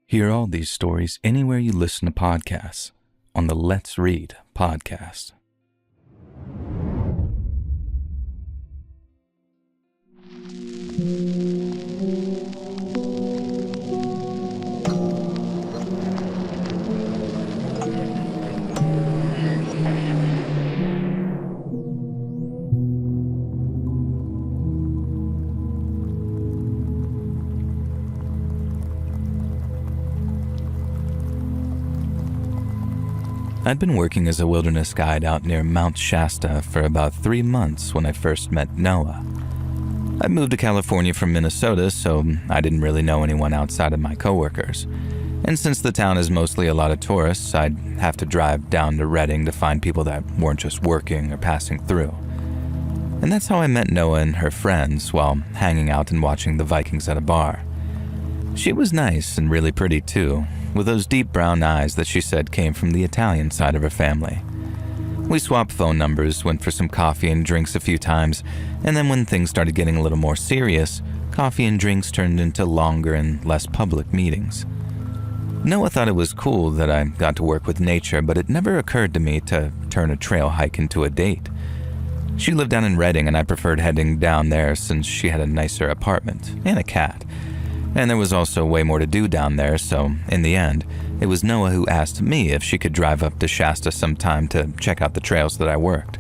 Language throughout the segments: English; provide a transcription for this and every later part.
Hear all these stories anywhere you listen to podcasts on the Let's Read podcast. I'd been working as a wilderness guide out near Mount Shasta for about 3 months when I first met Noah. I'd moved to California from Minnesota, so I didn't really know anyone outside of my coworkers. And since the town is mostly a lot of tourists, I'd have to drive down to Redding to find people that weren't just working or passing through. And that's how I met Noah and her friends while hanging out and watching the Vikings at a bar. She was nice and really pretty too, with those deep brown eyes that she said came from the Italian side of her family. We swapped phone numbers, went for some coffee and drinks a few times, and then when things started getting a little more serious, coffee and drinks turned into longer and less public meetings. Noah thought it was cool that I got to work with nature, but it never occurred to me to turn a trail hike into a date. She lived down in Redding, and I preferred heading down there since she had a nicer apartment and a cat. And there was also way more to do down there, so in the end, it was Noah who asked me if she could drive up to Shasta sometime to check out the trails that I worked.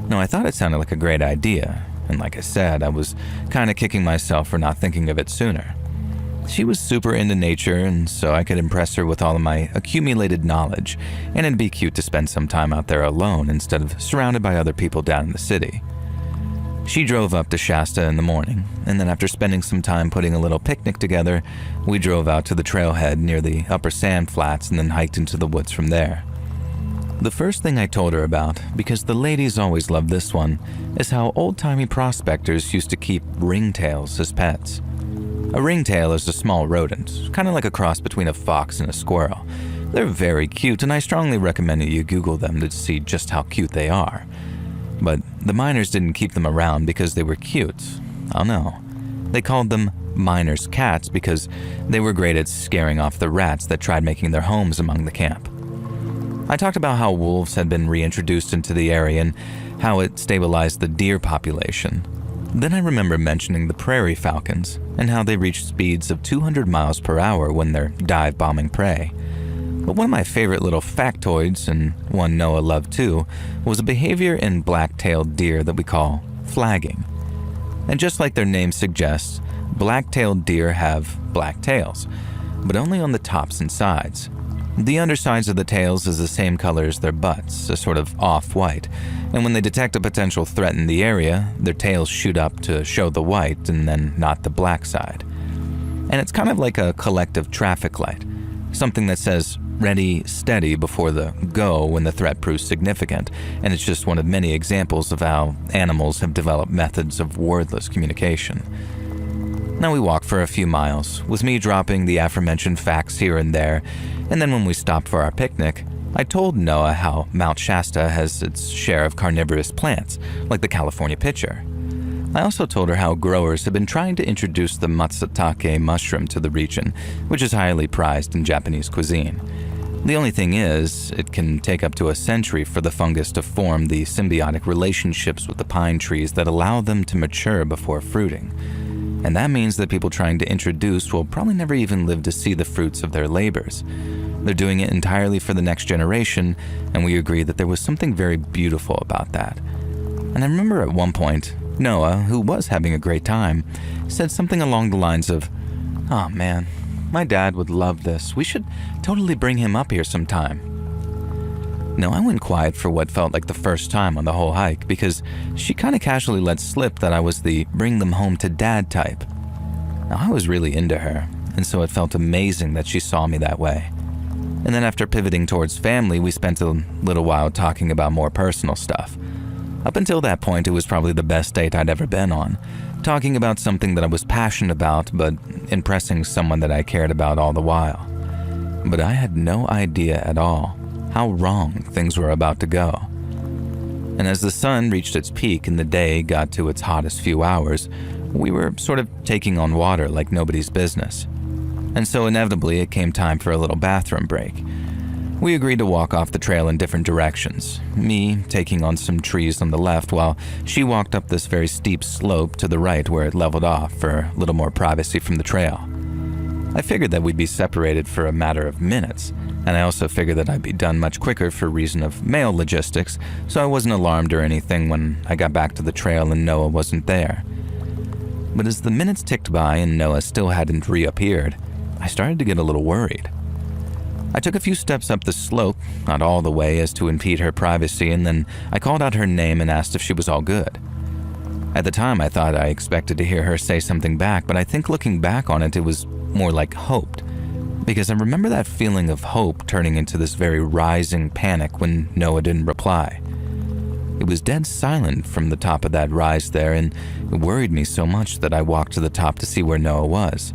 Now, I thought it sounded like a great idea, and like I said, I was kind of kicking myself for not thinking of it sooner. She was super into nature, and so I could impress her with all of my accumulated knowledge, and it'd be cute to spend some time out there alone instead of surrounded by other people down in the city. She drove up to Shasta in the morning, and then after spending some time putting a little picnic together, we drove out to the trailhead near the upper sand flats and then hiked into the woods from there. The first thing I told her about, because the ladies always love this one, is how old-timey prospectors used to keep ringtails as pets. A ringtail is a small rodent, kind of like a cross between a fox and a squirrel. They're very cute, and I strongly recommend that you Google them to see just how cute they are. But the miners didn't keep them around because they were cute. Oh no. They called them miners' cats because they were great at scaring off the rats that tried making their homes among the camp. I talked about how wolves had been reintroduced into the area and how it stabilized the deer population. Then I remember mentioning the prairie falcons and how they reached speeds of 200 miles per hour when they're dive-bombing prey. But one of my favorite little factoids, and one Noah loved too, was a behavior in black-tailed deer that we call flagging. And just like their name suggests, black-tailed deer have black tails, but only on the tops and sides. The undersides of the tails is the same color as their butts, a sort of off-white, and when they detect a potential threat in the area, their tails shoot up to show the white and then not the black side. And it's kind of like a collective traffic light, something that says ready, steady before the go when the threat proves significant, and it's just one of many examples of how animals have developed methods of wordless communication. Now we walked for a few miles, with me dropping the aforementioned facts here and there, and then when we stopped for our picnic, I told Noah how Mount Shasta has its share of carnivorous plants, like the California pitcher. I also told her how growers have been trying to introduce the matsutake mushroom to the region, which is highly prized in Japanese cuisine. The only thing is, it can take up to a century for the fungus to form the symbiotic relationships with the pine trees that allow them to mature before fruiting. And that means that people trying to introduce will probably never even live to see the fruits of their labors. They're doing it entirely for the next generation, and we agreed that there was something very beautiful about that. And I remember at one point, Noah, who was having a great time, said something along the lines of, "Oh man, my dad would love this. We should totally bring him up here sometime." Now, I went quiet for what felt like the first time on the whole hike because she kind of casually let slip that I was the bring them home to dad type. Now, I was really into her, and so it felt amazing that she saw me that way. And then after pivoting towards family, we spent a little while talking about more personal stuff. Up until that point, it was probably the best date I'd ever been on, talking about something that I was passionate about, but impressing someone that I cared about all the while. But I had no idea at all how wrong things were about to go. And as the sun reached its peak and the day got to its hottest few hours, we were sort of taking on water like nobody's business. and so inevitably it came time for a little bathroom break. We agreed to walk off the trail in different directions, me taking on some trees on the left while she walked up this very steep slope to the right where it leveled off for a little more privacy from the trail. I figured that we'd be separated for a matter of minutes, and I also figured that I'd be done much quicker for reason of mail logistics, so I wasn't alarmed or anything when I got back to the trail and Noah wasn't there. But as the minutes ticked by and Noah still hadn't reappeared, I started to get a little worried. I took a few steps up the slope, not all the way as to impede her privacy, and then I called out her name and asked if she was all good. At the time, I thought I expected to hear her say something back, but I think looking back on it, it was more like hoped, because I remember that feeling of hope turning into this very rising panic when Noah didn't reply. It was dead silent from the top of that rise there, and it worried me so much that I walked to the top to see where Noah was.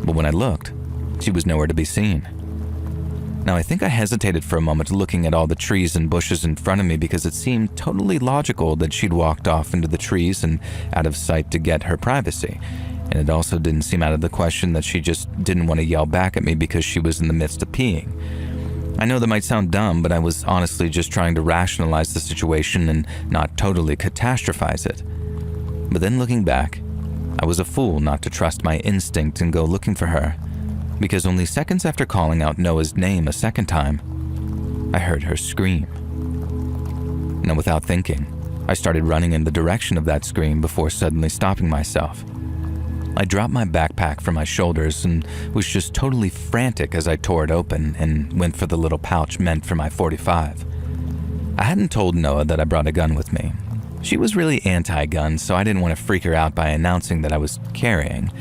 But when I looked, she was nowhere to be seen. Now, I think I hesitated for a moment looking at all the trees and bushes in front of me because it seemed totally logical that she'd walked off into the trees and out of sight to get her privacy. And it also didn't seem out of the question that she just didn't want to yell back at me because she was in the midst of peeing. I know that might sound dumb, but I was honestly just trying to rationalize the situation and not totally catastrophize it. But then looking back, I was a fool not to trust my instinct and go looking for her, because only seconds after calling out Noah's name a second time, I heard her scream. Now, without thinking, I started running in the direction of that scream before suddenly stopping myself. I dropped my backpack from my shoulders and was just totally frantic as I tore it open and went for the little pouch meant for my .45. I hadn't told Noah that I brought a gun with me. She was really anti-gun, so I didn't want to freak her out by announcing that I was carrying,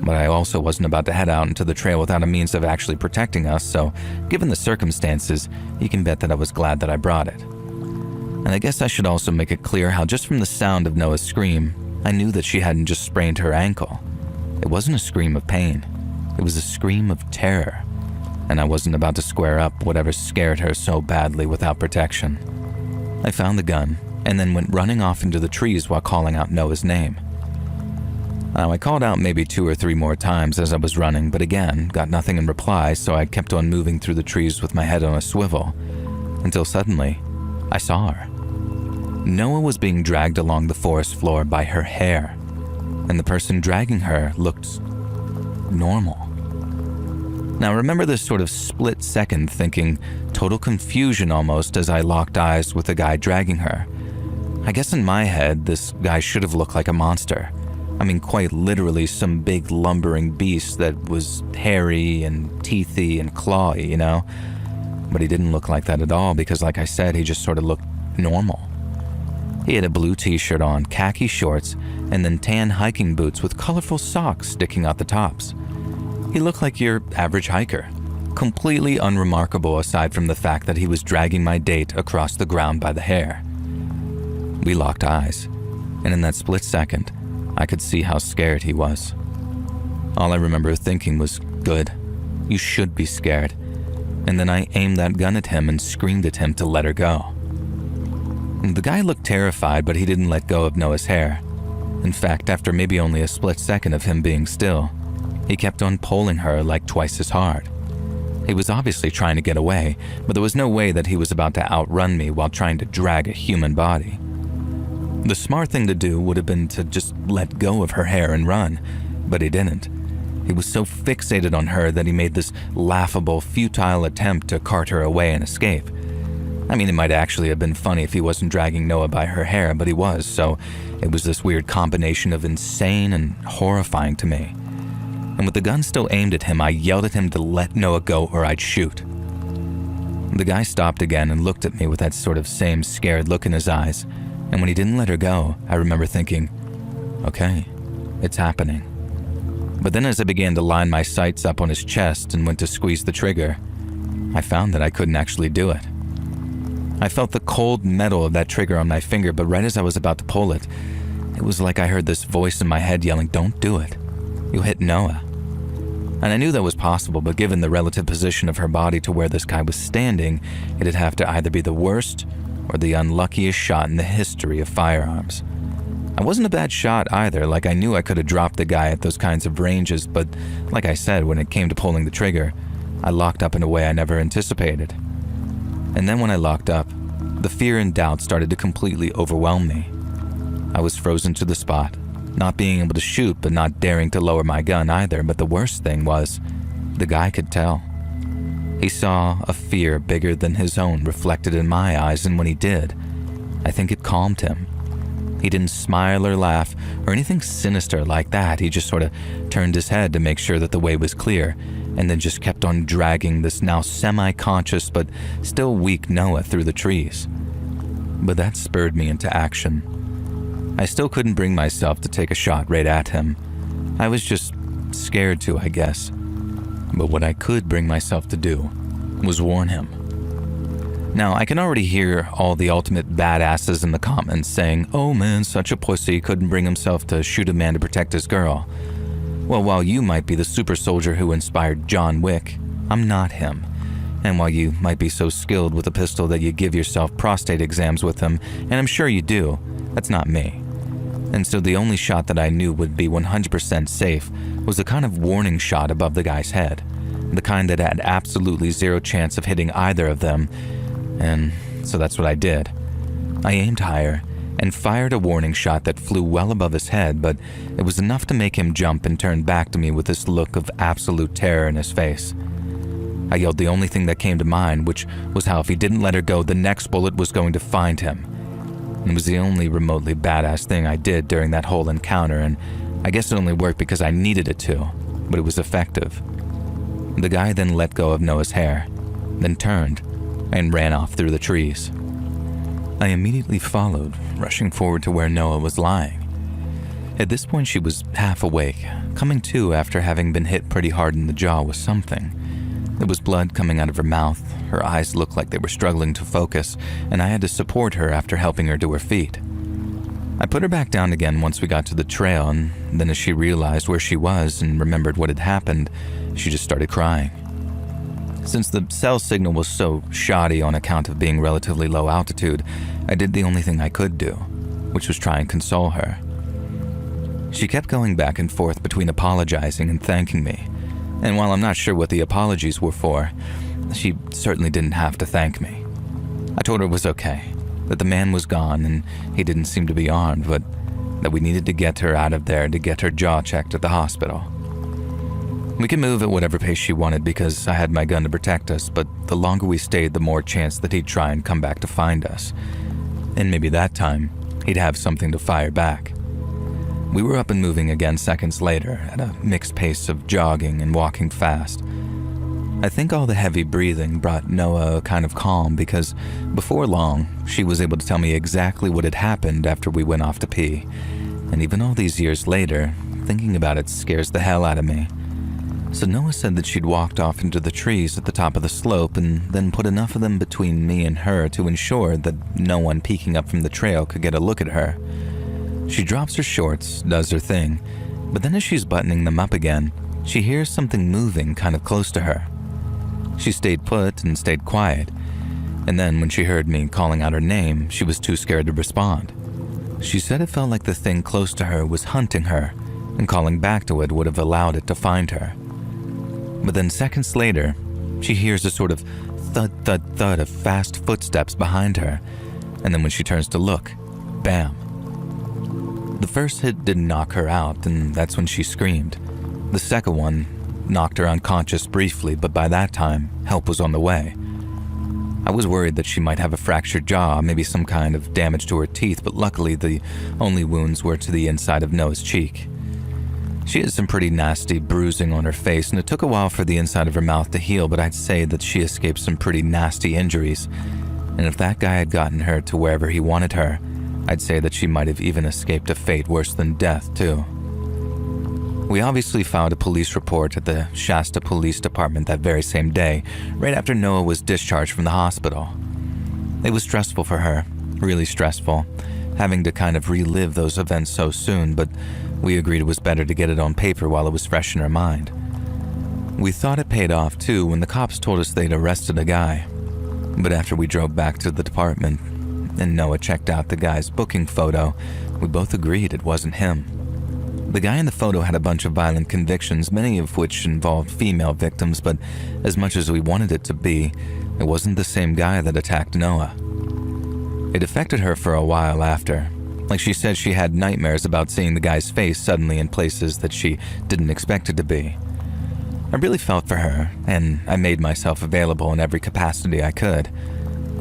but I also wasn't about to head out into the trail without a means of actually protecting us, so given the circumstances, you can bet that I was glad that I brought it. And I guess I should also make it clear how just from the sound of Noah's scream, I knew that she hadn't just sprained her ankle. It wasn't a scream of pain. It was a scream of terror, and I wasn't about to square up whatever scared her so badly without protection. I found the gun and then went running off into the trees while calling out Noah's name. Now, I called out maybe 2 or 3 more times as I was running, but again, got nothing in reply, so I kept on moving through the trees with my head on a swivel, until suddenly, I saw her. Noah was being dragged along the forest floor by her hair, and the person dragging her looked normal. Now, remember this sort of split second thinking, total confusion almost as I locked eyes with the guy dragging her. I guess in my head, this guy should have looked like a monster. I mean, quite literally some big lumbering beast that was hairy and teethy and clawy, you know? But he didn't look like that at all because, like I said, he just sort of looked normal. He had a blue t-shirt on, khaki shorts, and then tan hiking boots with colorful socks sticking out the tops. He looked like your average hiker, completely unremarkable aside from the fact that he was dragging my date across the ground by the hair. We locked eyes, and in that split second, I could see how scared he was. All I remember thinking was, good, you should be scared. And then I aimed that gun at him and screamed at him to let her go. The guy looked terrified, but he didn't let go of Noah's hair. In fact, after maybe only a split second of him being still, he kept on pulling her like twice as hard. He was obviously trying to get away, but there was no way that he was about to outrun me while trying to drag a human body. The smart thing to do would have been to just let go of her hair and run, but he didn't. He was so fixated on her that he made this laughable, futile attempt to cart her away and escape. I mean, it might actually have been funny if he wasn't dragging Noah by her hair, but he was, so it was this weird combination of insane and horrifying to me. And with the gun still aimed at him, I yelled at him to let Noah go or I'd shoot. The guy stopped again and looked at me with that sort of same scared look in his eyes, and when he didn't let her go, I remember thinking, okay, it's happening. But then as I began to line my sights up on his chest and went to squeeze the trigger, I found that I couldn't actually do it. I felt the cold metal of that trigger on my finger, but right as I was about to pull it, it was like I heard this voice in my head yelling, don't do it. You'll hit Noah. And I knew that was possible, but given the relative position of her body to where this guy was standing, it'd have to either be the worst or the unluckiest shot in the history of firearms. I wasn't a bad shot either, like I knew I could have dropped the guy at those kinds of ranges, but like I said, when it came to pulling the trigger, I locked up in a way I never anticipated. And then when I locked up, the fear and doubt started to completely overwhelm me. I was frozen to the spot, not being able to shoot but not daring to lower my gun either, but the worst thing was, the guy could tell. He saw a fear bigger than his own reflected in my eyes, and when he did, I think it calmed him. He didn't smile or laugh or anything sinister like that. He just sort of turned his head to make sure that the way was clear, and then just kept on dragging this now semi-conscious but still weak Noah through the trees. But that spurred me into action. I still couldn't bring myself to take a shot right at him. I was just scared to, I guess. But what I could bring myself to do was warn him. Now, I can already hear all the ultimate badasses in the comments saying, "Oh man, such a pussy, couldn't bring himself to shoot a man to protect his girl." Well, while you might be the super soldier who inspired John Wick, I'm not him. And while you might be so skilled with a pistol that you give yourself prostate exams with them, and I'm sure you do, that's not me. And so the only shot that I knew would be 100% safe was the kind of warning shot above the guy's head, the kind that had absolutely zero chance of hitting either of them. And so that's what I did. I aimed higher and fired a warning shot that flew well above his head, but it was enough to make him jump and turn back to me with this look of absolute terror in his face. I yelled the only thing that came to mind, which was how if he didn't let her go, the next bullet was going to find him. It was the only remotely badass thing I did during that whole encounter, and I guess it only worked because I needed it to, but it was effective. The guy then let go of Noah's hair, then turned and ran off through the trees. I immediately followed, rushing forward to where Noah was lying. At this point, she was half awake, coming to after having been hit pretty hard in the jaw with something. There was blood coming out of her mouth, her eyes looked like they were struggling to focus, and I had to support her after helping her to her feet. I put her back down again once we got to the trail, and then as she realized where she was and remembered what had happened, she just started crying. Since the cell signal was so shoddy on account of being relatively low altitude, I did the only thing I could do, which was try and console her. She kept going back and forth between apologizing and thanking me, and while I'm not sure what the apologies were for, she certainly didn't have to thank me. I told her it was okay, that the man was gone and he didn't seem to be armed, but that we needed to get her out of there to get her jaw checked at the hospital. We could move at whatever pace she wanted because I had my gun to protect us, but the longer we stayed, the more chance that he'd try and come back to find us. And maybe that time, he'd have something to fire back. We were up and moving again seconds later at a mixed pace of jogging and walking fast. I think all the heavy breathing brought Noah a kind of calm because before long, she was able to tell me exactly what had happened after we went off to pee. And even all these years later, thinking about it scares the hell out of me. So Noah said that she'd walked off into the trees at the top of the slope and then put enough of them between me and her to ensure that no one peeking up from the trail could get a look at her. She drops her shorts, does her thing, but then as she's buttoning them up again, she hears something moving kind of close to her. She stayed put and stayed quiet, and then when she heard me calling out her name, she was too scared to respond. She said it felt like the thing close to her was hunting her, and calling back to it would have allowed it to find her. But then seconds later, she hears a sort of thud, thud, thud of fast footsteps behind her, and then when she turns to look, bam. The first hit didn't knock her out, and that's when she screamed. The second one knocked her unconscious briefly, but by that time, help was on the way. I was worried that she might have a fractured jaw, maybe some kind of damage to her teeth, but luckily the only wounds were to the inside of Noah's cheek. She had some pretty nasty bruising on her face, and it took a while for the inside of her mouth to heal, but I'd say that she escaped some pretty nasty injuries. And if that guy had gotten her to wherever he wanted her, I'd say that she might have even escaped a fate worse than death, too. We obviously filed a police report at the Shasta Police Department that very same day, right after Noah was discharged from the hospital. It was stressful for her, really stressful, having to kind of relive those events so soon, but we agreed it was better to get it on paper while it was fresh in her mind. We thought it paid off too when the cops told us they'd arrested a guy, but after we drove back to the department, and Noah checked out the guy's booking photo, we both agreed it wasn't him. The guy in the photo had a bunch of violent convictions, many of which involved female victims, but as much as we wanted it to be, it wasn't the same guy that attacked Noah. It affected her for a while after. Like she said, she had nightmares about seeing the guy's face suddenly in places that she didn't expect it to be. I really felt for her, and I made myself available in every capacity I could.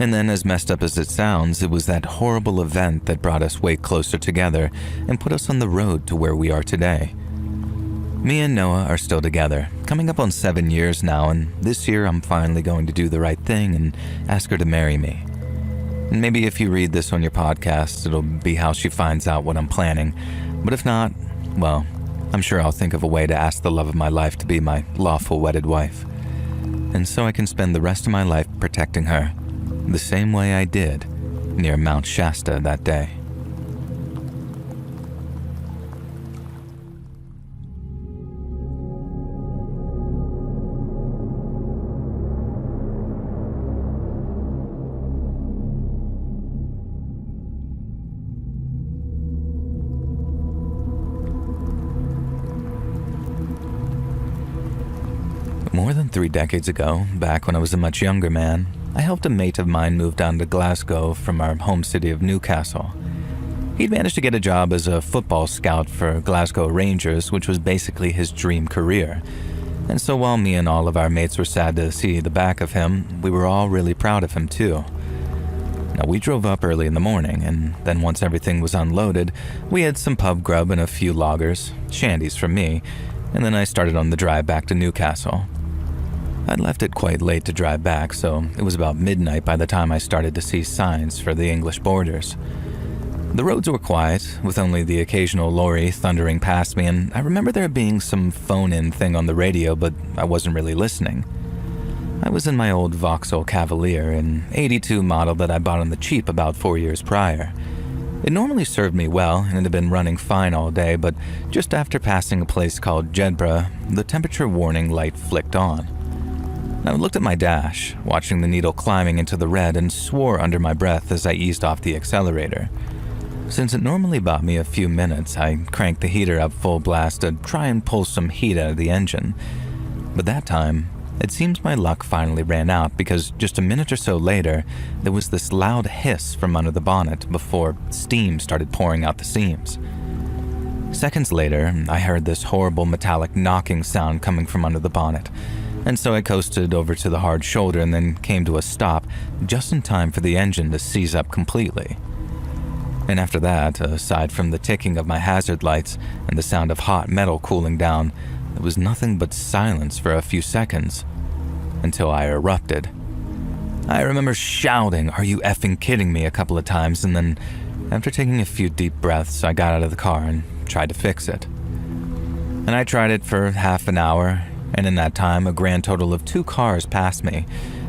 And then, as messed up as it sounds, it was that horrible event that brought us way closer together and put us on the road to where we are today. Me and Noah are still together, coming up on 7 years now, and this year I'm finally going to do the right thing and ask her to marry me. And maybe if you read this on your podcast, it'll be how she finds out what I'm planning. But if not, well, I'm sure I'll think of a way to ask the love of my life to be my lawful wedded wife. And so I can spend the rest of my life protecting her, the same way I did near Mount Shasta that day. More than 3 decades ago, back when I was a much younger man, I helped a mate of mine move down to Glasgow from our home city of Newcastle. He'd managed to get a job as a football scout for Glasgow Rangers, which was basically his dream career. And so while me and all of our mates were sad to see the back of him, we were all really proud of him too. Now, we drove up early in the morning, and then once everything was unloaded, we had some pub grub and a few lagers, shandies from me, and then I started on the drive back to Newcastle. I'd left it quite late to drive back, so it was about midnight by the time I started to see signs for the English borders. The roads were quiet, with only the occasional lorry thundering past me, and I remember there being some phone-in thing on the radio, but I wasn't really listening. I was in my old Vauxhall Cavalier, an '82 model that I bought on the cheap about 4 years prior. It normally served me well, and it had been running fine all day, but just after passing a place called Jedburgh, the temperature warning light flicked on. I looked at my dash, watching the needle climbing into the red, and swore under my breath as I eased off the accelerator. Since it normally bought me a few minutes, I cranked the heater up full blast to try and pull some heat out of the engine. But that time, it seems my luck finally ran out because just a minute or so later, there was this loud hiss from under the bonnet before steam started pouring out the seams. Seconds later, I heard this horrible metallic knocking sound coming from under the bonnet. And so I coasted over to the hard shoulder and then came to a stop just in time for the engine to seize up completely. And after that, aside from the ticking of my hazard lights and the sound of hot metal cooling down, there was nothing but silence for a few seconds, until I erupted. I remember shouting, "Are you effing kidding me?" a couple of times, and then, after taking a few deep breaths, I got out of the car and tried to fix it. And I tried it for half an hour, and in that time, a grand total of 2 cars passed me,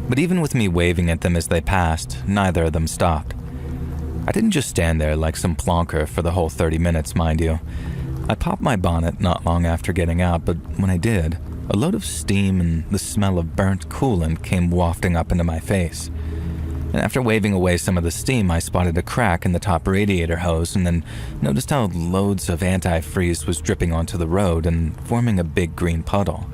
but even with me waving at them as they passed, neither of them stopped. I didn't just stand there like some plonker for the whole 30 minutes, mind you. I popped my bonnet not long after getting out, but when I did, a load of steam and the smell of burnt coolant came wafting up into my face. And after waving away some of the steam, I spotted a crack in the top radiator hose and then noticed how loads of antifreeze was dripping onto the road and forming a big green puddle.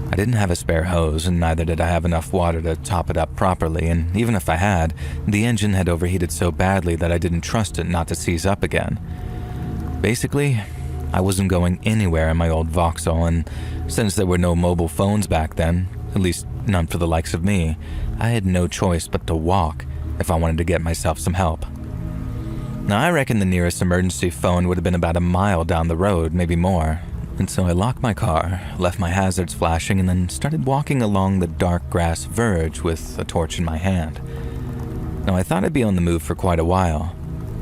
I didn't have a spare hose, and neither did I have enough water to top it up properly, and even if I had, the engine had overheated so badly that I didn't trust it not to seize up again. Basically, I wasn't going anywhere in my old Vauxhall, and since there were no mobile phones back then, at least none for the likes of me, I had no choice but to walk if I wanted to get myself some help. Now, I reckon the nearest emergency phone would have been about a mile down the road, maybe more. And so I locked my car, left my hazards flashing, and then started walking along the dark grass verge with a torch in my hand. Now, I thought I'd be on the move for quite a while,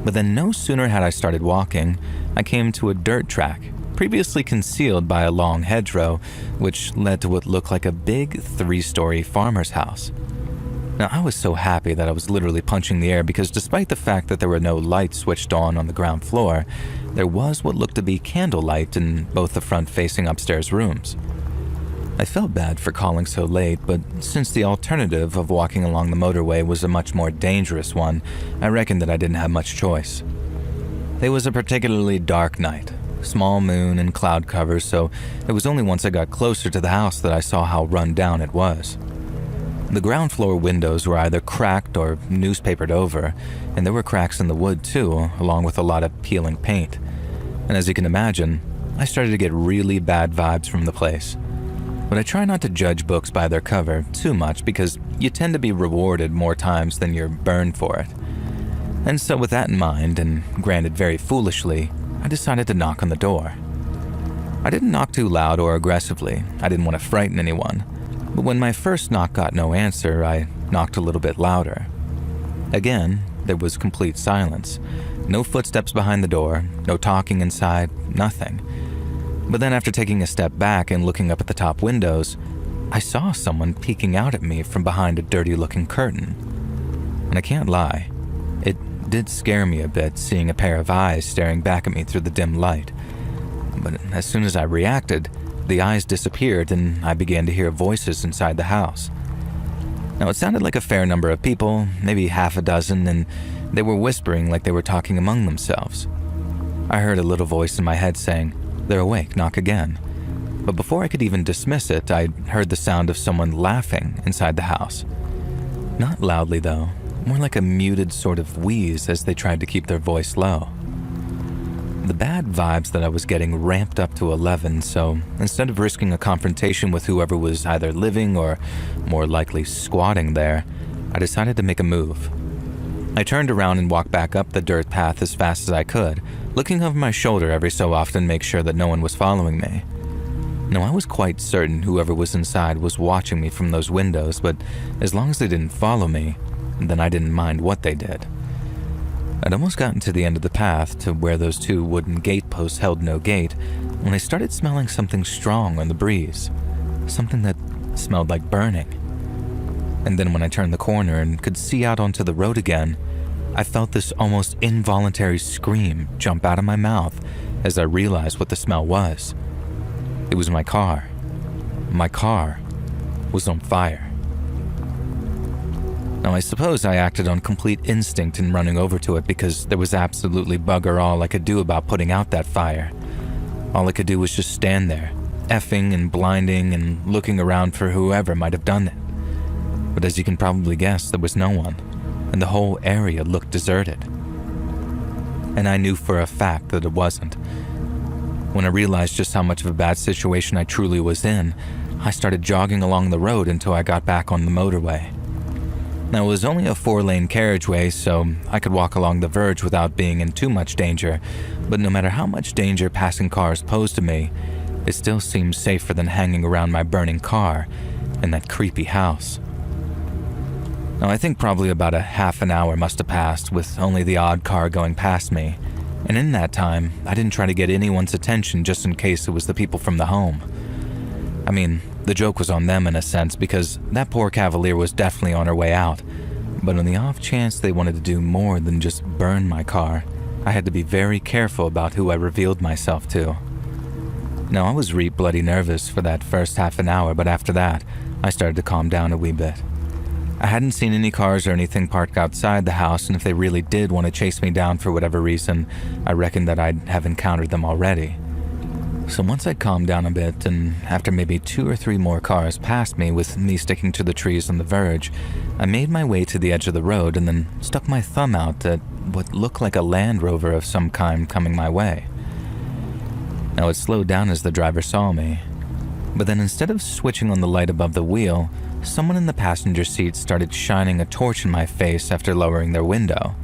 but then no sooner had I started walking, I came to a dirt track, previously concealed by a long hedgerow, which led to what looked like a big 3-story farmer's house. Now, I was so happy that I was literally punching the air because despite the fact that there were no lights switched on the ground floor, there was what looked to be candlelight in both the front-facing upstairs rooms. I felt bad for calling so late, but since the alternative of walking along the motorway was a much more dangerous one, I reckoned that I didn't have much choice. It was a particularly dark night, small moon and cloud cover, so it was only once I got closer to the house that I saw how run down it was. The ground floor windows were either cracked or newspapered over, and there were cracks in the wood too, along with a lot of peeling paint. And as you can imagine, I started to get really bad vibes from the place. But I try not to judge books by their cover too much because you tend to be rewarded more times than you're burned for it. And so with that in mind, and granted very foolishly, I decided to knock on the door. I didn't knock too loud or aggressively. I didn't want to frighten anyone. But when my first knock got no answer, I knocked a little bit louder. Again, there was complete silence. No footsteps behind the door, no talking inside, nothing. But then after taking a step back and looking up at the top windows, I saw someone peeking out at me from behind a dirty-looking curtain. And I can't lie, it did scare me a bit seeing a pair of eyes staring back at me through the dim light. But as soon as I reacted, the eyes disappeared and I began to hear voices inside the house. Now it sounded like a fair number of people, maybe half a dozen, and they were whispering like they were talking among themselves. I heard a little voice in my head saying, "They're awake, knock again." But before I could even dismiss it, I heard the sound of someone laughing inside the house. Not loudly though, more like a muted sort of wheeze as they tried to keep their voice low. The bad vibes that I was getting ramped up to 11, so instead of risking a confrontation with whoever was either living or more likely squatting there, I decided to make a move. I turned around and walked back up the dirt path as fast as I could, looking over my shoulder every so often to make sure that no one was following me. Now, I was quite certain whoever was inside was watching me from those windows, but as long as they didn't follow me, then I didn't mind what they did. I'd almost gotten to the end of the path to where those two wooden gate posts held no gate when I started smelling something strong on the breeze, something that smelled like burning. And then when I turned the corner and could see out onto the road again, I felt this almost involuntary scream jump out of my mouth as I realized what the smell was. It was my car. My car was on fire. Now, I suppose I acted on complete instinct in running over to it because there was absolutely bugger all I could do about putting out that fire. All I could do was just stand there, effing and blinding and looking around for whoever might have done it. But as you can probably guess, there was no one, and the whole area looked deserted. And I knew for a fact that it wasn't. When I realized just how much of a bad situation I truly was in, I started jogging along the road until I got back on the motorway. Now, it was only a 4-lane carriageway, so I could walk along the verge without being in too much danger, but no matter how much danger passing cars posed to me, it still seemed safer than hanging around my burning car in that creepy house. Now, I think probably about a half an hour must have passed with only the odd car going past me, and in that time, I didn't try to get anyone's attention just in case it was the people from the home. I mean, the joke was on them in a sense because that poor cavalier was definitely on her way out, but on the off chance they wanted to do more than just burn my car, I had to be very careful about who I revealed myself to. Now, I was bloody nervous for that first half an hour, but after that, I started to calm down a wee bit. I hadn't seen any cars or anything parked outside the house, and if they really did want to chase me down for whatever reason, I reckoned that I'd have encountered them already. So once I'd calmed down a bit, and after maybe 2 or 3 more cars passed me with me sticking to the trees on the verge, I made my way to the edge of the road and then stuck my thumb out at what looked like a Land Rover of some kind coming my way. Now, it slowed down as the driver saw me, but then instead of switching on the light above the wheel, someone in the passenger seat started shining a torch in my face after lowering their window.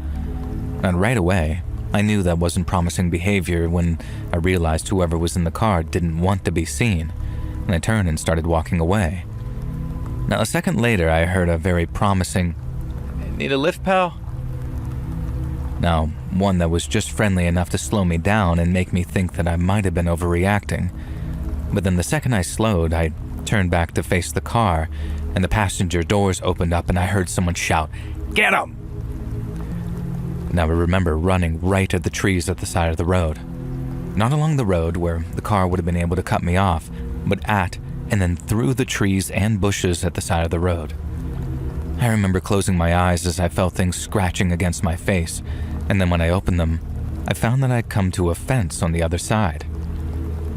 And right away, I knew that wasn't promising behavior when I realized whoever was in the car didn't want to be seen, and I turned and started walking away. Now, a second later, I heard a very promising, "Need a lift, pal?" Now, one that was just friendly enough to slow me down and make me think that I might have been overreacting. But then the second I slowed, I turned back to face the car, and the passenger doors opened up and I heard someone shout, "Get him!" Now, I remember running right at the trees at the side of the road. Not along the road where the car would have been able to cut me off, but at and then through the trees and bushes at the side of the road. I remember closing my eyes as I felt things scratching against my face, and then when I opened them, I found that I'd come to a fence on the other side.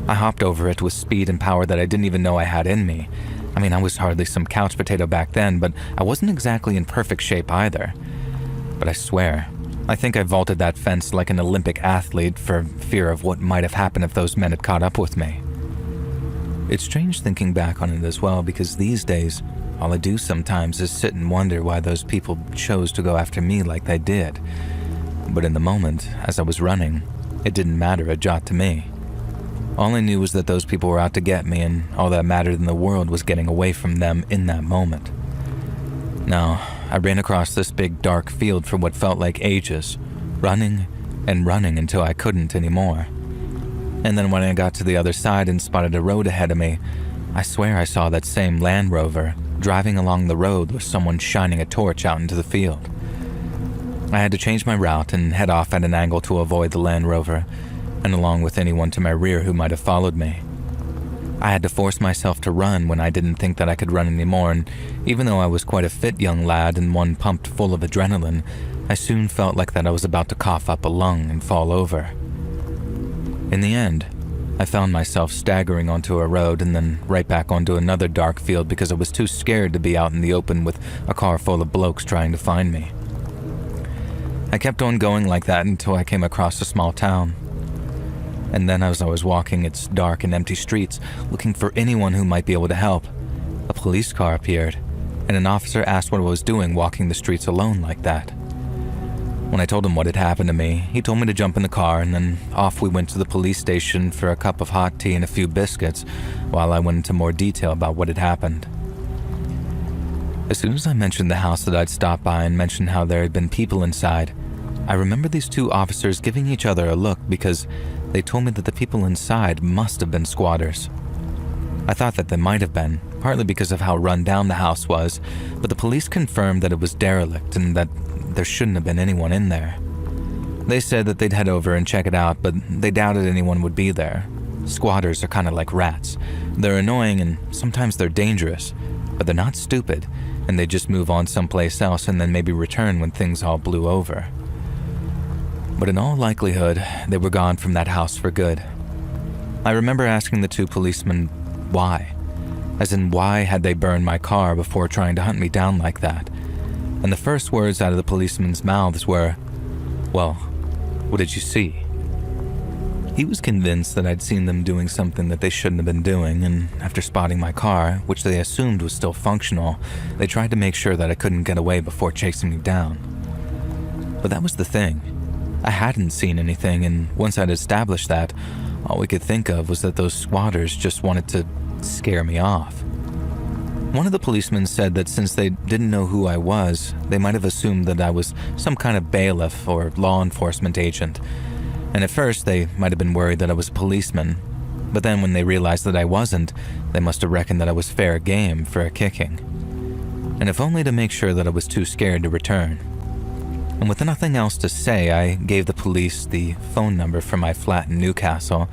I hopped over it with speed and power that I didn't even know I had in me. I mean, I was hardly some couch potato back then, but I wasn't exactly in perfect shape either. But I swear, I think I vaulted that fence like an Olympic athlete for fear of what might have happened if those men had caught up with me. It's strange thinking back on it as well, because these days, all I do sometimes is sit and wonder why those people chose to go after me like they did. But in the moment, as I was running, it didn't matter a jot to me. All I knew was that those people were out to get me, and all that mattered in the world was getting away from them in that moment. Now, I ran across this big dark field for what felt like ages, running and running until I couldn't anymore. And then when I got to the other side and spotted a road ahead of me, I swear I saw that same Land Rover driving along the road with someone shining a torch out into the field. I had to change my route and head off at an angle to avoid the Land Rover, and along with anyone to my rear who might have followed me. I had to force myself to run when I didn't think that I could run anymore, and even though I was quite a fit young lad and one pumped full of adrenaline, I soon felt like that I was about to cough up a lung and fall over. In the end, I found myself staggering onto a road and then right back onto another dark field because I was too scared to be out in the open with a car full of blokes trying to find me. I kept on going like that until I came across a small town. And then as I was walking its dark and empty streets, looking for anyone who might be able to help, a police car appeared, and an officer asked what I was doing walking the streets alone like that. When I told him what had happened to me, he told me to jump in the car, and then off we went to the police station for a cup of hot tea and a few biscuits, while I went into more detail about what had happened. As soon as I mentioned the house that I'd stopped by and mentioned how there had been people inside, I remember these two officers giving each other a look because they told me that the people inside must have been squatters. I thought that they might have been, partly because of how run down the house was, but the police confirmed that it was derelict and that there shouldn't have been anyone in there. They said that they'd head over and check it out, but they doubted anyone would be there. Squatters are kind of like rats. They're annoying and sometimes they're dangerous, but they're not stupid, and they just move on someplace else and then maybe return when things all blew over. But in all likelihood, they were gone from that house for good. I remember asking the two policemen why. As in, why had they burned my car before trying to hunt me down like that? And the first words out of the policemen's mouths were, "Well, what did you see?" He was convinced that I'd seen them doing something that they shouldn't have been doing, and after spotting my car, which they assumed was still functional, they tried to make sure that I couldn't get away before chasing me down. But that was the thing. I hadn't seen anything, and once I'd established that, all we could think of was that those squatters just wanted to scare me off. One of the policemen said that since they didn't know who I was, they might have assumed that I was some kind of bailiff or law enforcement agent. And at first, they might have been worried that I was a policeman. But then when they realized that I wasn't, they must have reckoned that I was fair game for a kicking. And if only to make sure that I was too scared to return. And with nothing else to say, I gave the police the phone number for my flat in Newcastle,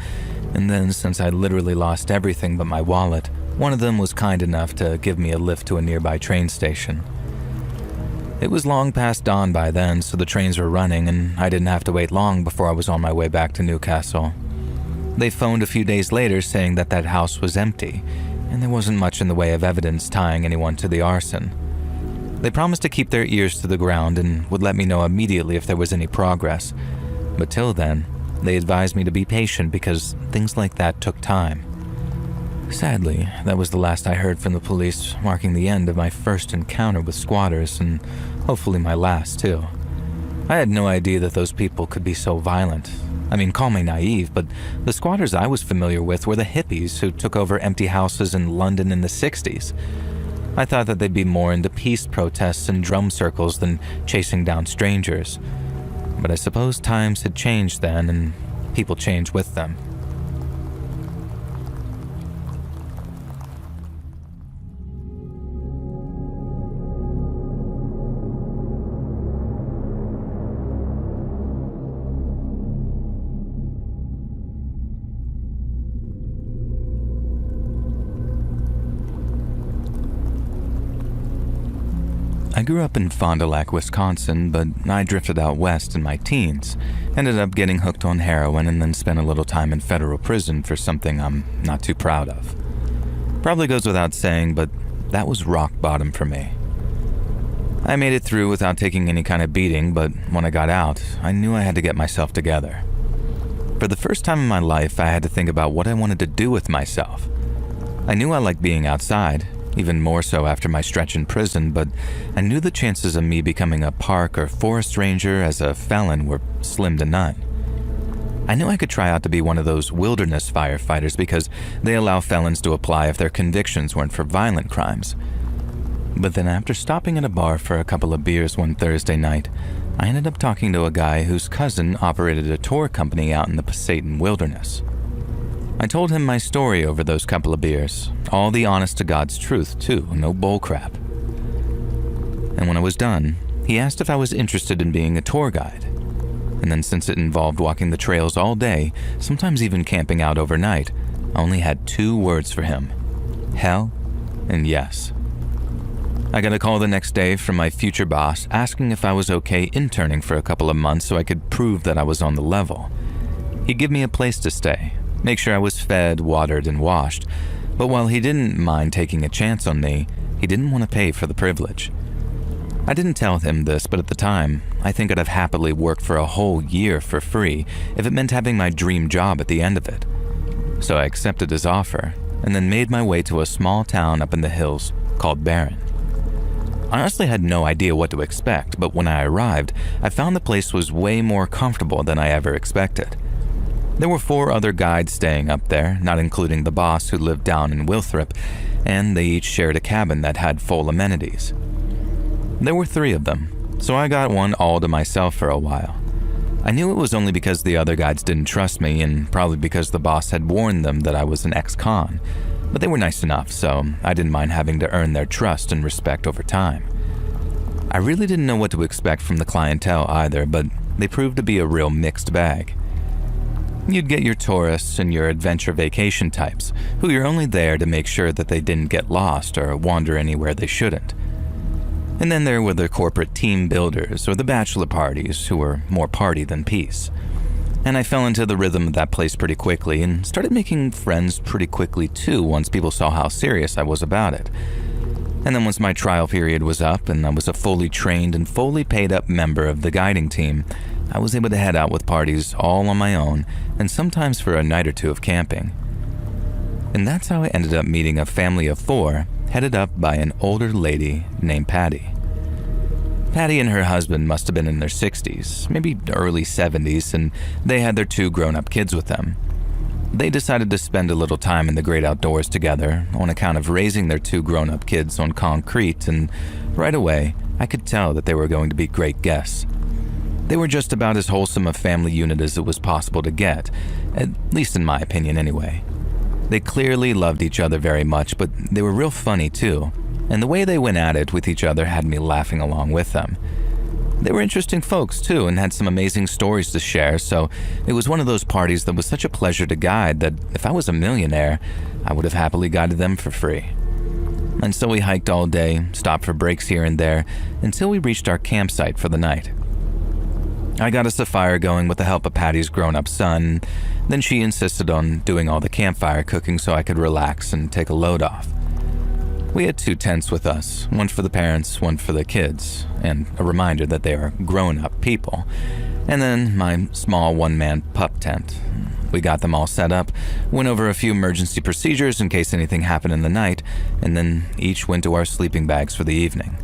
and then since I literally lost everything but my wallet, one of them was kind enough to give me a lift to a nearby train station. It was long past dawn by then, so the trains were running, and I didn't have to wait long before I was on my way back to Newcastle. They phoned a few days later saying that that house was empty, and there wasn't much in the way of evidence tying anyone to the arson. They promised to keep their ears to the ground and would let me know immediately if there was any progress. But till then, they advised me to be patient because things like that took time. Sadly, that was the last I heard from the police, marking the end of my first encounter with squatters and hopefully my last too. I had no idea that those people could be so violent. I mean, call me naive, but the squatters I was familiar with were the hippies who took over empty houses in London in the 60s. I thought that they'd be more into peace protests and drum circles than chasing down strangers. But I suppose times had changed then, and people changed with them. I grew up in Fond du Lac, Wisconsin, but I drifted out west in my teens, ended up getting hooked on heroin, and then spent a little time in federal prison for something I'm not too proud of. Probably goes without saying, but that was rock bottom for me. I made it through without taking any kind of beating, but when I got out, I knew I had to get myself together. For the first time in my life, I had to think about what I wanted to do with myself. I knew I liked being outside, even more so after my stretch in prison, but I knew the chances of me becoming a park or forest ranger as a felon were slim to none. I knew I could try out to be one of those wilderness firefighters because they allow felons to apply if their convictions weren't for violent crimes. But then after stopping at a bar for a couple of beers one Thursday night, I ended up talking to a guy whose cousin operated a tour company out in the Pasayten wilderness. I told him my story over those couple of beers, all the honest-to-God's truth too, no bullcrap. And when I was done, he asked if I was interested in being a tour guide. And then since it involved walking the trails all day, sometimes even camping out overnight, I only had 2 words for him: hell and yes. I got a call the next day from my future boss asking if I was okay interning for a couple of months so I could prove that I was on the level. He'd give me a place to stay, make sure I was fed, watered, and washed, but while he didn't mind taking a chance on me, he didn't want to pay for the privilege. I didn't tell him this, but at the time, I think I'd have happily worked for a whole year for free if it meant having my dream job at the end of it. So I accepted his offer, and then made my way to a small town up in the hills called Barron. I honestly had no idea what to expect, but when I arrived, I found the place was way more comfortable than I ever expected. There were 4 other guides staying up there, not including the boss who lived down in Winthrop, and they each shared a cabin that had full amenities. There were 3 of them, so I got one all to myself for a while. I knew it was only because the other guides didn't trust me, and probably because the boss had warned them that I was an ex-con, but they were nice enough, so I didn't mind having to earn their trust and respect over time. I really didn't know what to expect from the clientele either, but they proved to be a real mixed bag. You'd get your tourists and your adventure vacation types, who you're only there to make sure that they didn't get lost or wander anywhere they shouldn't. And then there were the corporate team builders or the bachelor parties who were more party than peace. And I fell into the rhythm of that place pretty quickly and started making friends pretty quickly too once people saw how serious I was about it. And then once my trial period was up and I was a fully trained and fully paid up member of the guiding team, I was able to head out with parties all on my own and sometimes for a night or 2 of camping. And that's how I ended up meeting a family of 4 headed up by an older lady named Patty. Patty and her husband must have been in their 60s, maybe early 70s, and they had their 2 grown-up kids with them. They decided to spend a little time in the great outdoors together on account of raising their 2 grown-up kids on concrete, and right away, I could tell that they were going to be great guests. They were just about as wholesome a family unit as it was possible to get, at least in my opinion anyway. They clearly loved each other very much, but they were real funny too, and the way they went at it with each other had me laughing along with them. They were interesting folks too and had some amazing stories to share, so it was one of those parties that was such a pleasure to guide that if I was a millionaire, I would have happily guided them for free. And so we hiked all day, stopped for breaks here and there, until we reached our campsite for the night. I got us a fire going with the help of Patty's grown-up son, then she insisted on doing all the campfire cooking so I could relax and take a load off. We had 2 tents with us, one for the parents, one for the kids, and a reminder that they are grown-up people, and then my small one-man pup tent. We got them all set up, went over a few emergency procedures in case anything happened in the night, and then each went to our sleeping bags for the evening.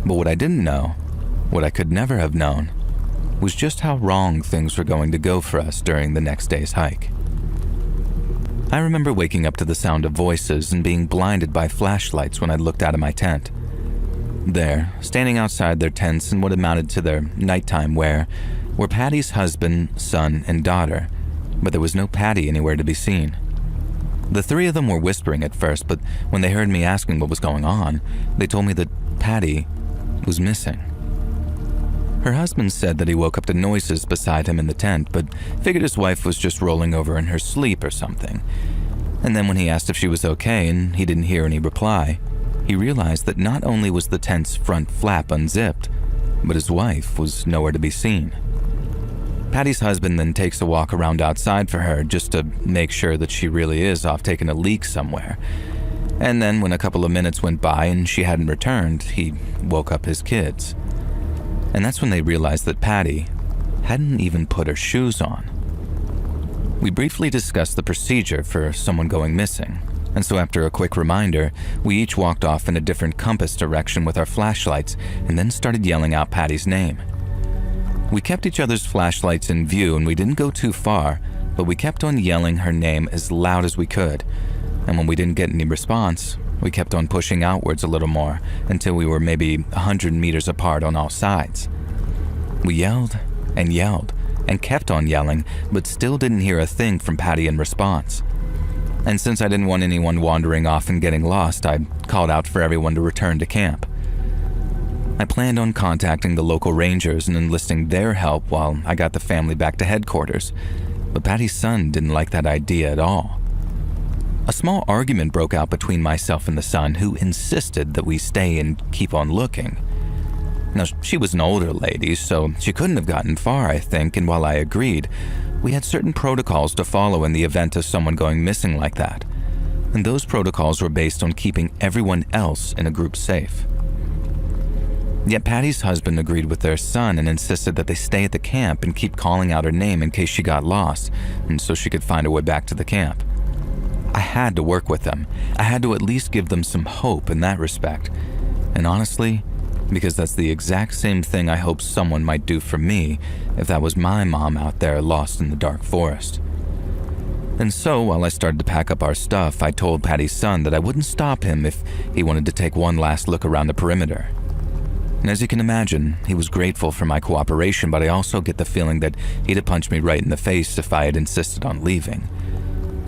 But what I didn't know, what I could never have known, was just how wrong things were going to go for us during the next day's hike. I remember waking up to the sound of voices and being blinded by flashlights when I looked out of my tent. There, standing outside their tents in what amounted to their nighttime wear, were Patty's husband, son, and daughter, but there was no Patty anywhere to be seen. The 3 of them were whispering at first, but when they heard me asking what was going on, they told me that Patty was missing. Her husband said that he woke up to noises beside him in the tent, but figured his wife was just rolling over in her sleep or something. And then when he asked if she was okay and he didn't hear any reply, he realized that not only was the tent's front flap unzipped, but his wife was nowhere to be seen. Patty's husband then takes a walk around outside for her just to make sure that she really is off taking a leak somewhere. And then when a couple of minutes went by and she hadn't returned, he woke up his kids. And that's when they realized that Patty hadn't even put her shoes on. We briefly discussed the procedure for someone going missing, and so after a quick reminder, we each walked off in a different compass direction with our flashlights and then started yelling out Patty's name. We kept each other's flashlights in view and we didn't go too far, but we kept on yelling her name as loud as we could. And when we didn't get any response, we kept on pushing outwards a little more until we were maybe 100 meters apart on all sides. We yelled and kept on yelling, but still didn't hear a thing from Patty in response. And since I didn't want anyone wandering off and getting lost, I called out for everyone to return to camp. I planned on contacting the local rangers and enlisting their help while I got the family back to headquarters, but Patty's son didn't like that idea at all. A small argument broke out between myself and the son, who insisted that we stay and keep on looking. Now, she was an older lady, so she couldn't have gotten far, I think, and while I agreed, we had certain protocols to follow in the event of someone going missing like that, and those protocols were based on keeping everyone else in a group safe. Yet Patty's husband agreed with their son and insisted that they stay at the camp and keep calling out her name in case she got lost, and so she could find her way back to the camp. I had to work with them. I had to at least give them some hope in that respect. And honestly, because that's the exact same thing I hoped someone might do for me if that was my mom out there lost in the dark forest. And so, while I started to pack up our stuff, I told Patty's son that I wouldn't stop him if he wanted to take one last look around the perimeter. And as you can imagine, he was grateful for my cooperation, but I also get the feeling that he'd have punched me right in the face if I had insisted on leaving.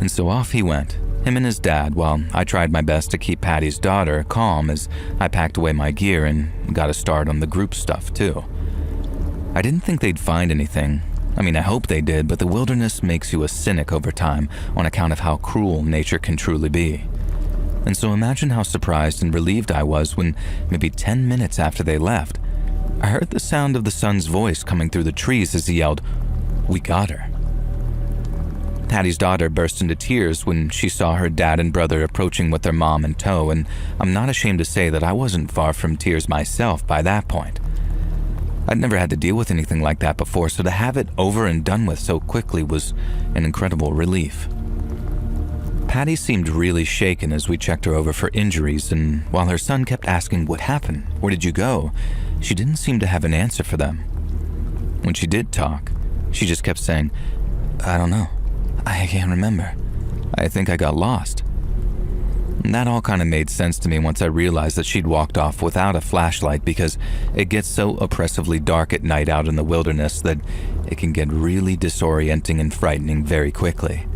And so off he went, him and his dad, while I tried my best to keep Patty's daughter calm as I packed away my gear and got a start on the group stuff too. I didn't think they'd find anything. I mean, I hope they did, but the wilderness makes you a cynic over time on account of how cruel nature can truly be. And so imagine how surprised and relieved I was when, maybe 10 minutes after they left, I heard the sound of the son's voice coming through the trees as he yelled, "We got her." Patty's daughter burst into tears when she saw her dad and brother approaching with their mom in tow, and I'm not ashamed to say that I wasn't far from tears myself by that point. I'd never had to deal with anything like that before, so to have it over and done with so quickly was an incredible relief. Patty seemed really shaken as we checked her over for injuries, and while her son kept asking, "What happened? Where did you go?" she didn't seem to have an answer for them. When she did talk, she just kept saying, "I don't know. I can't remember. I think I got lost." And that all kind of made sense to me once I realized that she'd walked off without a flashlight, because it gets so oppressively dark at night out in the wilderness that it can get really disorienting and frightening very quickly.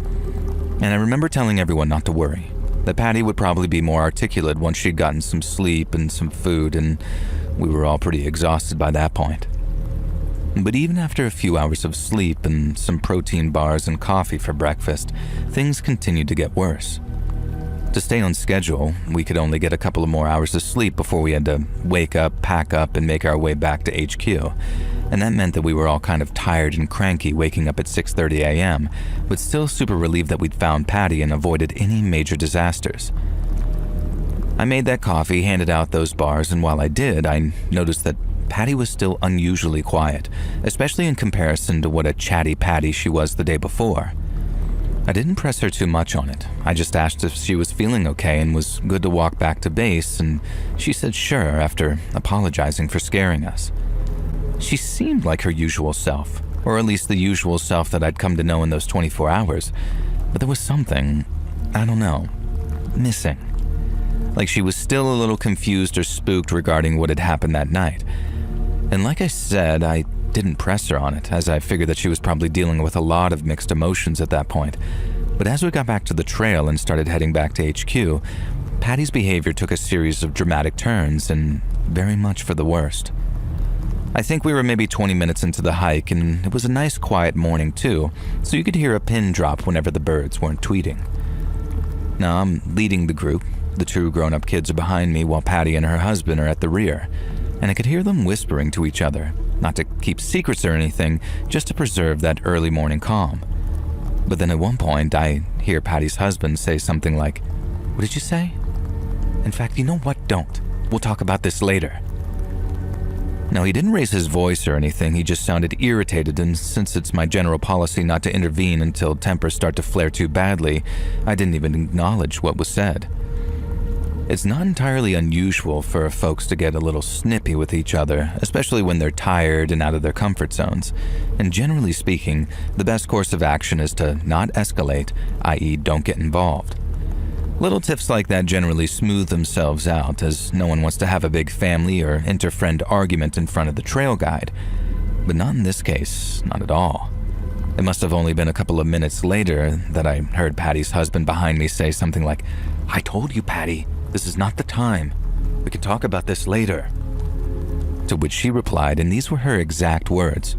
And I remember telling everyone not to worry, that Patty would probably be more articulate once she'd gotten some sleep and some food, and we were all pretty exhausted by that point. But even after a few hours of sleep and some protein bars and coffee for breakfast, things continued to get worse. To stay on schedule, we could only get a couple of more hours of sleep before we had to wake up, pack up, and make our way back to HQ. And that meant that we were all kind of tired and cranky waking up at 6:30 a.m., but still super relieved that we'd found Patty and avoided any major disasters. I made that coffee, handed out those bars, and while I did, I noticed that Patty was still unusually quiet, especially in comparison to what a chatty Patty she was the day before. I didn't press her too much on it. I just asked if she was feeling okay and was good to walk back to base, and she said sure after apologizing for scaring us. She seemed like her usual self, or at least the usual self that I'd come to know in those 24 hours, but there was something, I don't know, missing. Like she was still a little confused or spooked regarding what had happened that night. And like I said, I didn't press her on it, as I figured that she was probably dealing with a lot of mixed emotions at that point. But as we got back to the trail and started heading back to HQ, Patty's behavior took a series of dramatic turns, and very much for the worst. I think we were maybe 20 minutes into the hike, and it was a nice quiet morning too, so you could hear a pin drop whenever the birds weren't tweeting. Now I'm leading the group, The two grown-up kids are behind me while Patty and her husband are at the rear, and I could hear them whispering to each other, not to keep secrets or anything, just to preserve that early morning calm. But then at one point, I hear Patty's husband say something like, "What did you say? In fact, you know what? Don't. We'll talk about this later." Now, he didn't raise his voice or anything, he just sounded irritated, and since it's my general policy not to intervene until tempers start to flare too badly, I didn't even acknowledge what was said. It's not entirely unusual for folks to get a little snippy with each other, especially when they're tired and out of their comfort zones. And generally speaking, the best course of action is to not escalate, i.e. don't get involved. Little tips like that generally smooth themselves out, as no one wants to have a big family or inter-friend argument in front of the trail guide. But not in this case, not at all. It must have only been a couple of minutes later that I heard Patty's husband behind me say something like, "I told you, Patty, this is not the time. We can talk about this later." To which she replied, and these were her exact words,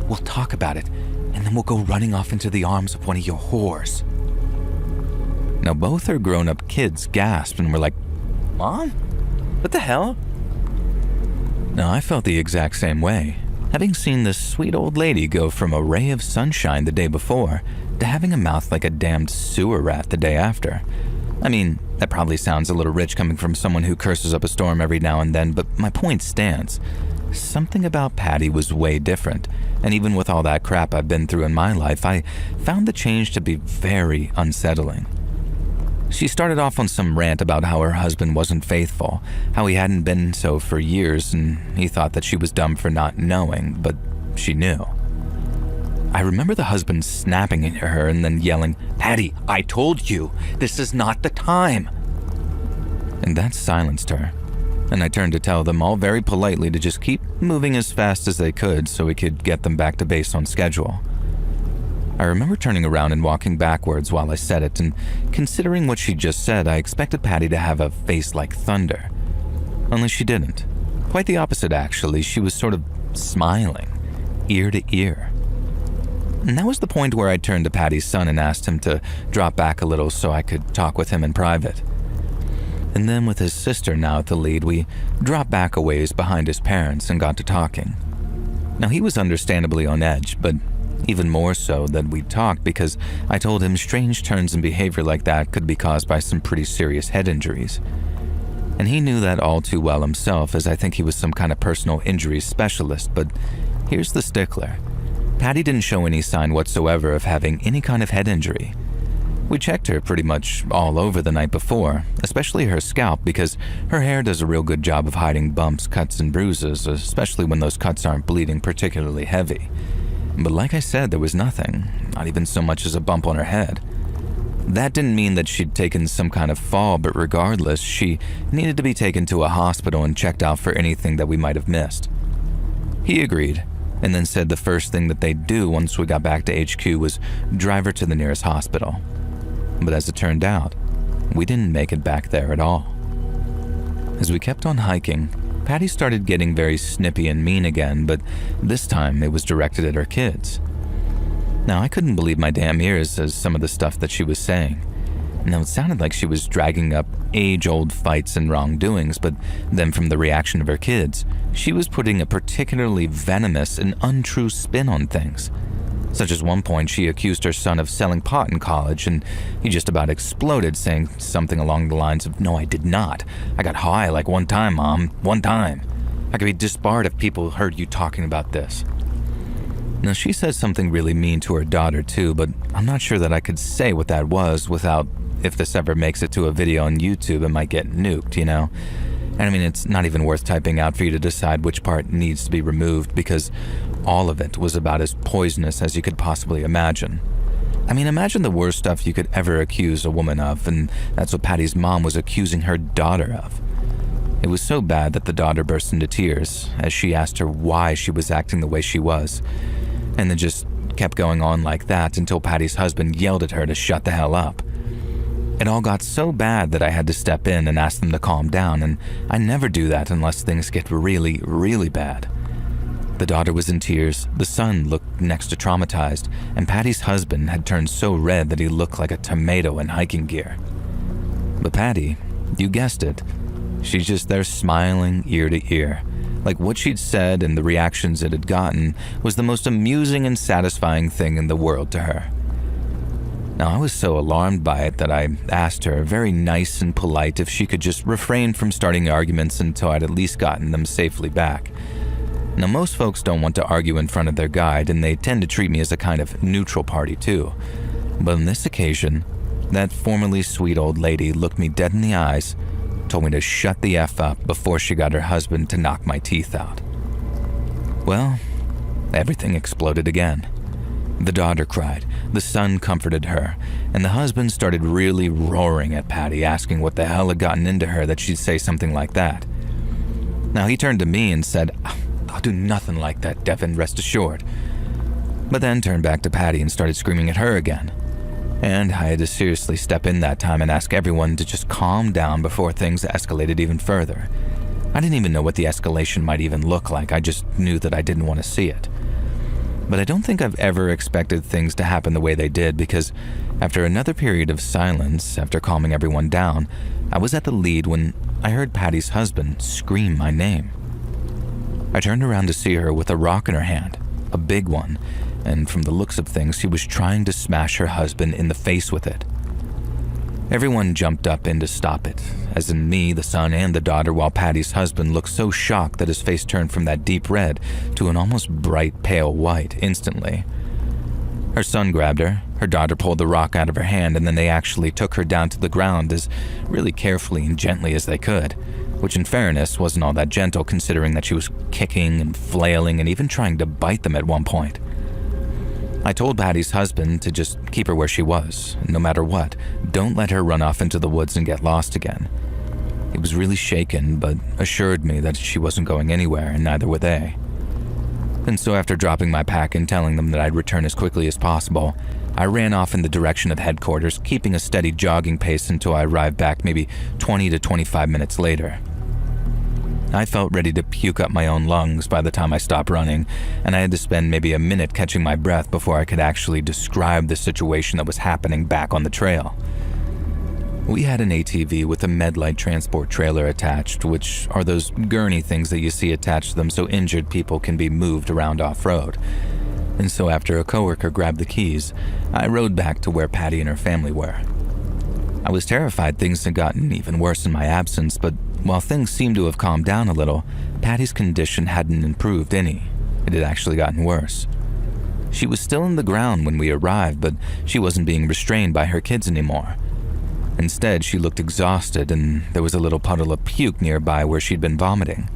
"We'll talk about it, and then we'll go running off into the arms of one of your whores." Now, both her grown-up kids gasped and were like, "Mom? What the hell?" Now, I felt the exact same way, having seen this sweet old lady go from a ray of sunshine the day before to having a mouth like a damned sewer rat the day after. I mean, that probably sounds a little rich coming from someone who curses up a storm every now and then, but my point stands. Something about Patty was way different, and even with all that crap I've been through in my life, I found the change to be very unsettling. She started off on some rant about how her husband wasn't faithful, how he hadn't been so for years, and he thought that she was dumb for not knowing, but she knew. I remember the husband snapping at her and then yelling, "Patty, I told you, this is not the time." And that silenced her, and I turned to tell them all very politely to just keep moving as fast as they could so we could get them back to base on schedule. I remember turning around and walking backwards while I said it, and considering what she just said, I expected Patty to have a face like thunder. Only she didn't. Quite the opposite, actually. She was sort of smiling, ear to ear. And that was the point where I turned to Patty's son and asked him to drop back a little so I could talk with him in private. And then with his sister now at the lead, we dropped back a ways behind his parents and got to talking. Now, he was understandably on edge, but even more so that we talked because I told him strange turns in behavior like that could be caused by some pretty serious head injuries. And he knew that all too well himself, as I think he was some kind of personal injury specialist, but here's the stickler. Patty didn't show any sign whatsoever of having any kind of head injury. We checked her pretty much all over the night before, especially her scalp, because her hair does a real good job of hiding bumps, cuts, and bruises, especially when those cuts aren't bleeding particularly heavy. But like I said, there was nothing, not even so much as a bump on her head. That didn't mean that she'd taken some kind of fall, but regardless, she needed to be taken to a hospital and checked out for anything that we might have missed. He agreed, and then said the first thing that they'd do once we got back to HQ was drive her to the nearest hospital. But as it turned out, we didn't make it back there at all. As we kept on hiking, Patty started getting very snippy and mean again, but this time it was directed at her kids. Now, I couldn't believe my damn ears as some of the stuff that she was saying. Now, it sounded like she was dragging up age-old fights and wrongdoings, but then from the reaction of her kids, she was putting a particularly venomous and untrue spin on things. Such as one point she accused her son of selling pot in college, and he just about exploded, saying something along the lines of, "No, I did not. I got high like one time, Mom. One time. I could be disbarred if people heard you talking about this." Now, she said something really mean to her daughter too, but I'm not sure that I could say what that was without, if this ever makes it to a video on YouTube, it might get nuked, you know? And I mean, it's not even worth typing out for you to decide which part needs to be removed, because all of it was about as poisonous as you could possibly imagine. I mean, imagine the worst stuff you could ever accuse a woman of, and that's what Patty's mom was accusing her daughter of. It was so bad that the daughter burst into tears as she asked her why she was acting the way she was, and then just kept going on like that until Patty's husband yelled at her to shut the hell up. It all got so bad that I had to step in and ask them to calm down, and I never do that unless things get really, really bad. The daughter was in tears, the son looked next to traumatized, and Patty's husband had turned so red that he looked like a tomato in hiking gear. But Patty, You guessed it. She's just there smiling ear to ear, like what she'd said and the reactions it had gotten was the most amusing and satisfying thing in the world to her. Now, I was so alarmed by it that I asked her, very nice and polite, if she could just refrain from starting arguments until I'd at least gotten them safely back. Now, most folks don't want to argue in front of their guide, and they tend to treat me as a kind of neutral party too. But on this occasion, that formerly sweet old lady looked me dead in the eyes, told me to shut the F up before she got her husband to knock my teeth out. Well, everything exploded again. The daughter cried, the son comforted her, and the husband started really roaring at Patty, asking what the hell had gotten into her that she'd say something like that. Now, he turned to me and said, "I'll do nothing like that, Devin, rest assured." But then turned back to Patty and started screaming at her again. And I had to seriously step in that time and ask everyone to just calm down before things escalated even further. I didn't even know what the escalation might even look like, I just knew that I didn't want to see it. But I don't think I've ever expected things to happen the way they did, because after another period of silence, after calming everyone down, I was at the lead when I heard Patty's husband scream my name. I turned around to see her with a rock in her hand, a big one, and from the looks of things, she was trying to smash her husband in the face with it. Everyone jumped up in to stop it, as in me, the son, and the daughter, while Patty's husband looked so shocked that his face turned from that deep red to an almost bright pale white instantly. Her son grabbed her, her daughter pulled the rock out of her hand, and then they actually took her down to the ground as really carefully and gently as they could, which in fairness wasn't all that gentle considering that she was kicking and flailing and even trying to bite them at one point. I told Patty's husband to just keep her where she was, no matter what. Don't let her run off into the woods and get lost again. He was really shaken, but assured me that she wasn't going anywhere, and neither were they. And so after dropping my pack and telling them that I'd return as quickly as possible, I ran off in the direction of headquarters, keeping a steady jogging pace until I arrived back maybe 20 to 25 minutes later. I felt ready to puke up my own lungs by the time I stopped running, and I had to spend maybe a minute catching my breath before I could actually describe the situation that was happening back on the trail. We had an ATV with a Medlight transport trailer attached, which are those gurney things that you see attached to them so injured people can be moved around off-road. And so after a coworker grabbed the keys, I rode back to where Patty and her family were. I was terrified things had gotten even worse in my absence, but while things seemed to have calmed down a little, Patty's condition hadn't improved any. It had actually gotten worse. She was still in the ground when we arrived, but she wasn't being restrained by her kids anymore. Instead, she looked exhausted, and there was a little puddle of puke nearby where she'd been vomiting.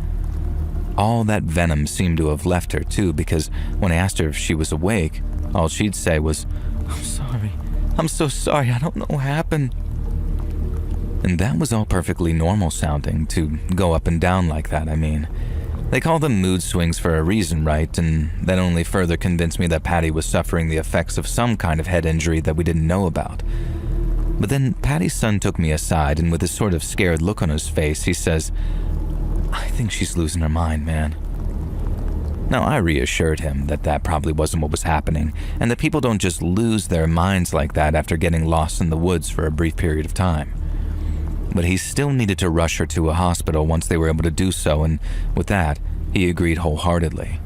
All that venom seemed to have left her too, because when I asked her if she was awake, all she'd say was, "I'm sorry. I'm so sorry. I don't know what happened." And that was all perfectly normal sounding, to go up and down like that, I mean. They call them mood swings for a reason, right? And that only further convinced me that Patty was suffering the effects of some kind of head injury that we didn't know about. But then Patty's son took me aside, and with a sort of scared look on his face, he says, "I think she's losing her mind, man." Now, I reassured him that that probably wasn't what was happening, and that people don't just lose their minds like that after getting lost in the woods for a brief period of time. But he still needed to rush her to a hospital once they were able to do so, and with that, he agreed wholeheartedly.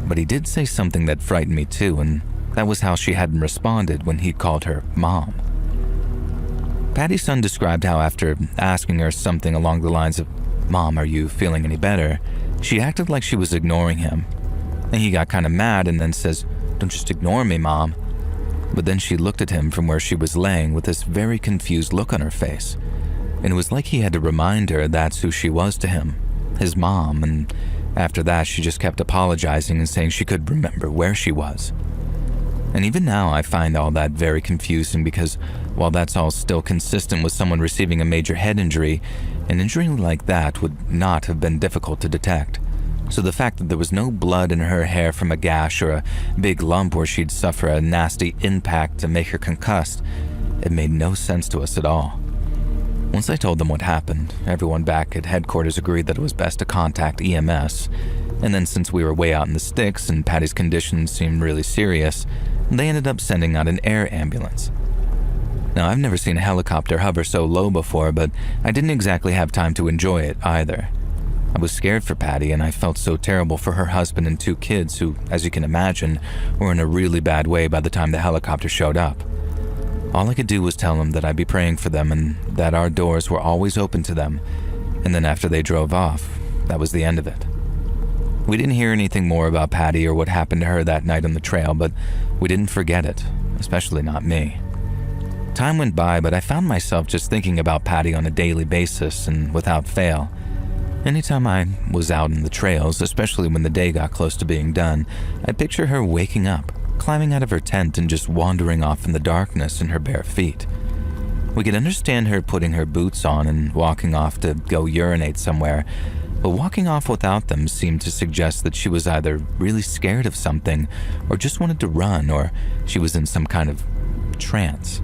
But he did say something that frightened me too, and that was how she hadn't responded when he called her Mom. Patty's son described how after asking her something along the lines of, "Mom, are you feeling any better?" she acted like she was ignoring him. And he got kind of mad and then says, "Don't just ignore me, Mom." But then she looked at him from where she was laying with this very confused look on her face. And it was like he had to remind her that's who she was to him, his mom, and after that she just kept apologizing and saying she could remember where she was. And even now I find all that very confusing because while that's all still consistent with someone receiving a major head injury, an injury like that would not have been difficult to detect. So the fact that there was no blood in her hair from a gash or a big lump where she'd suffer a nasty impact to make her concussed, it made no sense to us at all. Once I told them what happened, everyone back at headquarters agreed that it was best to contact EMS, and then since we were way out in the sticks and Patty's condition seemed really serious, they ended up sending out an air ambulance. Now, I've never seen a helicopter hover so low before, but I didn't exactly have time to enjoy it either. I was scared for Patty, and I felt so terrible for her husband and 2 kids who, as you can imagine, were in a really bad way by the time the helicopter showed up. All I could do was tell them that I'd be praying for them and that our doors were always open to them, and then after they drove off, that was the end of it. We didn't hear anything more about Patty or what happened to her that night on the trail, but we didn't forget it, especially not me. Time went by, but I found myself just thinking about Patty on a daily basis and without fail. Anytime I was out in the trails, especially when the day got close to being done, I'd picture her waking up, climbing out of her tent and just wandering off in the darkness in her bare feet. We could understand her putting her boots on and walking off to go urinate somewhere, but walking off without them seemed to suggest that she was either really scared of something or just wanted to run, or she was in some kind of trance.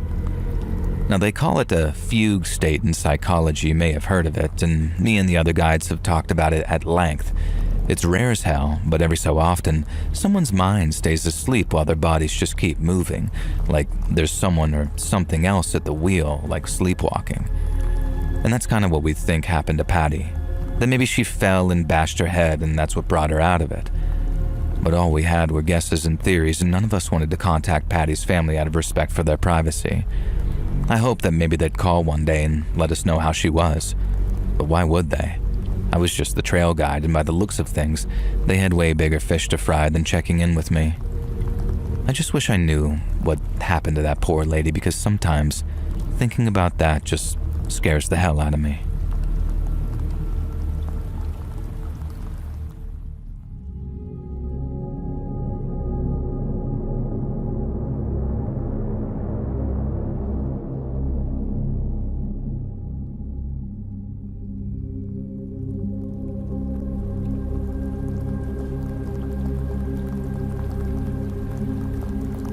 Now, they call it a fugue state in psychology. You may have heard of it, and me and the other guides have talked about it at length. It's rare as hell, but every so often, someone's mind stays asleep while their bodies just keep moving, like there's someone or something else at the wheel, like sleepwalking. And that's kind of what we think happened to Patty. That maybe she fell and bashed her head, and that's what brought her out of it. But all we had were guesses and theories, and none of us wanted to contact Patty's family out of respect for their privacy. I hoped that maybe they'd call one day and let us know how she was. But why would they? I was just the trail guide, and by the looks of things, they had way bigger fish to fry than checking in with me. I just wish I knew what happened to that poor lady, because sometimes thinking about that just scares the hell out of me.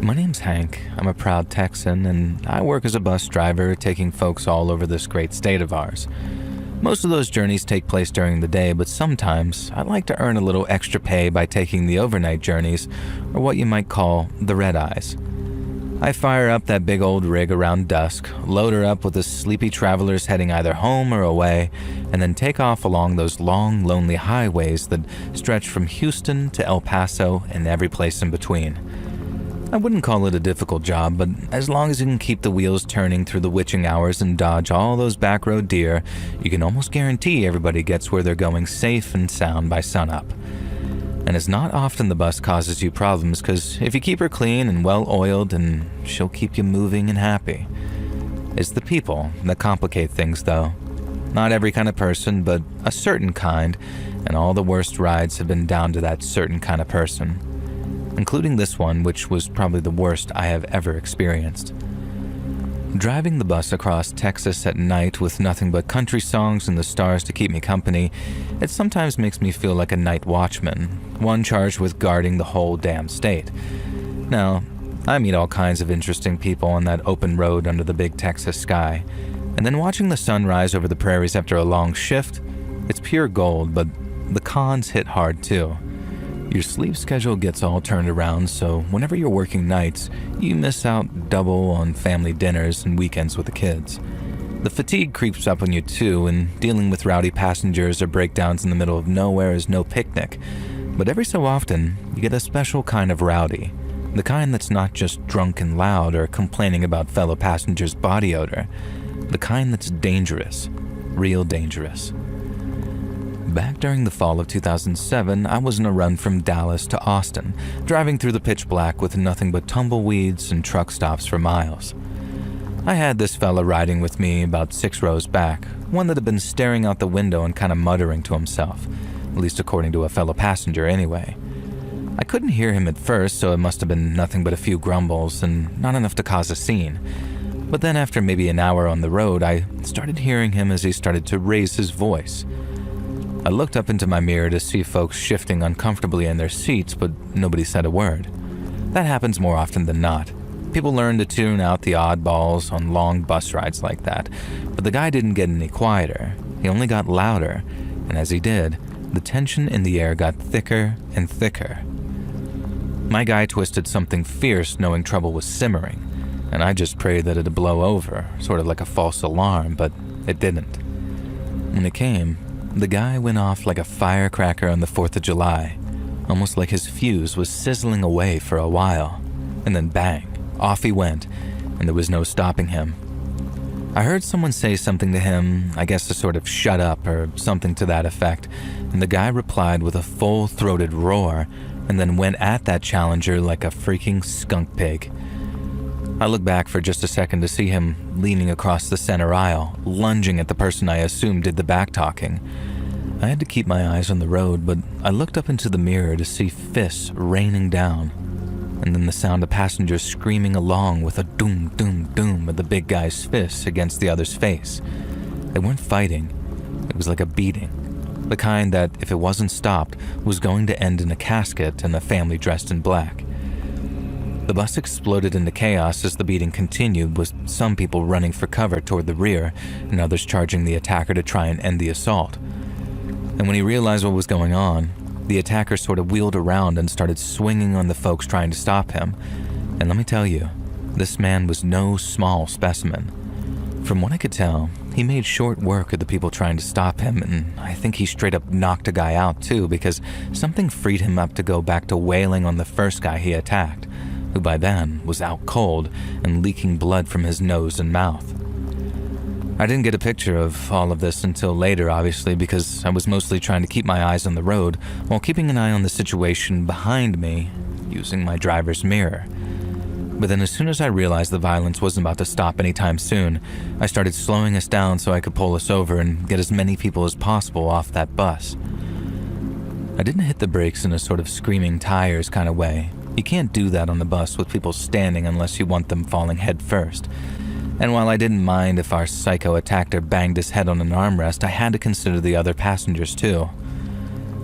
My name's Hank. I'm a proud Texan, and I work as a bus driver taking folks all over this great state of ours. Most of those journeys take place during the day, but sometimes I like to earn a little extra pay by taking the overnight journeys, or what you might call the red-eyes. I fire up that big old rig around dusk, load her up with the sleepy travelers heading either home or away, and then take off along those long, lonely highways that stretch from Houston to El Paso and every place in between. I wouldn't call it a difficult job, but as long as you can keep the wheels turning through the witching hours and dodge all those back road deer, you can almost guarantee everybody gets where they're going safe and sound by sunup. And it's not often the bus causes you problems, because if you keep her clean and well-oiled, and she'll keep you moving and happy. It's the people that complicate things, though. Not every kind of person, but a certain kind, and all the worst rides have been down to that certain kind of person. Including this one, which was probably the worst I have ever experienced. Driving the bus across Texas at night with nothing but country songs and the stars to keep me company, it sometimes makes me feel like a night watchman, one charged with guarding the whole damn state. Now, I meet all kinds of interesting people on that open road under the big Texas sky, and then watching the sun rise over the prairies after a long shift, it's pure gold, but the cons hit hard too. Your sleep schedule gets all turned around, so whenever you're working nights, you miss out double on family dinners and weekends with the kids. The fatigue creeps up on you too, and dealing with rowdy passengers or breakdowns in the middle of nowhere is no picnic. But every so often, you get a special kind of rowdy. The kind that's not just drunk and loud or complaining about fellow passengers' body odor. The kind that's dangerous. Real dangerous. Back during the fall of 2007, I was on a run from Dallas to Austin, driving through the pitch black with nothing but tumbleweeds and truck stops for miles. I had this fella riding with me about 6 rows back, one that had been staring out the window and kind of muttering to himself, at least according to a fellow passenger anyway. I couldn't hear him at first, so it must have been nothing but a few grumbles and not enough to cause a scene. But then after maybe an hour on the road, I started hearing him as he started to raise his voice. I looked up into my mirror to see folks shifting uncomfortably in their seats, but nobody said a word. That happens more often than not. People learn to tune out the oddballs on long bus rides like that, but the guy didn't get any quieter. He only got louder, and as he did, the tension in the air got thicker and thicker. My guy twisted something fierce, knowing trouble was simmering. and I just prayed that it'd blow over, sort of like a false alarm, but it didn't. When it came, the guy went off like a firecracker on the 4th of July, almost like his fuse was sizzling away for a while, and then bang, off he went, and there was no stopping him. I heard someone say something to him, I guess to sort of shut up or something to that effect, and the guy replied with a full-throated roar and then went at that challenger like a freaking skunk pig. I looked back for just a second to see him leaning across the center aisle, lunging at the person I assumed did the back-talking. I had to keep my eyes on the road, but I looked up into the mirror to see fists raining down, and then the sound of passengers screaming along with a doom, doom, doom of the big guy's fists against the other's face. They weren't fighting. It was like a beating, the kind that, if it wasn't stopped, was going to end in a casket and a family dressed in black. The bus exploded into chaos as the beating continued, with some people running for cover toward the rear and others charging the attacker to try and end the assault. And when he realized what was going on, the attacker sort of wheeled around and started swinging on the folks trying to stop him. And let me tell you, this man was no small specimen. From what I could tell, he made short work of the people trying to stop him, and I think he straight up knocked a guy out too, because something freed him up to go back to wailing on the first guy he attacked, who by then was out cold and leaking blood from his nose and mouth. I didn't get a picture of all of this until later, obviously, because I was mostly trying to keep my eyes on the road while keeping an eye on the situation behind me using my driver's mirror. But then as soon as I realized the violence wasn't about to stop anytime soon, I started slowing us down so I could pull us over and get as many people as possible off that bus. I didn't hit the brakes in a sort of screaming tires kind of way. You can't do that on the bus with people standing unless you want them falling head first. And while I didn't mind if our psycho attacker banged his head on an armrest, I had to consider the other passengers too.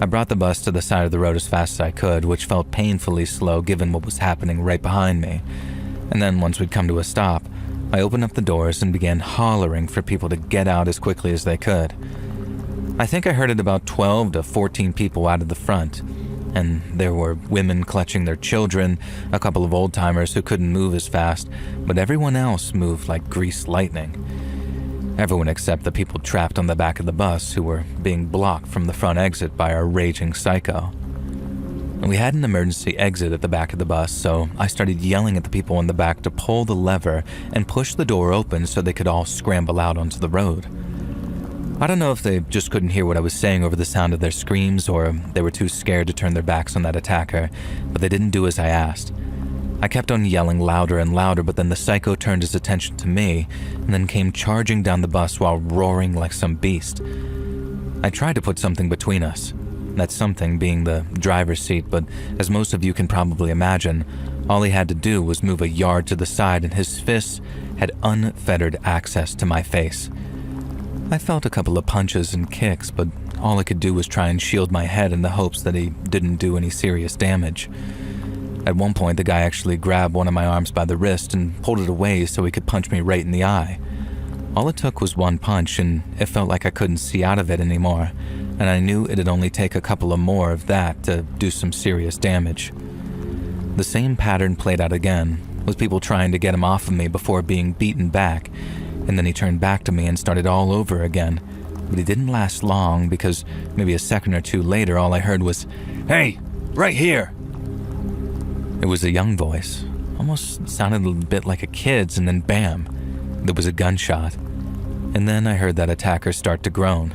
I brought the bus to the side of the road as fast as I could, which felt painfully slow given what was happening right behind me. And then once we'd come to a stop, I opened up the doors and began hollering for people to get out as quickly as they could. I think I herded about 12 to 14 people out of the front, and there were women clutching their children, a couple of old-timers who couldn't move as fast, but everyone else moved like greased lightning. Everyone except the people trapped on the back of the bus who were being blocked from the front exit by our raging psycho. We had an emergency exit at the back of the bus, so I started yelling at the people in the back to pull the lever and push the door open so they could all scramble out onto the road. I don't know if they just couldn't hear what I was saying over the sound of their screams, or they were too scared to turn their backs on that attacker, but they didn't do as I asked. I kept on yelling louder and louder, but then the psycho turned his attention to me and then came charging down the bus while roaring like some beast. I tried to put something between us, that something being the driver's seat, but as most of you can probably imagine, all he had to do was move a yard to the side and his fists had unfettered access to my face. I felt a couple of punches and kicks, but all I could do was try and shield my head in the hopes that he didn't do any serious damage. At one point, the guy actually grabbed one of my arms by the wrist and pulled it away so he could punch me right in the eye. All it took was one punch, and it felt like I couldn't see out of it anymore, and I knew it'd only take a couple of more of that to do some serious damage. The same pattern played out again, with people trying to get him off of me before being beaten back, and then he turned back to me and started all over again, but he didn't last long because maybe a second or two later all I heard was, "Hey, right here!" It was a young voice, almost sounded a bit like a kid's, and then bam, there was a gunshot, and then I heard that attacker start to groan.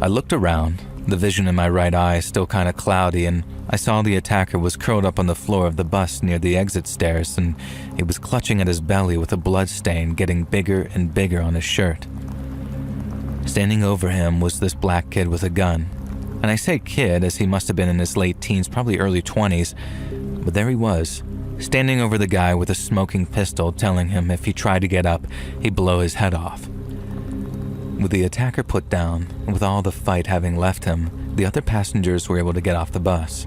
I looked around, the vision in my right eye still kind of cloudy, and I saw the attacker was curled up on the floor of the bus near the exit stairs, and he was clutching at his belly with a blood stain getting bigger and bigger on his shirt. Standing over him was this black kid with a gun, and I say kid as he must have been in his late teens, probably early 20s, but there he was, standing over the guy with a smoking pistol, telling him if he tried to get up, he'd blow his head off. With the attacker put down, and with all the fight having left him, the other passengers were able to get off the bus.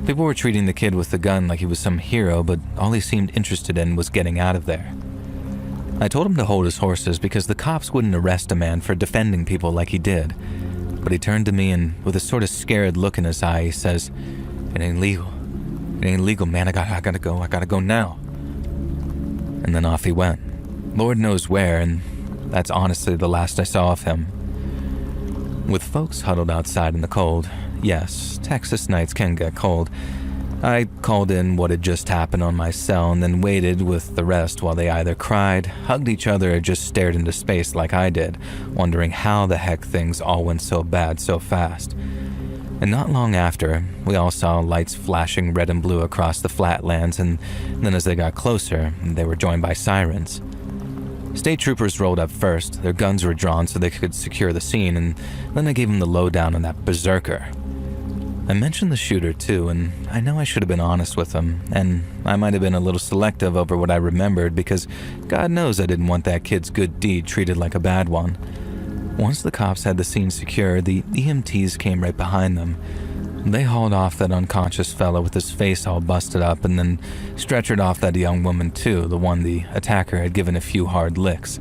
People were treating the kid with the gun like he was some hero, but all he seemed interested in was getting out of there. I told him to hold his horses because the cops wouldn't arrest a man for defending people like he did. But he turned to me and, with a sort of scared look in his eye, he says, "It ain't legal. It ain't legal, man. I gotta go now." And then off he went. Lord knows where, and that's honestly the last I saw of him. With folks huddled outside in the cold, yes, Texas nights can get cold, I called in what had just happened on my cell and then waited with the rest while they either cried, hugged each other, or just stared into space like I did, wondering how the heck things all went so bad so fast. And not long after, we all saw lights flashing red and blue across the flatlands, and then as they got closer, they were joined by sirens. State troopers rolled up first. Their guns were drawn so they could secure the scene, and then I gave them the lowdown on that berserker. I mentioned the shooter too, and I know I should have been honest with him, and I might have been a little selective over what I remembered because God knows I didn't want that kid's good deed treated like a bad one. Once the cops had the scene secure, the EMTs came right behind them. They hauled off that unconscious fellow with his face all busted up and then stretchered off that young woman too, the one the attacker had given a few hard licks.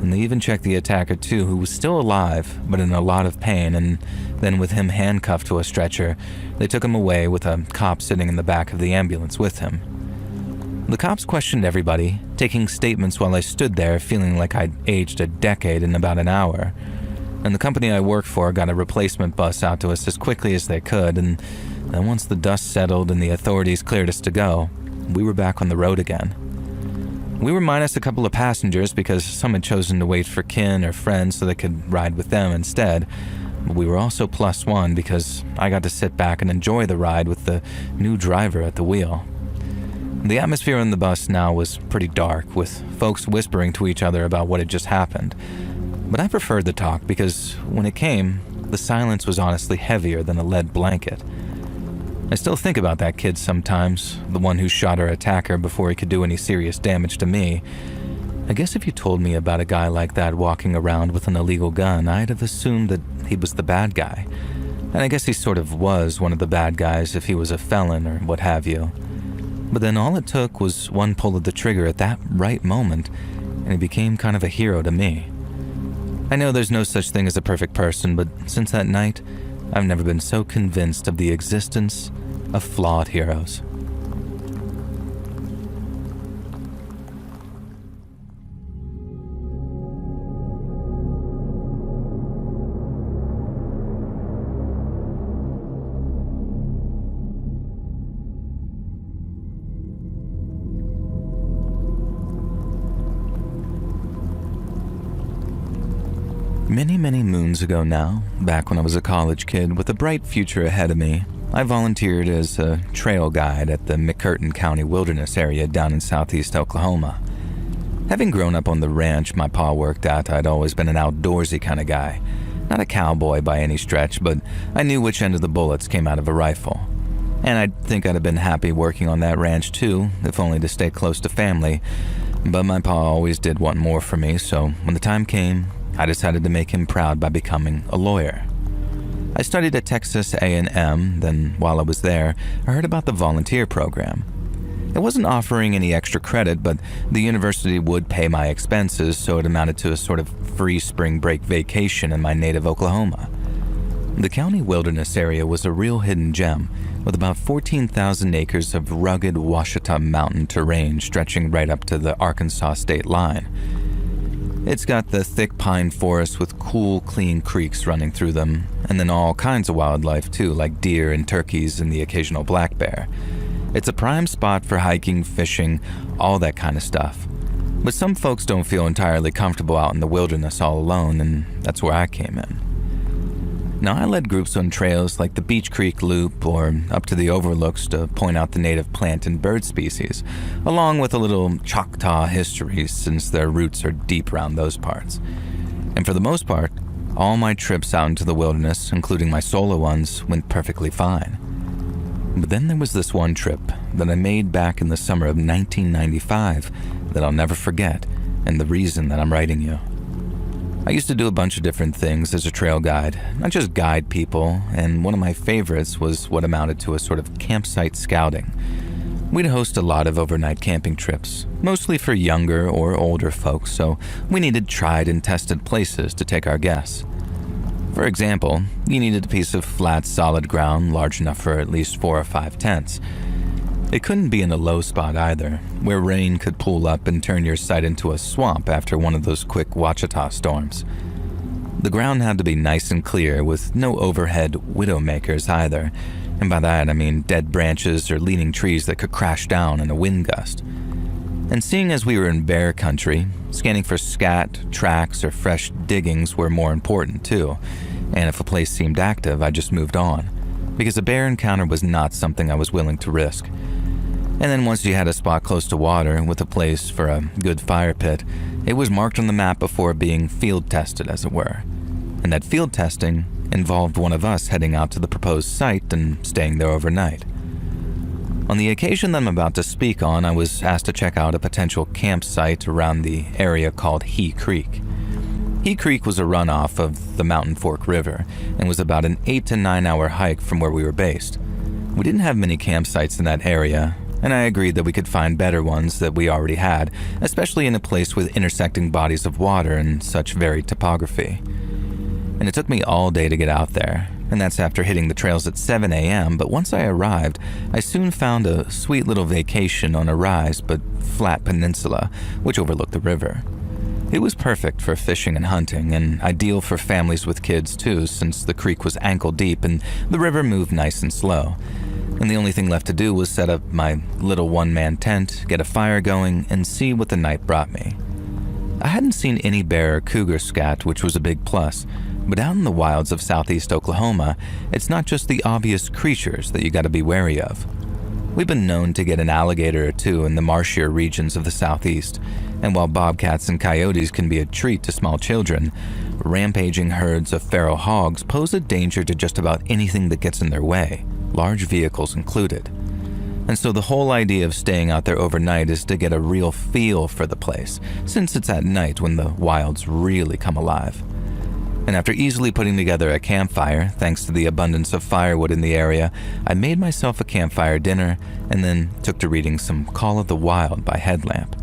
And they even checked the attacker too, who was still alive, but in a lot of pain, and then with him handcuffed to a stretcher, they took him away with a cop sitting in the back of the ambulance with him. The cops questioned everybody, taking statements while I stood there feeling like I'd aged a decade in about an hour. And the company I worked for got a replacement bus out to us as quickly as they could, and then once the dust settled and the authorities cleared us to go, we were back on the road again. We were minus a couple of passengers because some had chosen to wait for kin or friends so they could ride with them instead. But we were also plus one because I got to sit back and enjoy the ride with the new driver at the wheel. The atmosphere on the bus now was pretty dark, with folks whispering to each other about what had just happened. But I preferred the talk because when it came, the silence was honestly heavier than a lead blanket. I still think about that kid sometimes, the one who shot our attacker before he could do any serious damage to me. I guess if you told me about a guy like that walking around with an illegal gun, I'd have assumed that he was the bad guy. And I guess he sort of was one of the bad guys if he was a felon or what have you. But then all it took was one pull of the trigger at that right moment, and he became kind of a hero to me. I know there's no such thing as a perfect person, but since that night, I've never been so convinced of the existence of flawed heroes. Many moons ago now, back when I was a college kid with a bright future ahead of me, I volunteered as a trail guide at the McCurtain County Wilderness area down in southeast Oklahoma. Having grown up on the ranch my pa worked at, I'd always been an outdoorsy kind of guy. Not a cowboy by any stretch, but I knew which end of the bullets came out of a rifle. And I think I'd have been happy working on that ranch too, if only to stay close to family. But my pa always did want more for me, so when the time came, I decided to make him proud by becoming a lawyer. I studied at Texas A&M, then while I was there, I heard about the volunteer program. It wasn't offering any extra credit, but the university would pay my expenses, so it amounted to a sort of free spring break vacation in my native Oklahoma. The county wilderness area was a real hidden gem, with about 14,000 acres of rugged Ouachita mountain terrain stretching right up to the Arkansas state line. It's got the thick pine forest with cool, clean creeks running through them, and then all kinds of wildlife too, like deer and turkeys and the occasional black bear. It's a prime spot for hiking, fishing, all that kind of stuff. But some folks don't feel entirely comfortable out in the wilderness all alone, and that's where I came in. Now, I led groups on trails like the Beach Creek Loop or up to the overlooks to point out the native plant and bird species, along with a little Choctaw history since their roots are deep around those parts. And for the most part, all my trips out into the wilderness, including my solo ones, went perfectly fine. But then there was this one trip that I made back in the summer of 1995 that I'll never forget, and the reason that I'm writing you. I used to do a bunch of different things as a trail guide, not just guide people, and one of my favorites was what amounted to a sort of campsite scouting. We'd host a lot of overnight camping trips, mostly for younger or older folks, so we needed tried and tested places to take our guests. For example, you needed a piece of flat, solid ground large enough for at least 4 or 5 tents. It couldn't be in a low spot either, where rain could pool up and turn your site into a swamp after one of those quick Wachita storms. The ground had to be nice and clear with no overhead widowmakers either, and by that I mean dead branches or leaning trees that could crash down in a wind gust. And seeing as we were in bear country, scanning for scat, tracks, or fresh diggings were more important too, and if a place seemed active, I just moved on, because a bear encounter was not something I was willing to risk. And then once you had a spot close to water with a place for a good fire pit, it was marked on the map before being field tested, as it were. And that field testing involved one of us heading out to the proposed site and staying there overnight. On the occasion that I'm about to speak on, I was asked to check out a potential campsite around the area called He Creek. He Creek was a runoff of the Mountain Fork River and was about an 8 to 9 hour hike from where we were based. We didn't have many campsites in that area, and I agreed that we could find better ones that we already had, especially in a place with intersecting bodies of water and such varied topography. And it took me all day to get out there, and that's after hitting the trails at 7 a.m., but once I arrived, I soon found a sweet little vacation on a rise but flat peninsula which overlooked the river. It was perfect for fishing and hunting, and ideal for families with kids too, since the creek was ankle deep and the river moved nice and slow. And the only thing left to do was set up my little one-man tent, get a fire going, and see what the night brought me. I hadn't seen any bear or cougar scat, which was a big plus, but out in the wilds of southeast Oklahoma, it's not just the obvious creatures that you gotta be wary of. We've been known to get an alligator or two in the marshier regions of the southeast, and while bobcats and coyotes can be a treat to small children, rampaging herds of feral hogs pose a danger to just about anything that gets in their way, large vehicles included. And so the whole idea of staying out there overnight is to get a real feel for the place, since it's at night when the wilds really come alive. And after easily putting together a campfire, thanks to the abundance of firewood in the area, I made myself a campfire dinner and then took to reading some Call of the Wild by Headlamp.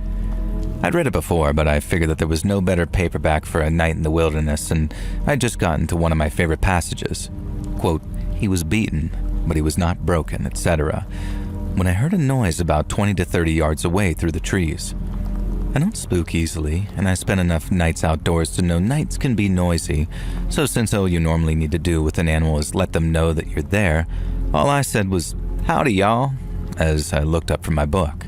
I'd read it before, but I figured that there was no better paperback for a night in the wilderness, and I'd just gotten to one of my favorite passages. Quote, "He was beaten, but he was not broken, etc." when I heard a noise about 20 to 30 yards away through the trees. I don't spook easily, and I spent enough nights outdoors to know nights can be noisy, so since all you normally need to do with an animal is let them know that you're there, all I said was, "Howdy, y'all," as I looked up from my book.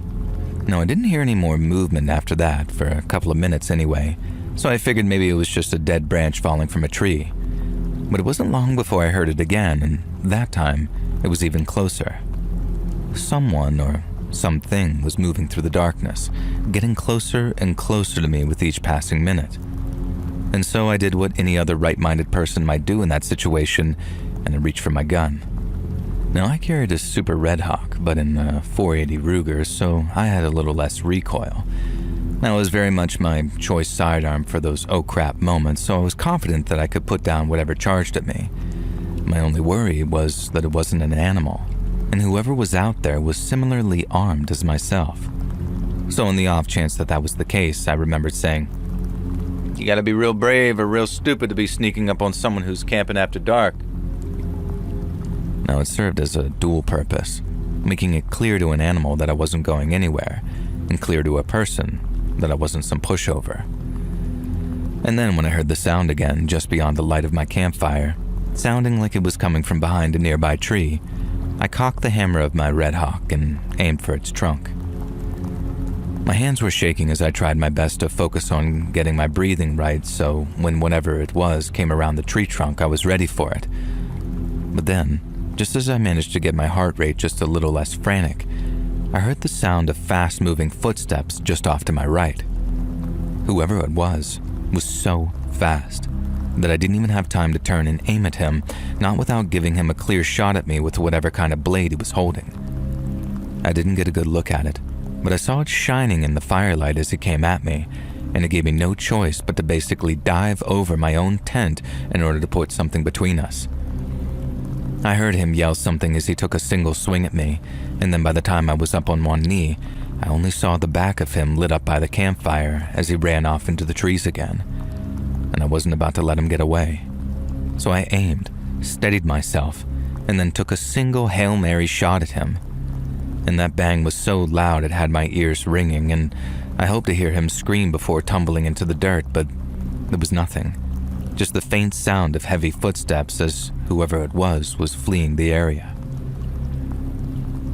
No, I didn't hear any more movement after that, for a couple of minutes anyway, so I figured maybe it was just a dead branch falling from a tree. But it wasn't long before I heard it again, and that time, it was even closer. Someone or something was moving through the darkness, getting closer and closer to me with each passing minute. And so I did what any other right-minded person might do in that situation, and I reached for my gun. Now, I carried a Super Red Hawk, but in a .480 Ruger, so I had a little less recoil. That was very much my choice sidearm for those oh crap moments, so I was confident that I could put down whatever charged at me. My only worry was that it wasn't an animal, and whoever was out there was similarly armed as myself. So in the off chance that that was the case, I remembered saying, "You gotta be real brave or real stupid to be sneaking up on someone who's camping after dark." Now, it served as a dual purpose, making it clear to an animal that I wasn't going anywhere, and clear to a person that I wasn't some pushover. And then when I heard the sound again just beyond the light of my campfire, sounding like it was coming from behind a nearby tree, I cocked the hammer of my Red Hawk and aimed for its trunk. My hands were shaking as I tried my best to focus on getting my breathing right, so when whatever it was came around the tree trunk, I was ready for it. But then, just as I managed to get my heart rate just a little less frantic, I heard the sound of fast-moving footsteps just off to my right. Whoever it was so fast that I didn't even have time to turn and aim at him, not without giving him a clear shot at me with whatever kind of blade he was holding. I didn't get a good look at it, but I saw it shining in the firelight as he came at me, and it gave me no choice but to basically dive over my own tent in order to put something between us. I heard him yell something as he took a single swing at me, and then by the time I was up on one knee, I only saw the back of him lit up by the campfire as he ran off into the trees again. And I wasn't about to let him get away. So I aimed, steadied myself, and then took a single Hail Mary shot at him. and that bang was so loud it had my ears ringing, and I hoped to hear him scream before tumbling into the dirt, but there was nothing. Just the faint sound of heavy footsteps as whoever it was fleeing the area.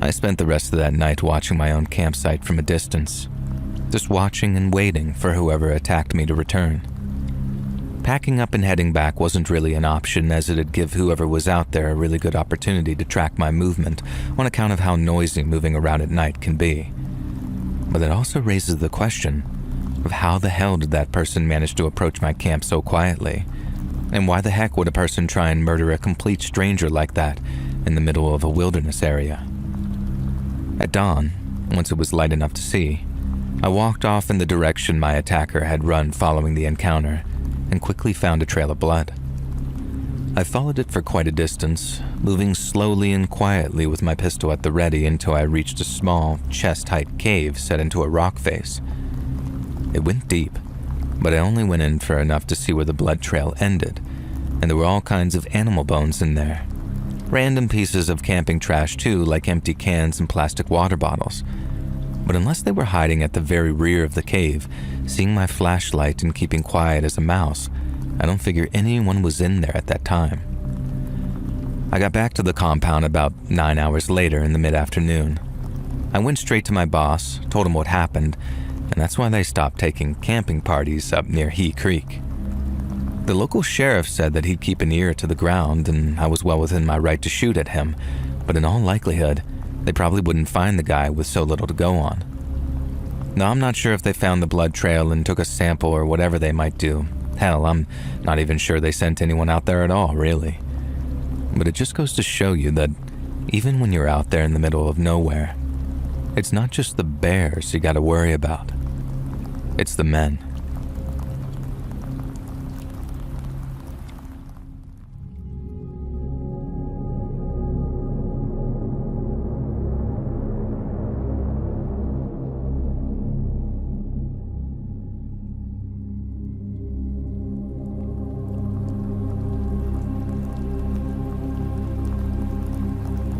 I spent the rest of that night watching my own campsite from a distance, just watching and waiting for whoever attacked me to return. Packing up and heading back wasn't really an option, as it'd give whoever was out there a really good opportunity to track my movement on account of how noisy moving around at night can be. But it also raises the question of how the hell did that person manage to approach my camp so quietly? And why the heck would a person try and murder a complete stranger like that in the middle of a wilderness area? At dawn, once it was light enough to see, I walked off in the direction my attacker had run following the encounter and quickly found a trail of blood. I followed it for quite a distance, moving slowly and quietly with my pistol at the ready until I reached a small, chest-height cave set into a rock face. It went deep, but I only went in for enough to see where the blood trail ended, and there were all kinds of animal bones in there. Random pieces of camping trash too, like empty cans and plastic water bottles. But unless they were hiding at the very rear of the cave, seeing my flashlight and keeping quiet as a mouse, I don't figure anyone was in there at that time. I got back to the compound about 9 hours later in the mid-afternoon. I went straight to my boss, told him what happened, and that's why they stopped taking camping parties up near He Creek. The local sheriff said that he'd keep an ear to the ground and I was well within my right to shoot at him, but in all likelihood, they probably wouldn't find the guy with so little to go on. Now, I'm not sure if they found the blood trail and took a sample or whatever they might do. Hell, I'm not even sure they sent anyone out there at all, really. But it just goes to show you that even when you're out there in the middle of nowhere, it's not just the bears you gotta worry about. It's the men.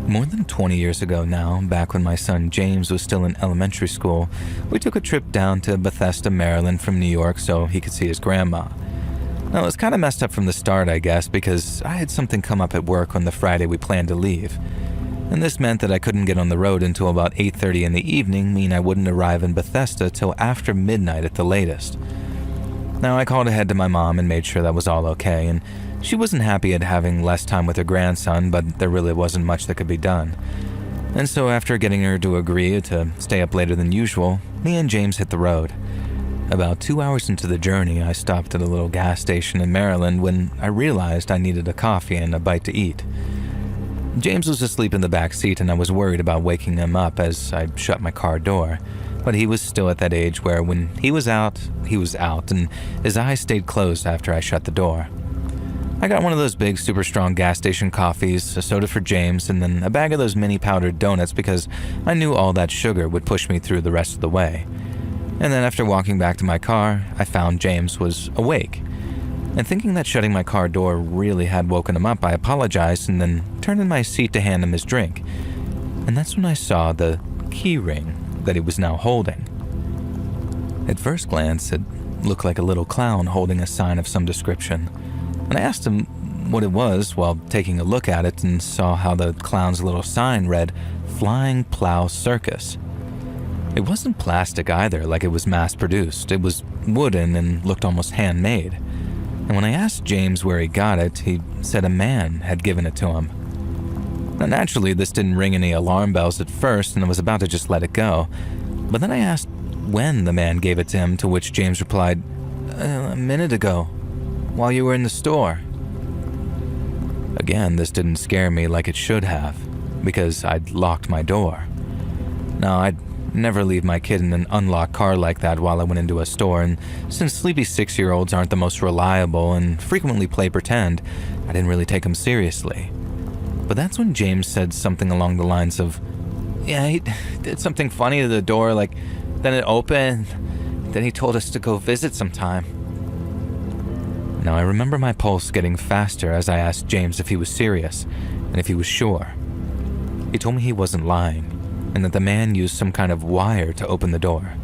More than 20 years ago now, back when my son James was still in elementary school, we took a trip down to Bethesda, Maryland from New York so he could see his grandma. Now, it was kind of messed up from the start, I guess, because I had something come up at work on the Friday we planned to leave. And this meant that I couldn't get on the road until about 8:30 in the evening, meaning I wouldn't arrive in Bethesda till after midnight at the latest. Now, I called ahead to my mom and made sure that was all okay, and she wasn't happy at having less time with her grandson, but there really wasn't much that could be done. And so after getting her to agree to stay up later than usual, me and James hit the road. About 2 hours into the journey, I stopped at a little gas station in Maryland when I realized I needed a coffee and a bite to eat. James was asleep in the back seat and I was worried about waking him up as I shut my car door, but he was still at that age where when he was out, and his eyes stayed closed after I shut the door. I got one of those big, super strong gas station coffees, a soda for James, and then a bag of those mini powdered donuts because I knew all that sugar would push me through the rest of the way. And then after walking back to my car, I found James was awake. And thinking that shutting my car door really had woken him up, I apologized and then turned in my seat to hand him his drink. And that's when I saw the key ring that he was now holding. At first glance, it looked like a little clown holding a sign of some description. And I asked him what it was while taking a look at it and saw how the clown's little sign read, Flying Plow Circus. It wasn't plastic either, like it was mass-produced. It was wooden and looked almost handmade. And when I asked James where he got it, he said a man had given it to him. Now, naturally, this didn't ring any alarm bells at first, and I was about to just let it go. But then I asked when the man gave it to him, to which James replied, a minute ago, while you were in the store. Again, this didn't scare me like it should have, because I'd locked my door. Now, I'd never leave my kid in an unlocked car like that while I went into a store, and since sleepy 6-year-olds aren't the most reliable and frequently play pretend, I didn't really take them seriously. But that's when James said something along the lines of, yeah, he did something funny to the door, like, then it opened, then he told us to go visit sometime. Now, I remember my pulse getting faster as I asked James if he was serious, and if he was sure. He told me he wasn't lying, and that the man used some kind of wire to open the door.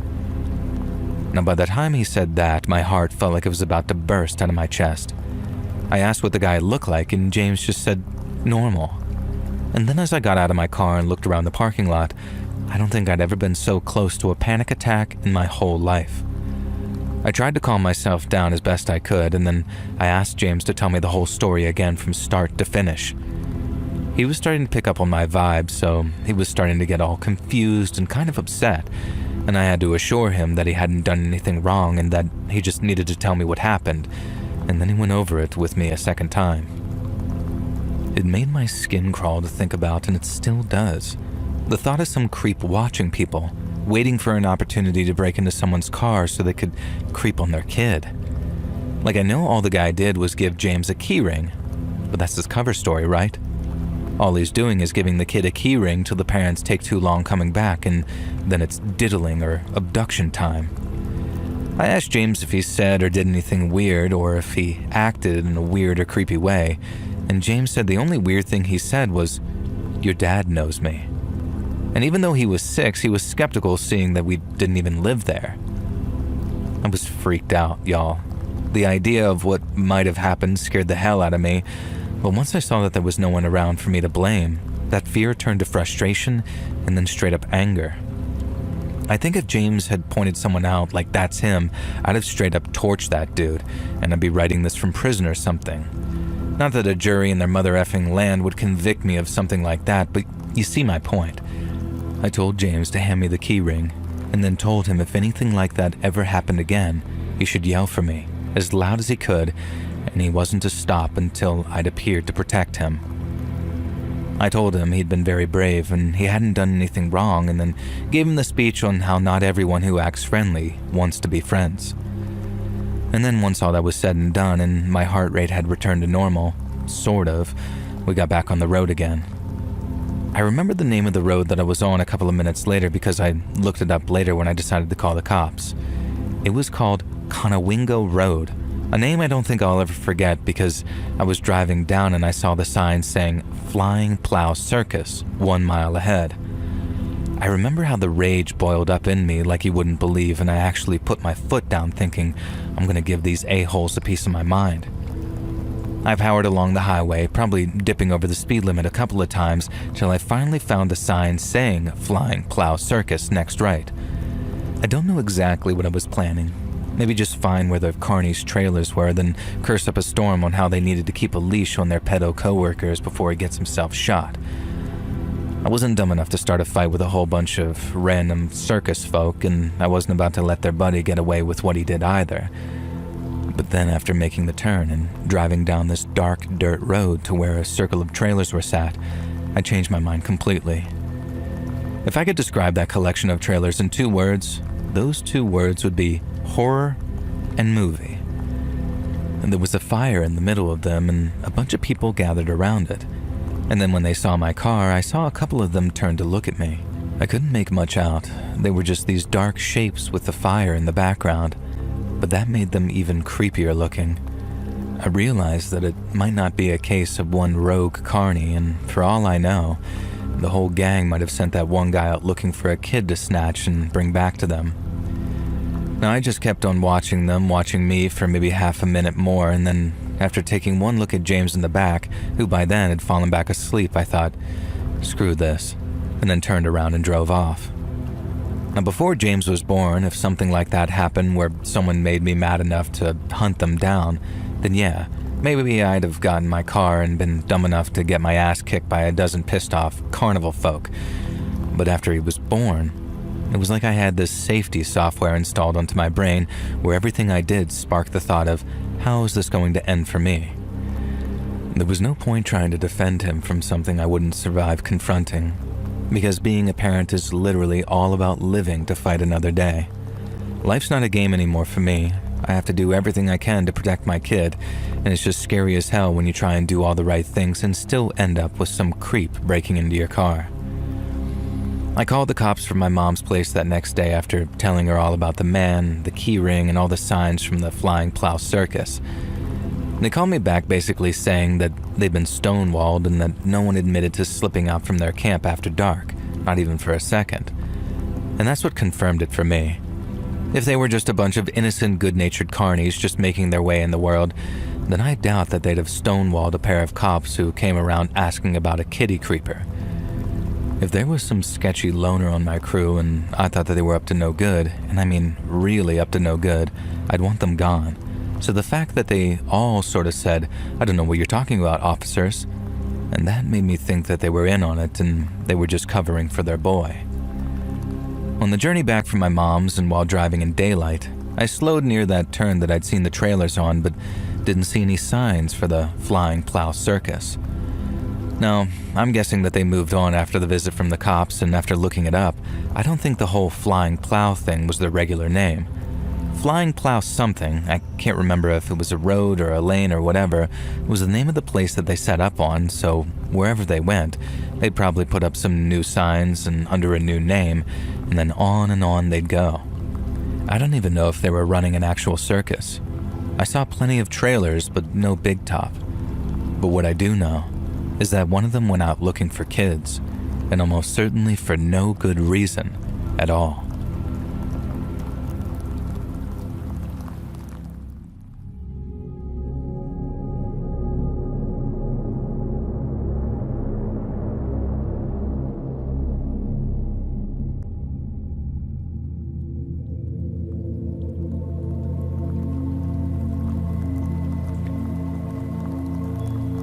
Now, by the time he said that, my heart felt like it was about to burst out of my chest. I asked what the guy looked like, and James just said, normal. And then as I got out of my car and looked around the parking lot, I don't think I'd ever been so close to a panic attack in my whole life. I tried to calm myself down as best I could, and then I asked James to tell me the whole story again from start to finish. He was starting to pick up on my vibe, so he was starting to get all confused and kind of upset, and I had to assure him that he hadn't done anything wrong and that he just needed to tell me what happened, and then he went over it with me a second time. It made my skin crawl to think about, and it still does. The thought of some creep watching people, waiting for an opportunity to break into someone's car so they could creep on their kid. Like, I know all the guy did was give James a keyring, but that's his cover story, right? All he's doing is giving the kid a keyring till the parents take too long coming back, and then it's diddling or abduction time. I asked James if he said or did anything weird, or if he acted in a weird or creepy way, and James said the only weird thing he said was, "Your dad knows me." And even though he was 6, he was skeptical seeing that we didn't even live there. I was freaked out, y'all. The idea of what might have happened scared the hell out of me, but once I saw that there was no one around for me to blame, that fear turned to frustration and then straight up anger. I think if James had pointed someone out like that's him, I'd have straight up torched that dude, and I'd be writing this from prison or something. Not that a jury in their mother effing land would convict me of something like that, but you see my point. I told James to hand me the keyring, and then told him if anything like that ever happened again, he should yell for me, as loud as he could, and he wasn't to stop until I'd appeared to protect him. I told him he'd been very brave and he hadn't done anything wrong, and then gave him the speech on how not everyone who acts friendly wants to be friends. And then once all that was said and done and my heart rate had returned to normal, sort of, we got back on the road again. I remember the name of the road that I was on a couple of minutes later because I looked it up later when I decided to call the cops. It was called Conowingo Road, a name I don't think I'll ever forget because I was driving down and I saw the sign saying Flying Plow Circus 1 mile ahead. I remember how the rage boiled up in me like you wouldn't believe, and I actually put my foot down thinking, I'm going to give these a-holes a piece of my mind. I powered along the highway, probably dipping over the speed limit a couple of times, till I finally found a sign saying Flying Plow Circus next right. I don't know exactly what I was planning. Maybe just find where the carnies' trailers were, then curse up a storm on how they needed to keep a leash on their pedo coworkers before he gets himself shot. I wasn't dumb enough to start a fight with a whole bunch of random circus folk, and I wasn't about to let their buddy get away with what he did either. But then after making the turn and driving down this dark dirt road to where a circle of trailers were sat, I changed my mind completely. If I could describe that collection of trailers in 2 words, those 2 words would be horror and movie. And there was a fire in the middle of them and a bunch of people gathered around it. And then when they saw my car, I saw a couple of them turn to look at me. I couldn't make much out. They were just these dark shapes with the fire in the background, but that made them even creepier looking. I realized that it might not be a case of one rogue carny, and for all I know, the whole gang might have sent that one guy out looking for a kid to snatch and bring back to them. Now, I just kept on watching them, watching me for maybe half a minute more, and then after taking one look at James in the back, who by then had fallen back asleep, I thought, screw this, and then turned around and drove off. Now, before James was born, if something like that happened where someone made me mad enough to hunt them down, then yeah, maybe I'd have gotten my car and been dumb enough to get my ass kicked by a dozen pissed off carnival folk. But after he was born, it was like I had this safety software installed onto my brain where everything I did sparked the thought of, how is this going to end for me? There was no point trying to defend him from something I wouldn't survive confronting, because being a parent is literally all about living to fight another day. Life's not a game anymore for me. I have to do everything I can to protect my kid, and it's just scary as hell when you try and do all the right things and still end up with some creep breaking into your car. I called the cops from my mom's place that next day after telling her all about the man, the key ring, and all the signs from the Flying Plow Circus. They called me back basically saying that they'd been stonewalled and that no one admitted to slipping out from their camp after dark, not even for a second. And that's what confirmed it for me. If they were just a bunch of innocent, good-natured carnies just making their way in the world, then I doubt that they'd have stonewalled a pair of cops who came around asking about a kitty creeper. If there was some sketchy loner on my crew and I thought that they were up to no good, and I mean really up to no good, I'd want them gone. So the fact that they all sort of said, "I don't know what you're talking about, officers," and that made me think that they were in on it and they were just covering for their boy. On the journey back from my mom's and while driving in daylight, I slowed near that turn that I'd seen the trailers on but didn't see any signs for the Flying Plow Circus. Now, I'm guessing that they moved on after the visit from the cops, and after looking it up, I don't think the whole Flying Plow thing was their regular name. Flying Plow something, I can't remember if it was a road or a lane or whatever, was the name of the place that they set up on, so wherever they went, they'd probably put up some new signs and under a new name, and then on they'd go. I don't even know if they were running an actual circus. I saw plenty of trailers, but no big top. But what I do know is that one of them went out looking for kids, and almost certainly for no good reason at all.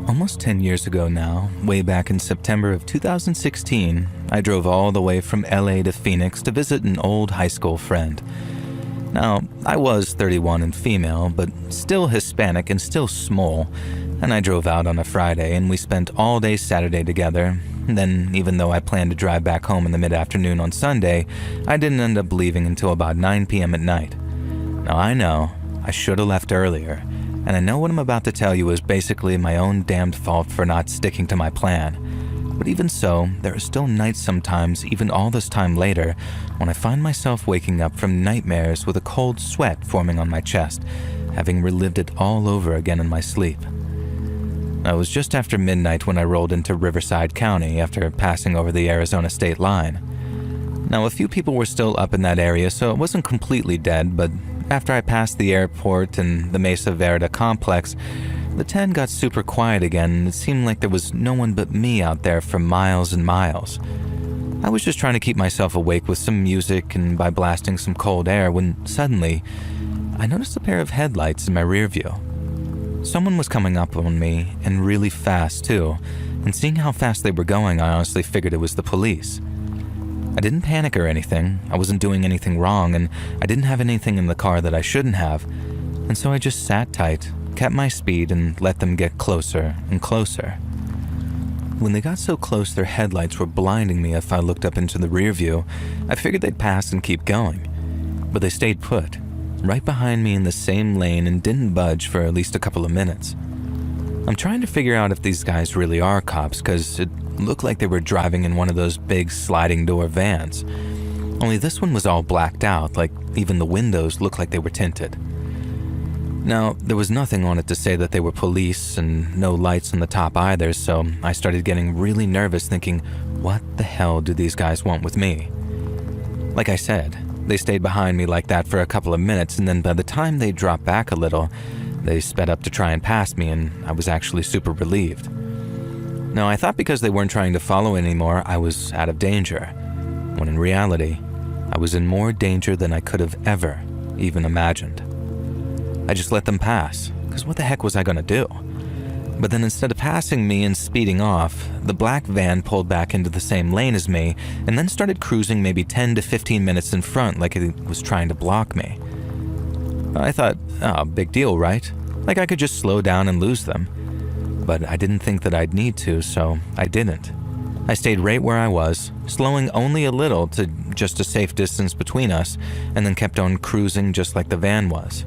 Almost 10 years ago now, way back in September of 2016, I drove all the way from LA to Phoenix to visit an old high school friend. Now, I was 31 and female, but still Hispanic and still small, and I drove out on a Friday and we spent all day Saturday together. And then, even though I planned to drive back home in the mid-afternoon on Sunday, I didn't end up leaving until about 9 p.m. at night. Now, I know I should have left earlier, and I know what I'm about to tell you is basically my own damned fault for not sticking to my plan. But even so, there are still nights sometimes, even all this time later, when I find myself waking up from nightmares with a cold sweat forming on my chest, having relived it all over again in my sleep. It was just after midnight when I rolled into Riverside County after passing over the Arizona state line. Now, a few people were still up in that area, so it wasn't completely dead, but after I passed the airport and the Mesa Verde complex, the 10 got super quiet again, and it seemed like there was no one but me out there for miles and miles. I was just trying to keep myself awake with some music and by blasting some cold air when suddenly, I noticed a pair of headlights in my rear view. Someone was coming up on me, and really fast too, and seeing how fast they were going, I honestly figured it was the police. I didn't panic or anything, I wasn't doing anything wrong, and I didn't have anything in the car that I shouldn't have, and so I just sat tight, kept my speed, and let them get closer and closer. When they got so close their headlights were blinding me if I looked up into the rear view, I figured they'd pass and keep going. But they stayed put, right behind me in the same lane, and didn't budge for at least a couple of minutes. I'm trying to figure out if these guys really are cops, because it looked like they were driving in one of those big sliding door vans. Only this one was all blacked out, like even the windows looked like they were tinted. Now, there was nothing on it to say that they were police and no lights on the top either, so I started getting really nervous thinking, what the hell do these guys want with me? Like I said, they stayed behind me like that for a couple of minutes, and then by the time they dropped back a little, they sped up to try and pass me, and I was actually super relieved. Now, I thought because they weren't trying to follow anymore, I was out of danger, when in reality, I was in more danger than I could have ever even imagined. I just let them pass, because what the heck was I going to do? But then instead of passing me and speeding off, the black van pulled back into the same lane as me and then started cruising maybe 10 to 15 minutes in front like it was trying to block me. I thought, oh, big deal, right? Like I could just slow down and lose them. But I didn't think that I'd need to, so I didn't. I stayed right where I was, slowing only a little to just a safe distance between us, and then kept on cruising just like the van was.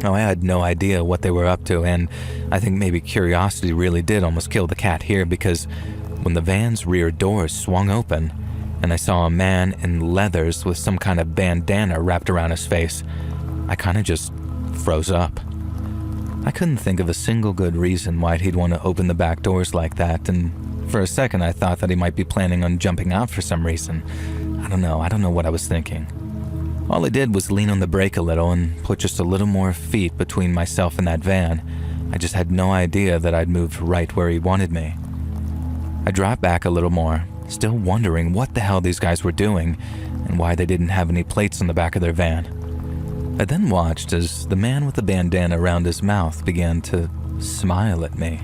Now, I had no idea what they were up to, and I think maybe curiosity really did almost kill the cat here, because when the van's rear doors swung open, and I saw a man in leathers with some kind of bandana wrapped around his face, I kind of just froze up. I couldn't think of a single good reason why he'd want to open the back doors like that, and For a second, I thought that he might be planning on jumping out for some reason. I don't know what I was thinking. All I did was lean on the brake a little and put just a little more feet between myself and that van. I just had no idea that I'd moved right where he wanted me. I dropped back a little more, still wondering what the hell these guys were doing and why they didn't have any plates on the back of their van. I then watched as the man with the bandana around his mouth began to smile at me.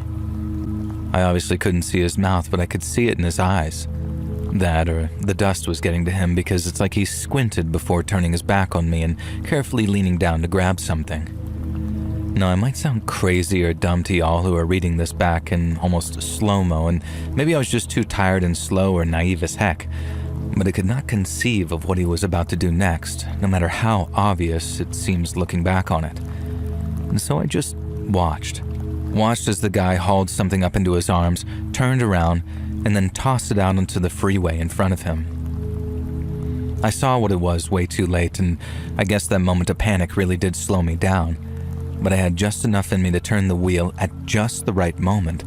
I obviously couldn't see his mouth, but I could see it in his eyes. That or the dust was getting to him because it's like he squinted before turning his back on me and carefully leaning down to grab something. Now, I might sound crazy or dumb to y'all who are reading this back in almost slow-mo, and maybe I was just too tired and slow or naive as heck, but I could not conceive of what he was about to do next, no matter how obvious it seems looking back on it. And so I just watched as the guy hauled something up into his arms, turned around, and then tossed it out onto the freeway in front of him. I saw what it was way too late, and I guess that moment of panic really did slow me down, but I had just enough in me to turn the wheel at just the right moment,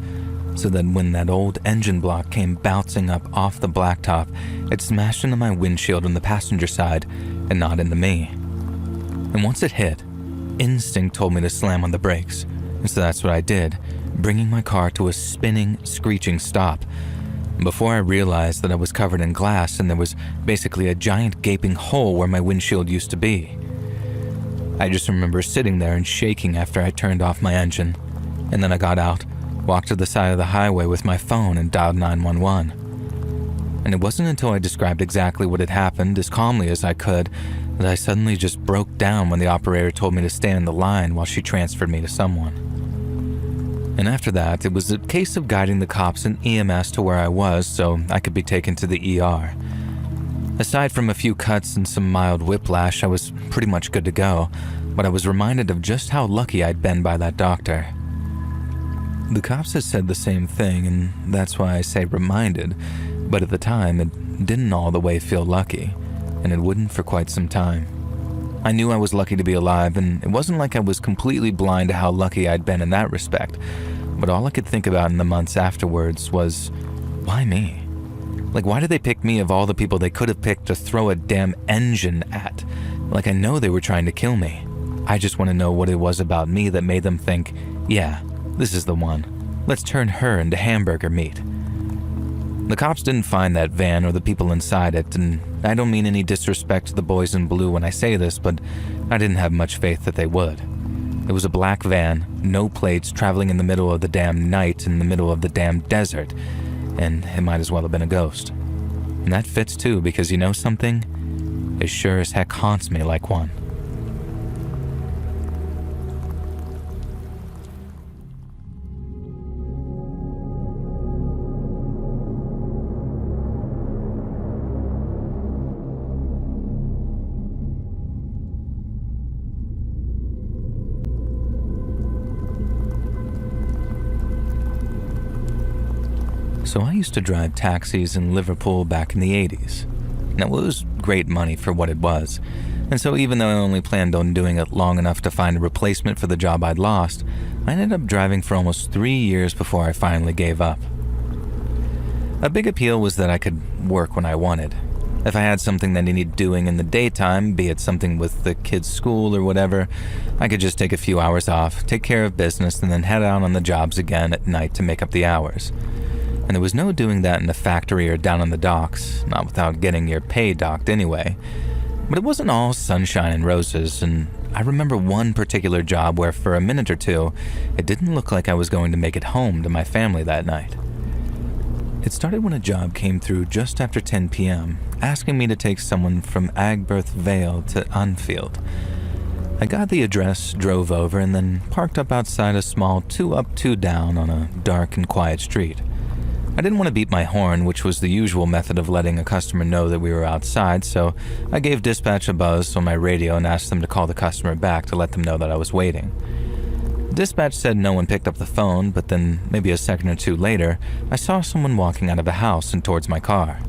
so that when that old engine block came bouncing up off the blacktop, it smashed into my windshield on the passenger side and not into me. And once it hit, instinct told me to slam on the brakes, and so that's what I did, bringing my car to a spinning, screeching stop. Before I realized that I was covered in glass and there was basically a giant gaping hole where my windshield used to be. I just remember sitting there and shaking after I turned off my engine, and then I got out, walked to the side of the highway with my phone and dialed 911. And it wasn't until I described exactly what had happened as calmly as I could that I suddenly just broke down when the operator told me to stay on the line while she transferred me to someone. And after that, it was a case of guiding the cops and EMS to where I was so I could be taken to the ER. Aside from a few cuts and some mild whiplash, I was pretty much good to go, but I was reminded of just how lucky I'd been by that doctor. The cops had said the same thing, and that's why I say reminded, but at the time, it didn't all the way feel lucky, and it wouldn't for quite some time. I knew I was lucky to be alive, and it wasn't like I was completely blind to how lucky I'd been in that respect, but all I could think about in the months afterwards was, why me? Like, why did they pick me of all the people they could have picked to throw a damn engine at? Like, I know they were trying to kill me. I just want to know what it was about me that made them think, yeah, this is the one. Let's turn her into hamburger meat. The cops didn't find that van or the people inside it, and I don't mean any disrespect to the boys in blue when I say this, but I didn't have much faith that they would. It was a black van, no plates, traveling in the middle of the damn night in the middle of the damn desert, and it might as well have been a ghost. And that fits too, because you know something? It sure as heck haunts me like one. So I used to drive taxis in Liverpool back in the 80s. Now, it was great money for what it was, and so even though I only planned on doing it long enough to find a replacement for the job I'd lost, I ended up driving for almost 3 years before I finally gave up. A big appeal was that I could work when I wanted. If I had something that I needed doing in the daytime, be it something with the kids' school or whatever, I could just take a few hours off, take care of business, and then head out on the jobs again at night to make up the hours. And there was no doing that in a factory or down on the docks, not without getting your pay docked anyway. But it wasn't all sunshine and roses, and I remember one particular job where for a minute or two, it didn't look like I was going to make it home to my family that night. It started when a job came through just after 10 p.m., asking me to take someone from Agberth Vale to Anfield. I got the address, drove over, and then parked up outside a small 2-up, 2-down on a dark and quiet street. I didn't want to beat my horn, which was the usual method of letting a customer know that we were outside, so I gave dispatch a buzz on my radio and asked them to call the customer back to let them know that I was waiting. Dispatch said no one picked up the phone, but then maybe a second or two later, I saw someone walking out of a house and towards my car.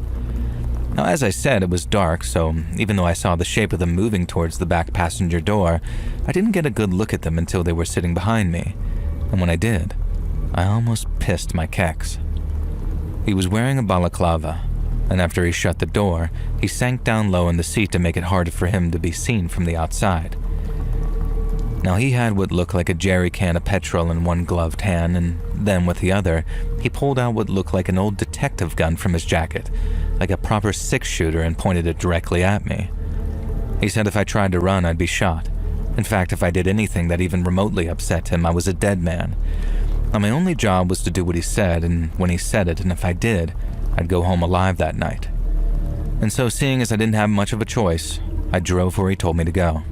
Now, as I said, it was dark, so even though I saw the shape of them moving towards the back passenger door, I didn't get a good look at them until they were sitting behind me, and when I did, I almost pissed my kecks. He was wearing a balaclava, and after he shut the door, he sank down low in the seat to make it harder for him to be seen from the outside. Now, he had what looked like a jerry can of petrol in one gloved hand, and then with the other, he pulled out what looked like an old detective gun from his jacket, like a proper six-shooter, and pointed it directly at me. He said if I tried to run, I'd be shot. In fact, if I did anything that even remotely upset him, I was a dead man. Now, my only job was to do what he said, and when he said it, and if I did, I'd go home alive that night. And so, seeing as I didn't have much of a choice, I drove where he told me to go.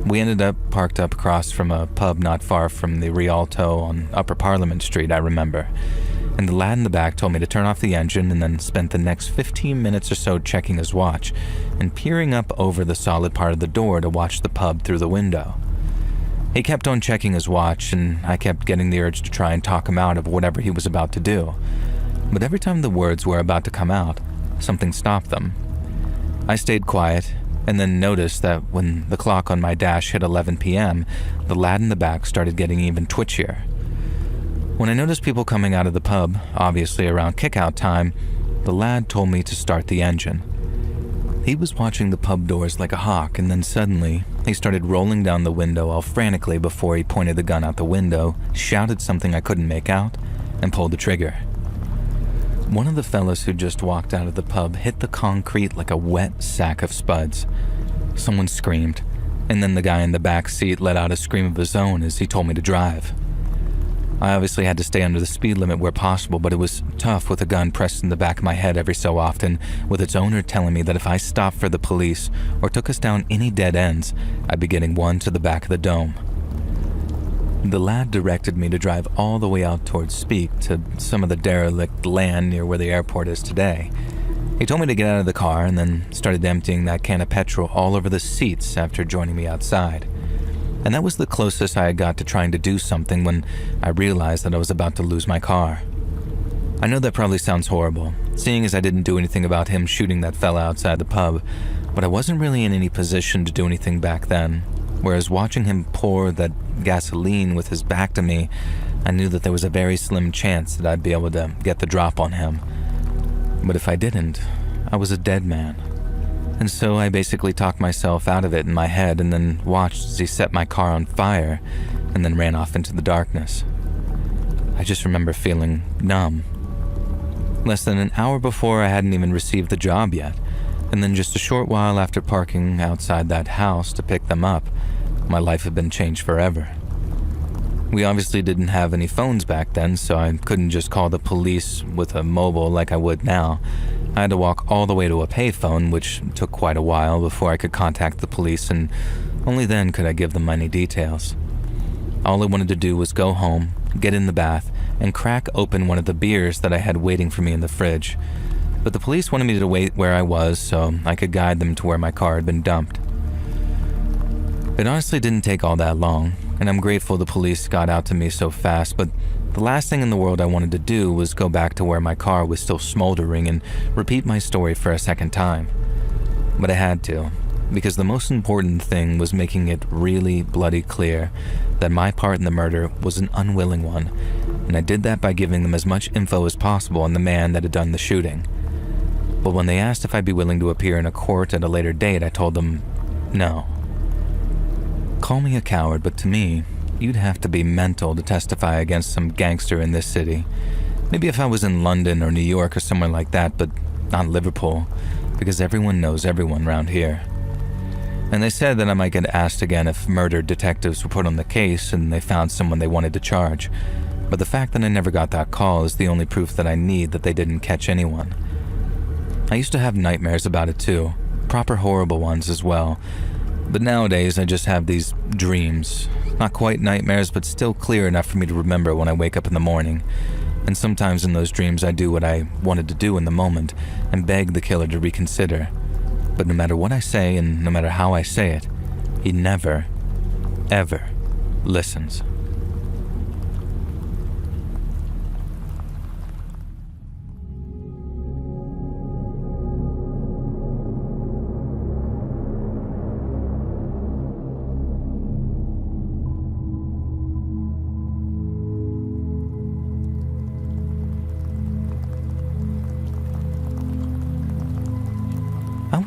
We ended up parked up across from a pub not far from the Rialto on Upper Parliament Street, I remember. And the lad in the back told me to turn off the engine and then spent the next 15 minutes or so checking his watch and peering up over the solid part of the door to watch the pub through the window. He kept on checking his watch, and I kept getting the urge to try and talk him out of whatever he was about to do. But every time the words were about to come out, something stopped them. I stayed quiet, and then noticed that when the clock on my dash hit 11 p.m., the lad in the back started getting even twitchier. When I noticed people coming out of the pub, obviously around kick-out time, the lad told me to start the engine. He was watching the pub doors like a hawk, and then suddenly, he started rolling down the window all frantically before he pointed the gun out the window, shouted something I couldn't make out, and pulled the trigger. One of the fellas who just walked out of the pub hit the concrete like a wet sack of spuds. Someone screamed, and then the guy in the back seat let out a scream of his own as he told me to drive. I obviously had to stay under the speed limit where possible, but it was tough with a gun pressed in the back of my head every so often, with its owner telling me that if I stopped for the police or took us down any dead ends, I'd be getting one to the back of the dome. The lad directed me to drive all the way out towards Speke to some of the derelict land near where the airport is today. He told me to get out of the car and then started emptying that can of petrol all over the seats after joining me outside. And that was the closest I had got to trying to do something when I realized that I was about to lose my car. I know that probably sounds horrible, seeing as I didn't do anything about him shooting that fella outside the pub, but I wasn't really in any position to do anything back then. Whereas watching him pour that gasoline with his back to me, I knew that there was a very slim chance that I'd be able to get the drop on him. But if I didn't, I was a dead man. And so I basically talked myself out of it in my head and then watched as he set my car on fire and then ran off into the darkness. I just remember feeling numb. Less than an hour before, I hadn't even received the job yet, and then just a short while after parking outside that house to pick them up, my life had been changed forever. We obviously didn't have any phones back then, so I couldn't just call the police with a mobile like I would now. I had to walk all the way to a payphone, which took quite a while before I could contact the police, and only then could I give them any details. All I wanted to do was go home, get in the bath, and crack open one of the beers that I had waiting for me in the fridge. But the police wanted me to wait where I was so I could guide them to where my car had been dumped. It honestly didn't take all that long, and I'm grateful the police got out to me so fast, but the last thing in the world I wanted to do was go back to where my car was still smoldering and repeat my story for a second time. But I had to, because the most important thing was making it really bloody clear that my part in the murder was an unwilling one, and I did that by giving them as much info as possible on the man that had done the shooting. But when they asked if I'd be willing to appear in a court at a later date, I told them no. Call me a coward, but to me, you'd have to be mental to testify against some gangster in this city. Maybe if I was in London or New York or somewhere like that, but not Liverpool, because everyone knows everyone around here. And they said that I might get asked again if murder detectives were put on the case and they found someone they wanted to charge. But the fact that I never got that call is the only proof that I need that they didn't catch anyone. I used to have nightmares about it too, proper horrible ones as well. But nowadays I just have these dreams, not quite nightmares, but still clear enough for me to remember when I wake up in the morning. And sometimes in those dreams I do what I wanted to do in the moment and beg the killer to reconsider. But no matter what I say and no matter how I say it, he never, ever listens.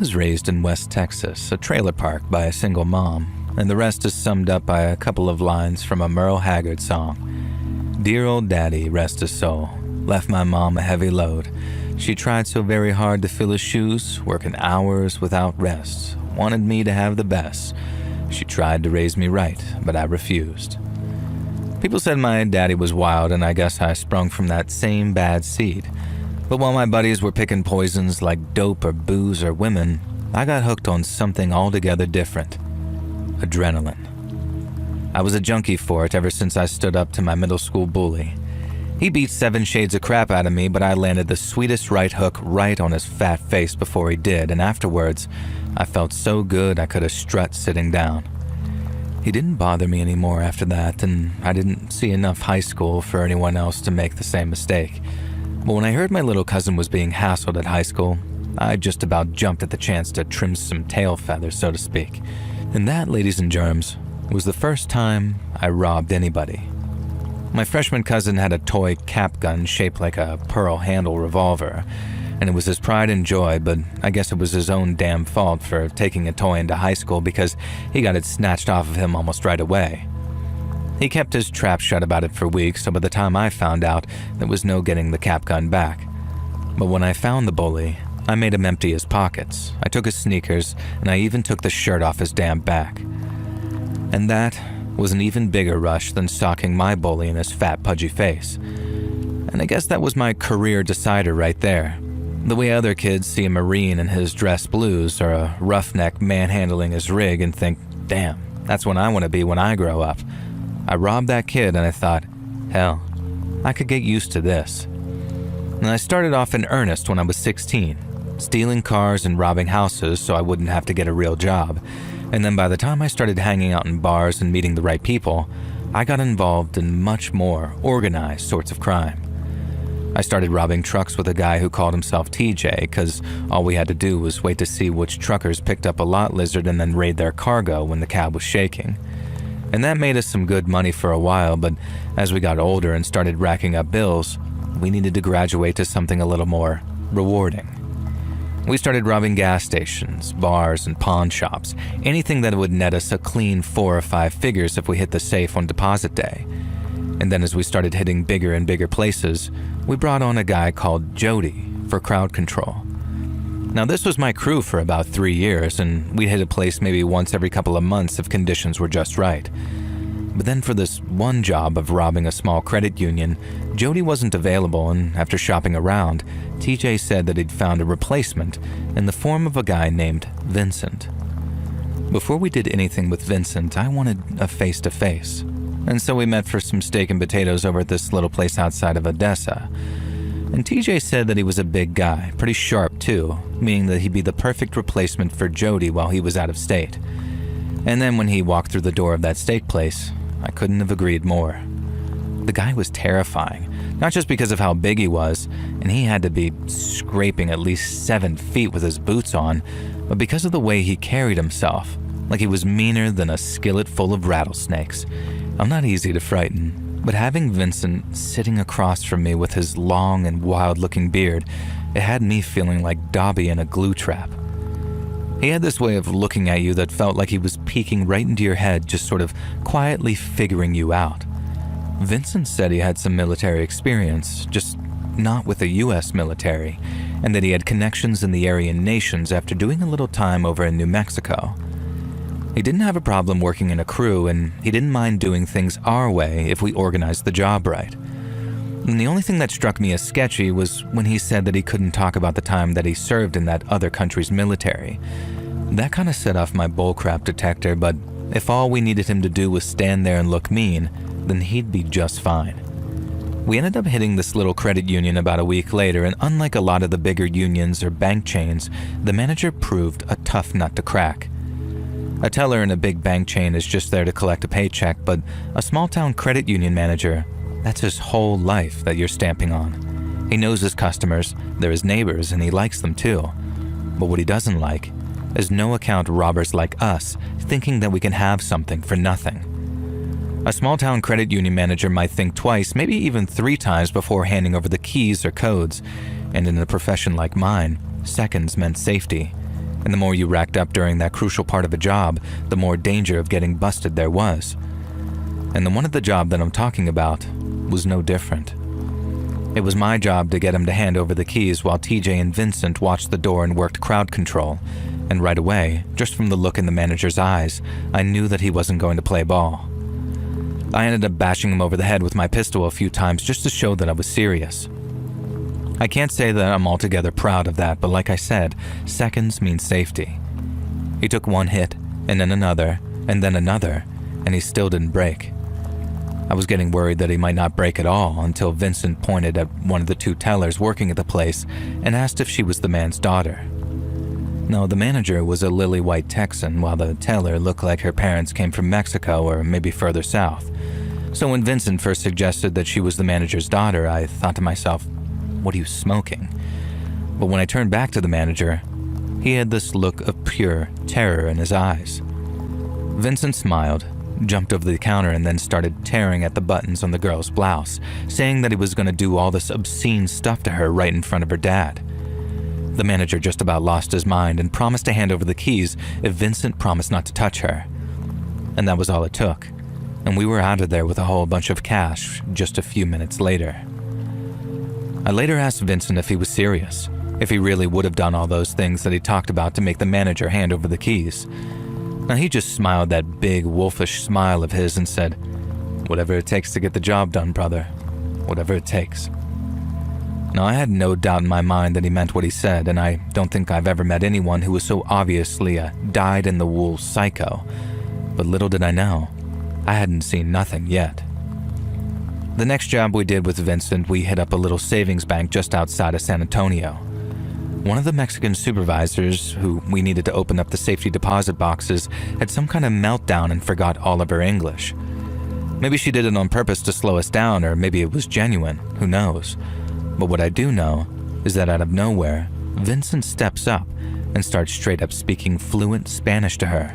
was raised in West Texas, a trailer park by a single mom, and the rest is summed up by a couple of lines from a Merle Haggard song. Dear old daddy, rest his soul, left my mom a heavy load. She tried so very hard to fill his shoes, working hours without rest, wanted me to have the best. She tried to raise me right, but I refused. People said my daddy was wild, and I guess I sprung from that same bad seed. But while my buddies were picking poisons like dope or booze or women, I got hooked on something altogether different: adrenaline. I was a junkie for it ever since I stood up to my middle school bully. He beat 7 shades of crap out of me, but I landed the sweetest right hook right on his fat face before he did, and afterwards, I felt so good I could have strut sitting down. He didn't bother me anymore after that, and I didn't see enough high school for anyone else to make the same mistake. But when I heard my little cousin was being hassled at high school, I just about jumped at the chance to trim some tail feathers, so to speak. And that, ladies and germs, was the first time I robbed anybody. My freshman cousin had a toy cap gun shaped like a pearl handle revolver, and it was his pride and joy, but I guess it was his own damn fault for taking a toy into high school because he got it snatched off of him almost right away. He kept his trap shut about it for weeks, so by the time I found out, there was no getting the cap gun back. But when I found the bully, I made him empty his pockets. I took his sneakers, and I even took the shirt off his damn back. And that was an even bigger rush than socking my bully in his fat, pudgy face. And I guess that was my career decider right there. The way other kids see a Marine in his dress blues or a roughneck manhandling his rig and think, damn, that's what I want to be when I grow up. I robbed that kid and I thought, hell, I could get used to this. And I started off in earnest when I was 16, stealing cars and robbing houses so I wouldn't have to get a real job. And then by the time I started hanging out in bars and meeting the right people, I got involved in much more organized sorts of crime. I started robbing trucks with a guy who called himself TJ because all we had to do was wait to see which truckers picked up a lot lizard and then raid their cargo when the cab was shaking. And that made us some good money for a while, but as we got older and started racking up bills, we needed to graduate to something a little more rewarding. We started robbing gas stations, bars, and pawn shops, anything that would net us a clean 4 or 5 figures if we hit the safe on deposit day. And then as we started hitting bigger and bigger places, we brought on a guy called Jody for crowd control. Now this was my crew for about 3 years, and we'd hit a place maybe once every couple of months if conditions were just right. But then for this one job of robbing a small credit union, Jody wasn't available, and after shopping around, TJ said that he'd found a replacement in the form of a guy named Vincent. Before we did anything with Vincent, I wanted a face-to-face, and so we met for some steak and potatoes over at this little place outside of Odessa. And TJ said that he was a big guy, pretty sharp too, meaning that he'd be the perfect replacement for Jody while he was out of state. And then when he walked through the door of that steak place, I couldn't have agreed more. The guy was terrifying, not just because of how big he was, and he had to be scraping at least 7 feet with his boots on, but because of the way he carried himself, like he was meaner than a skillet full of rattlesnakes. I'm not easy to frighten, but having Vincent sitting across from me with his long and wild-looking beard, it had me feeling like Dobby in a glue trap. He had this way of looking at you that felt like he was peeking right into your head, just sort of quietly figuring you out. Vincent said he had some military experience, just not with the US military, and that he had connections in the Aryan nations after doing a little time over in New Mexico. He didn't have a problem working in a crew, and he didn't mind doing things our way if we organized the job right. And the only thing that struck me as sketchy was when he said that he couldn't talk about the time that he served in that other country's military. That kind of set off my bullcrap detector, but if all we needed him to do was stand there and look mean, then he'd be just fine. We ended up hitting this little credit union about a week later, and unlike a lot of the bigger unions or bank chains, the manager proved a tough nut to crack. A teller in a big bank chain is just there to collect a paycheck, but a small-town credit union manager, that's his whole life that you're stamping on. He knows his customers, they're his neighbors, and he likes them too. But what he doesn't like is no-account robbers like us thinking that we can have something for nothing. A small-town credit union manager might think twice, maybe even 3 times before handing over the keys or codes, and in a profession like mine, seconds meant safety. And the more you racked up during that crucial part of a job, the more danger of getting busted there was. And the one at the job that I'm talking about was no different. It was my job to get him to hand over the keys while TJ and Vincent watched the door and worked crowd control. And right away, just from the look in the manager's eyes, I knew that he wasn't going to play ball. I ended up bashing him over the head with my pistol a few times just to show that I was serious. I can't say that I'm altogether proud of that, but like I said, seconds mean safety. He took one hit, and then another, and he still didn't break. I was getting worried that he might not break at all until Vincent pointed at one of the two tellers working at the place and asked if she was the man's daughter. No, the manager was a lily-white Texan, while the teller looked like her parents came from Mexico or maybe further south. So when Vincent first suggested that she was the manager's daughter, I thought to myself, what are you smoking? But when I turned back to the manager, he had this look of pure terror in his eyes. Vincent smiled, jumped over the counter, and then started tearing at the buttons on the girl's blouse, saying that he was going to do all this obscene stuff to her right in front of her dad. The manager just about lost his mind and promised to hand over the keys if Vincent promised not to touch her. And that was all it took, and we were out of there with a whole bunch of cash just a few minutes later. I later asked Vincent if he was serious, if he really would have done all those things that he talked about to make the manager hand over the keys. Now he just smiled that big wolfish smile of his and said, "Whatever it takes to get the job done, brother. Whatever it takes." Now I had no doubt in my mind that he meant what he said, and I don't think I've ever met anyone who was so obviously a dyed-in-the-wool psycho. But little did I know, I hadn't seen nothing yet. The next job we did with Vincent, we hit up a little savings bank just outside of San Antonio. One of the Mexican supervisors, who we needed to open up the safety deposit boxes, had some kind of meltdown and forgot all of her English. Maybe she did it on purpose to slow us down, or maybe it was genuine, who knows. But what I do know is that out of nowhere, Vincent steps up and starts straight up speaking fluent Spanish to her.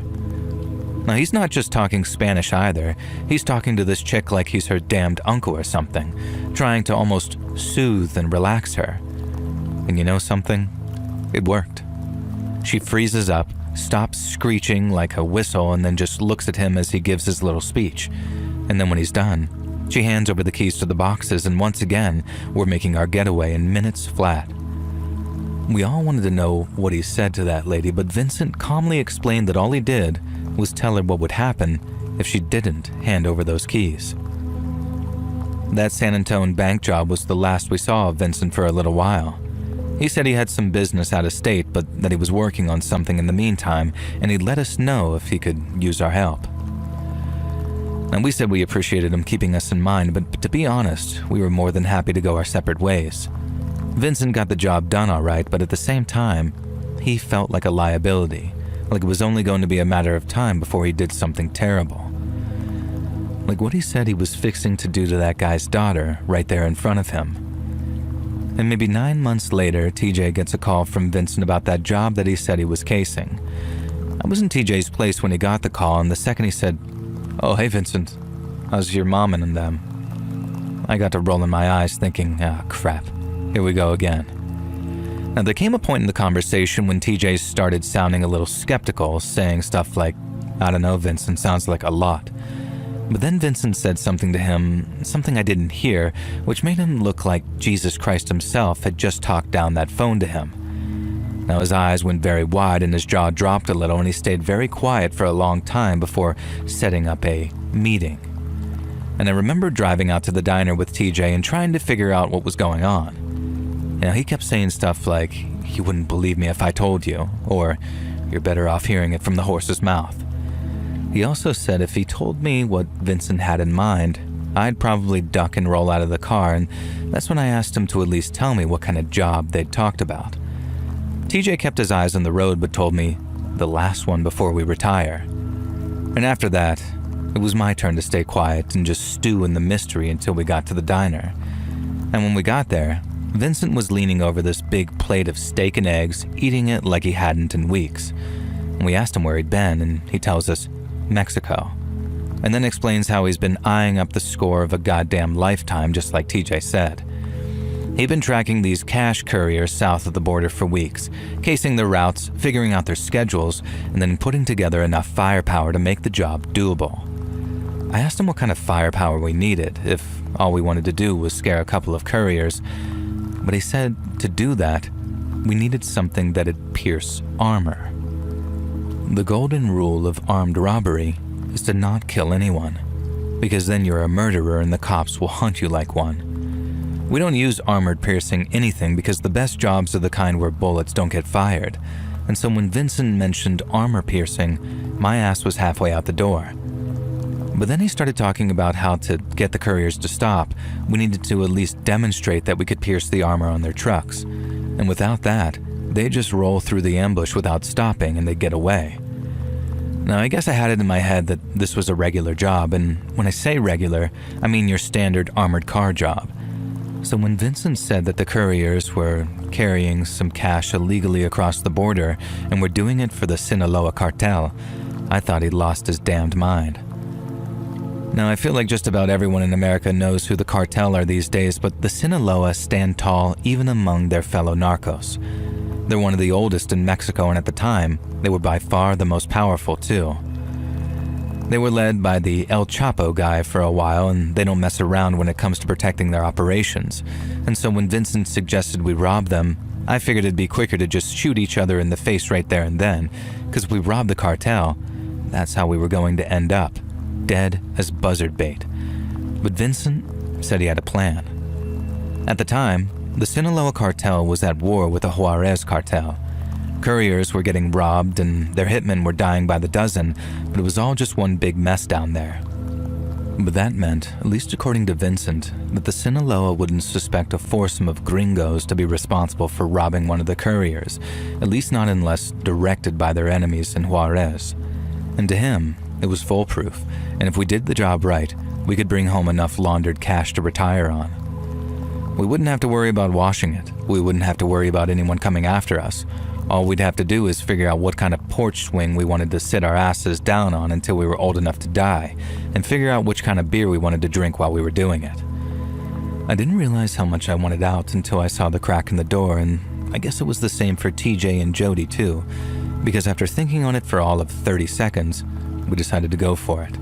Now he's not just talking Spanish either, he's talking to this chick like he's her damned uncle or something, trying to almost soothe and relax her. And you know something? It worked. She freezes up, stops screeching like a whistle, and then just looks at him as he gives his little speech. And then when he's done, she hands over the keys to the boxes, and once again, we're making our getaway in minutes flat. We all wanted to know what he said to that lady, but Vincent calmly explained that all he did was tell her what would happen if she didn't hand over those keys. That San Antonio bank job was the last we saw of Vincent for a little while. He said he had some business out of state, but that he was working on something in the meantime, and he'd let us know if he could use our help. And we said we appreciated him keeping us in mind, but to be honest, we were more than happy to go our separate ways. Vincent got the job done all right, but at the same time, he felt like a liability, like it was only going to be a matter of time before he did something terrible. Like what he said he was fixing to do to that guy's daughter right there in front of him. And maybe 9 months later, TJ gets a call from Vincent about that job that he said he was casing. I was in TJ's place when he got the call, and the second he said, "Oh, hey Vincent, how's your mom and them?" I got to rolling my eyes thinking, crap, here we go again. Now there came a point in the conversation when TJ started sounding a little skeptical, saying stuff like, "I don't know, Vincent, sounds like a lot." But then Vincent said something to him, something I didn't hear, which made him look like Jesus Christ himself had just talked down that phone to him. Now his eyes went very wide and his jaw dropped a little, and he stayed very quiet for a long time before setting up a meeting. And I remember driving out to the diner with TJ and trying to figure out what was going on. Now he kept saying stuff like, "You wouldn't believe me if I told you," or "You're better off hearing it from the horse's mouth." He also said if he told me what Vincent had in mind, I'd probably duck and roll out of the car, and that's when I asked him to at least tell me what kind of job they'd talked about. TJ kept his eyes on the road but told me, "The last one before we retire." And after that, it was my turn to stay quiet and just stew in the mystery until we got to the diner. And when we got there, Vincent was leaning over this big plate of steak and eggs, eating it like he hadn't in weeks. And we asked him where he'd been, and he tells us, Mexico, and then explains how he's been eyeing up the score of a goddamn lifetime, just like TJ said. He'd been tracking these cash couriers south of the border for weeks, casing their routes, figuring out their schedules, and then putting together enough firepower to make the job doable. I asked him what kind of firepower we needed, if all we wanted to do was scare a couple of couriers, but he said to do that, we needed something that'd pierce armor. The golden rule of armed robbery is to not kill anyone, because then you're a murderer and the cops will hunt you like one. We don't use armored piercing anything because the best jobs are the kind where bullets don't get fired, and so when Vincent mentioned armor piercing, my ass was halfway out the door. But then he started talking about how to get the couriers to stop, we needed to at least demonstrate that we could pierce the armor on their trucks. And without that, they'd just roll through the ambush without stopping and they'd get away. Now, I guess I had it in my head that this was a regular job, and when I say regular, I mean your standard armored car job. So when Vincent said that the couriers were carrying some cash illegally across the border and were doing it for the Sinaloa cartel, I thought he'd lost his damned mind. Now, I feel like just about everyone in America knows who the cartel are these days, but the Sinaloa stand tall even among their fellow narcos. They're one of the oldest in Mexico, and at the time, they were by far the most powerful too. They were led by the El Chapo guy for a while, and they don't mess around when it comes to protecting their operations. And so when Vincent suggested we rob them, I figured it'd be quicker to just shoot each other in the face right there and then, because if we robbed the cartel, that's how we were going to end up, dead as buzzard bait. But Vincent said he had a plan. At the time, the Sinaloa cartel was at war with the Juarez cartel. Couriers were getting robbed and their hitmen were dying by the dozen, but it was all just one big mess down there. But that meant, at least according to Vincent, that the Sinaloa wouldn't suspect a foursome of gringos to be responsible for robbing one of the couriers, at least not unless directed by their enemies in Juarez. And to him, it was foolproof, and if we did the job right, we could bring home enough laundered cash to retire on. We wouldn't have to worry about washing it. We wouldn't have to worry about anyone coming after us. All we'd have to do is figure out what kind of porch swing we wanted to sit our asses down on until we were old enough to die, and figure out which kind of beer we wanted to drink while we were doing it. I didn't realize how much I wanted out until I saw the crack in the door, and I guess it was the same for TJ and Jody too, because after thinking on it for all of 30 seconds, we decided to go for it.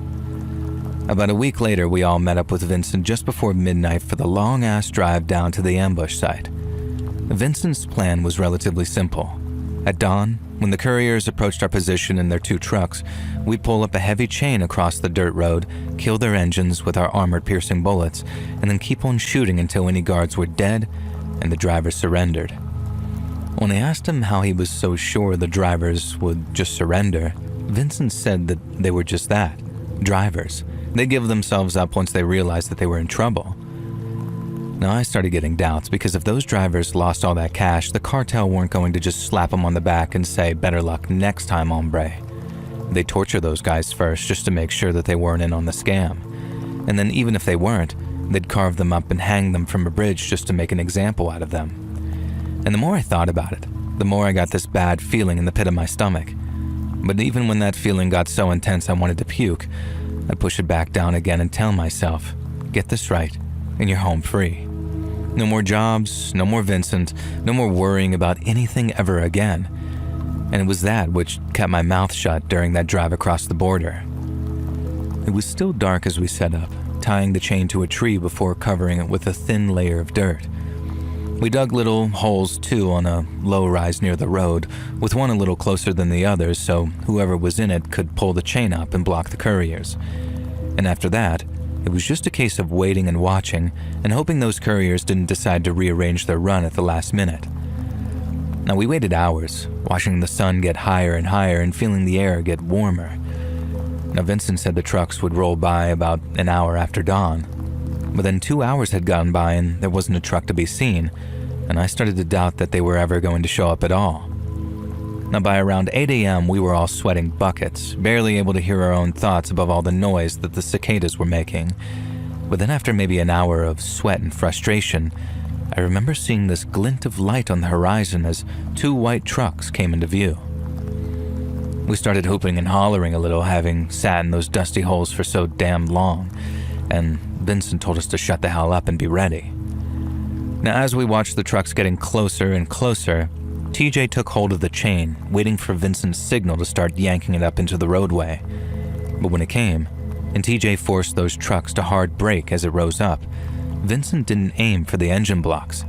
About a week later, we all met up with Vincent just before midnight for the long-ass drive down to the ambush site. Vincent's plan was relatively simple. At dawn, when the couriers approached our position in their two trucks, we'd pull up a heavy chain across the dirt road, kill their engines with our armored-piercing bullets, and then keep on shooting until any guards were dead and the drivers surrendered. When I asked him how he was so sure the drivers would just surrender, Vincent said that they were just that, drivers. They'd give themselves up once they realized that they were in trouble. Now, I started getting doubts because if those drivers lost all that cash, the cartel weren't going to just slap them on the back and say, better luck next time, hombre. They'd torture those guys first just to make sure that they weren't in on the scam. And then even if they weren't, they'd carve them up and hang them from a bridge just to make an example out of them. And the more I thought about it, the more I got this bad feeling in the pit of my stomach. But even when that feeling got so intense I wanted to puke, I'd push it back down again and tell myself, get this right, and you're home free. No more jobs, no more Vincent, no more worrying about anything ever again. And it was that which kept my mouth shut during that drive across the border. It was still dark as we set up, tying the chain to a tree before covering it with a thin layer of dirt. We dug little holes too on a low rise near the road, with one a little closer than the others so whoever was in it could pull the chain up and block the couriers. And after that, it was just a case of waiting and watching and hoping those couriers didn't decide to rearrange their run at the last minute. Now, we waited hours, watching the sun get higher and higher and feeling the air get warmer. Now, Vincent said the trucks would roll by about an hour after dawn. But then 2 hours had gone by and there wasn't a truck to be seen, and I started to doubt that they were ever going to show up at all. Now, by around 8 a.m., we were all sweating buckets, barely able to hear our own thoughts above all the noise that the cicadas were making. But then after maybe an hour of sweat and frustration, I remember seeing this glint of light on the horizon as 2 white trucks came into view. We started hooping and hollering a little, having sat in those dusty holes for so damn long, and Vincent told us to shut the hell up and be ready. Now, as we watched the trucks getting closer and closer, TJ took hold of the chain, waiting for Vincent's signal to start yanking it up into the roadway. But when it came, and TJ forced those trucks to hard brake as it rose up, Vincent didn't aim for the engine blocks.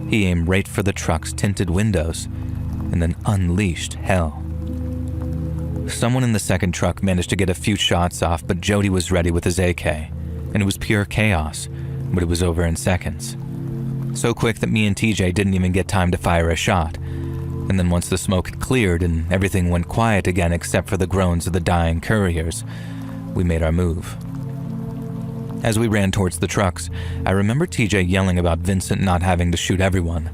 He aimed right for the truck's tinted windows, and then unleashed hell. Someone in the second truck managed to get a few shots off, but Jody was ready with his AK, and it was pure chaos, but it was over in seconds. So quick that me and TJ didn't even get time to fire a shot. And then once the smoke had cleared and everything went quiet again except for the groans of the dying couriers, we made our move. As we ran towards the trucks, I remember TJ yelling about Vincent not having to shoot everyone.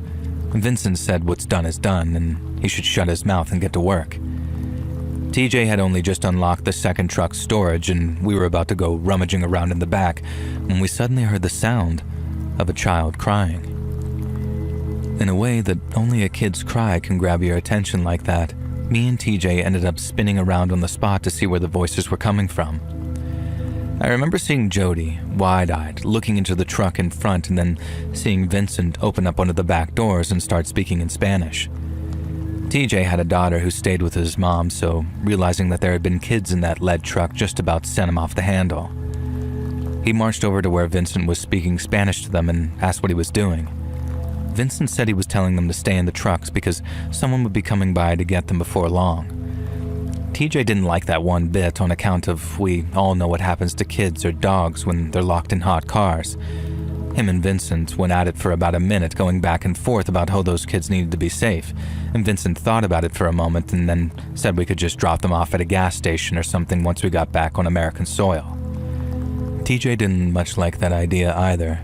Vincent said what's done is done and he should shut his mouth and get to work. TJ had only just unlocked the second truck's storage and we were about to go rummaging around in the back when we suddenly heard the sound of a child crying. In a way that only a kid's cry can grab your attention like that, me and TJ ended up spinning around on the spot to see where the voices were coming from. I remember seeing Jody, wide-eyed, looking into the truck in front and then seeing Vincent open up one of the back doors and start speaking in Spanish. TJ had a daughter who stayed with his mom, so realizing that there had been kids in that lead truck just about sent him off the handle. He marched over to where Vincent was speaking Spanish to them and asked what he was doing. Vincent said he was telling them to stay in the trucks because someone would be coming by to get them before long. TJ didn't like that one bit on account of we all know what happens to kids or dogs when they're locked in hot cars. Him and Vincent went at it for about a minute, going back and forth about how those kids needed to be safe, and Vincent thought about it for a moment and then said we could just drop them off at a gas station or something once we got back on American soil. TJ didn't much like that idea either.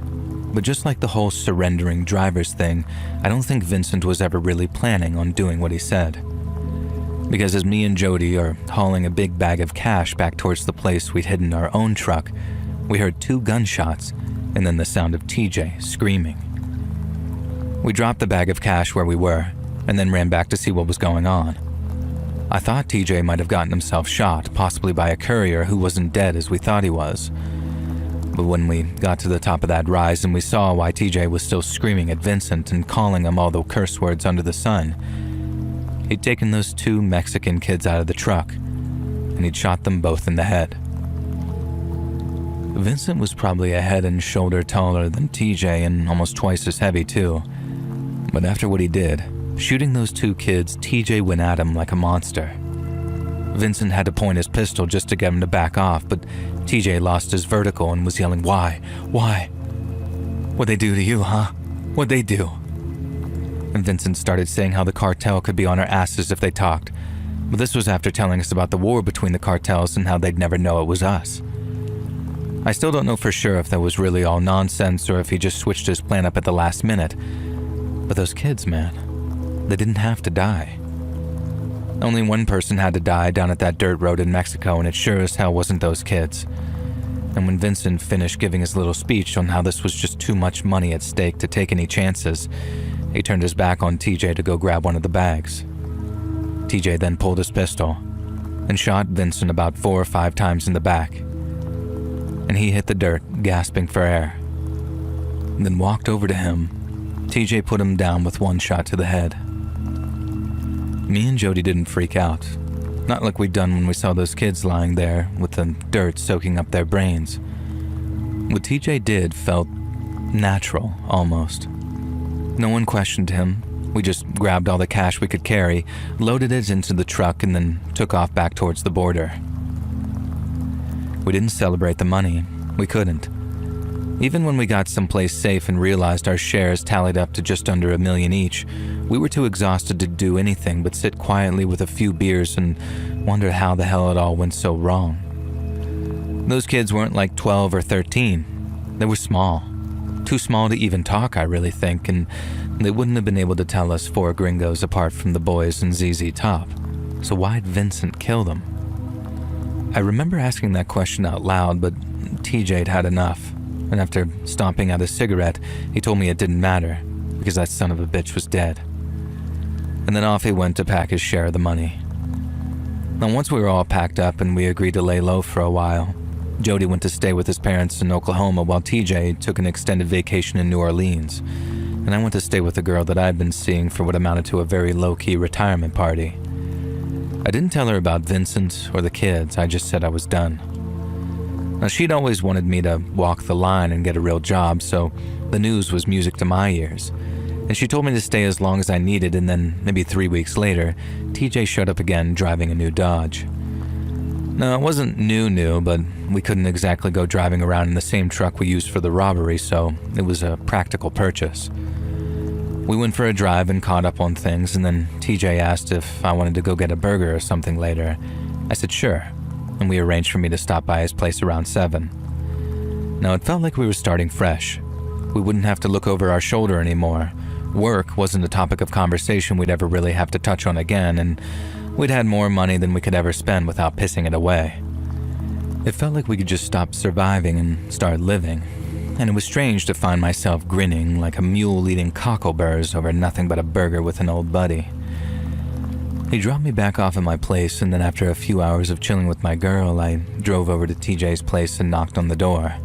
But just like the whole surrendering drivers thing, I don't think Vincent was ever really planning on doing what he said. Because as me and Jody are hauling a big bag of cash back towards the place we'd hidden our own truck, we heard 2 gunshots and then the sound of TJ screaming. We dropped the bag of cash where we were and then ran back to see what was going on. I thought TJ might have gotten himself shot, possibly by a courier who wasn't dead as we thought he was. But when we got to the top of that rise and we saw why TJ was still screaming at Vincent and calling him all the curse words under the sun, he'd taken those 2 Mexican kids out of the truck and he'd shot them both in the head. Vincent was probably a head and shoulder taller than TJ and almost twice as heavy too. But after what he did, shooting those 2 kids, TJ went at him like a monster. Vincent had to point his pistol just to get him to back off, but TJ lost his vertical and was yelling, "Why? Why? What'd they do to you, huh? What'd they do?" And Vincent started saying how the cartel could be on our asses if they talked, but this was after telling us about the war between the cartels and how they'd never know it was us. I still don't know for sure if that was really all nonsense or if he just switched his plan up at the last minute, but those kids, man, they didn't have to die. Only one person had to die down at that dirt road in Mexico, and it sure as hell wasn't those kids. And when Vincent finished giving his little speech on how this was just too much money at stake to take any chances, he turned his back on TJ to go grab one of the bags. TJ then pulled his pistol and shot Vincent about 4 or 5 times in the back. And he hit the dirt, gasping for air. And then walked over to him. TJ put him down with 1 shot to the head. Me and Jody didn't freak out, not like we'd done when we saw those kids lying there with the dirt soaking up their brains. What TJ did felt natural, almost. No one questioned him. We just grabbed all the cash we could carry, loaded it into the truck, and then took off back towards the border. We didn't celebrate the money. We couldn't. Even when we got someplace safe and realized our shares tallied up to just under $1 million each, we were too exhausted to do anything but sit quietly with a few beers and wonder how the hell it all went so wrong. Those kids weren't like 12 or 13. They were small. Too small to even talk, I really think, and they wouldn't have been able to tell us 4 gringos apart from the boys in ZZ Top. So why'd Vincent kill them? I remember asking that question out loud, but TJ'd had enough. And after stomping out a cigarette, he told me it didn't matter, because that son of a bitch was dead. And then off he went to pack his share of the money. Now once we were all packed up and we agreed to lay low for a while, Jody went to stay with his parents in Oklahoma while TJ took an extended vacation in New Orleans. and I went to stay with a girl that I'd been seeing for what amounted to a very low-key retirement party. I didn't tell her about Vincent or the kids, I just said I was done. Now, she'd always wanted me to walk the line and get a real job, so the news was music to my ears. And she told me to stay as long as I needed, and then maybe 3 weeks later, TJ showed up again driving a new Dodge. No, it wasn't new, but we couldn't exactly go driving around in the same truck we used for the robbery, so it was a practical purchase. We went for a drive and caught up on things, and then TJ asked if I wanted to go get a burger or something later. I said sure, and we arranged for me to stop by his place around 7. Now, it felt like we were starting fresh. We wouldn't have to look over our shoulder anymore. Work wasn't a topic of conversation we'd ever really have to touch on again, and we'd had more money than we could ever spend without pissing it away. It felt like we could just stop surviving and start living, and it was strange to find myself grinning like a mule eating cockleburrs over nothing but a burger with an old buddy. He dropped me back off at my place, and then after a few hours of chilling with my girl, I drove over to TJ's place and knocked on the door.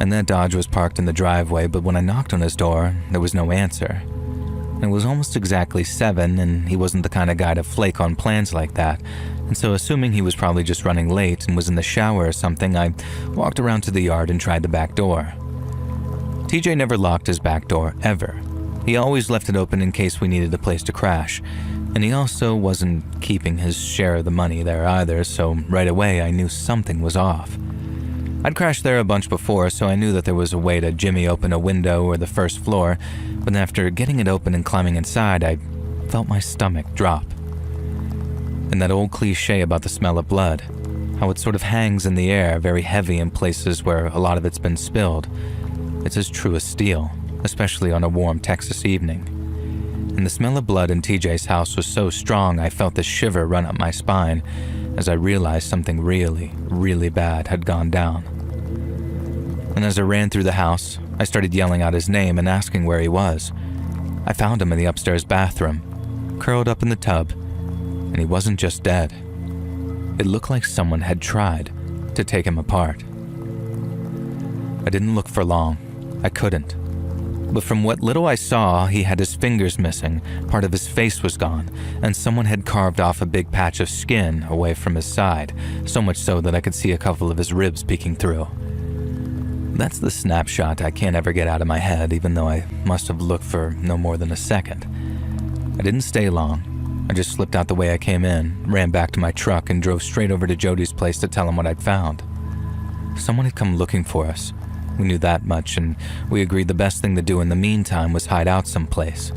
And that Dodge was parked in the driveway, but when I knocked on his door, there was no answer. It was almost exactly 7, and he wasn't the kind of guy to flake on plans like that, and so assuming he was probably just running late and was in the shower or something, I walked around to the yard and tried the back door. TJ never locked his back door, ever. He always left it open in case we needed a place to crash, and he also wasn't keeping his share of the money there either, so right away I knew something was off. I'd crashed there a bunch before, so I knew that there was a way to jimmy open a window or the first floor, but after getting it open and climbing inside, I felt my stomach drop. And that old cliche about the smell of blood, how it sort of hangs in the air, very heavy in places where a lot of it's been spilled, it's as true as steel, especially on a warm Texas evening. And the smell of blood in TJ's house was so strong I felt the shiver run up my spine as I realized something really, really bad had gone down. And as I ran through the house, I started yelling out his name and asking where he was. I found him in the upstairs bathroom, curled up in the tub, and he wasn't just dead. It looked like someone had tried to take him apart. I didn't look for long. I couldn't. But from what little I saw, he had his fingers missing, part of his face was gone, and someone had carved off a big patch of skin away from his side, so much so that I could see a couple of his ribs peeking through. That's the snapshot I can't ever get out of my head, even though I must have looked for no more than a second. I didn't stay long. I just slipped out the way I came in, ran back to my truck, and drove straight over to Jody's place to tell him what I'd found. Someone had come looking for us. We knew that much, and we agreed the best thing to do in the meantime was hide out someplace.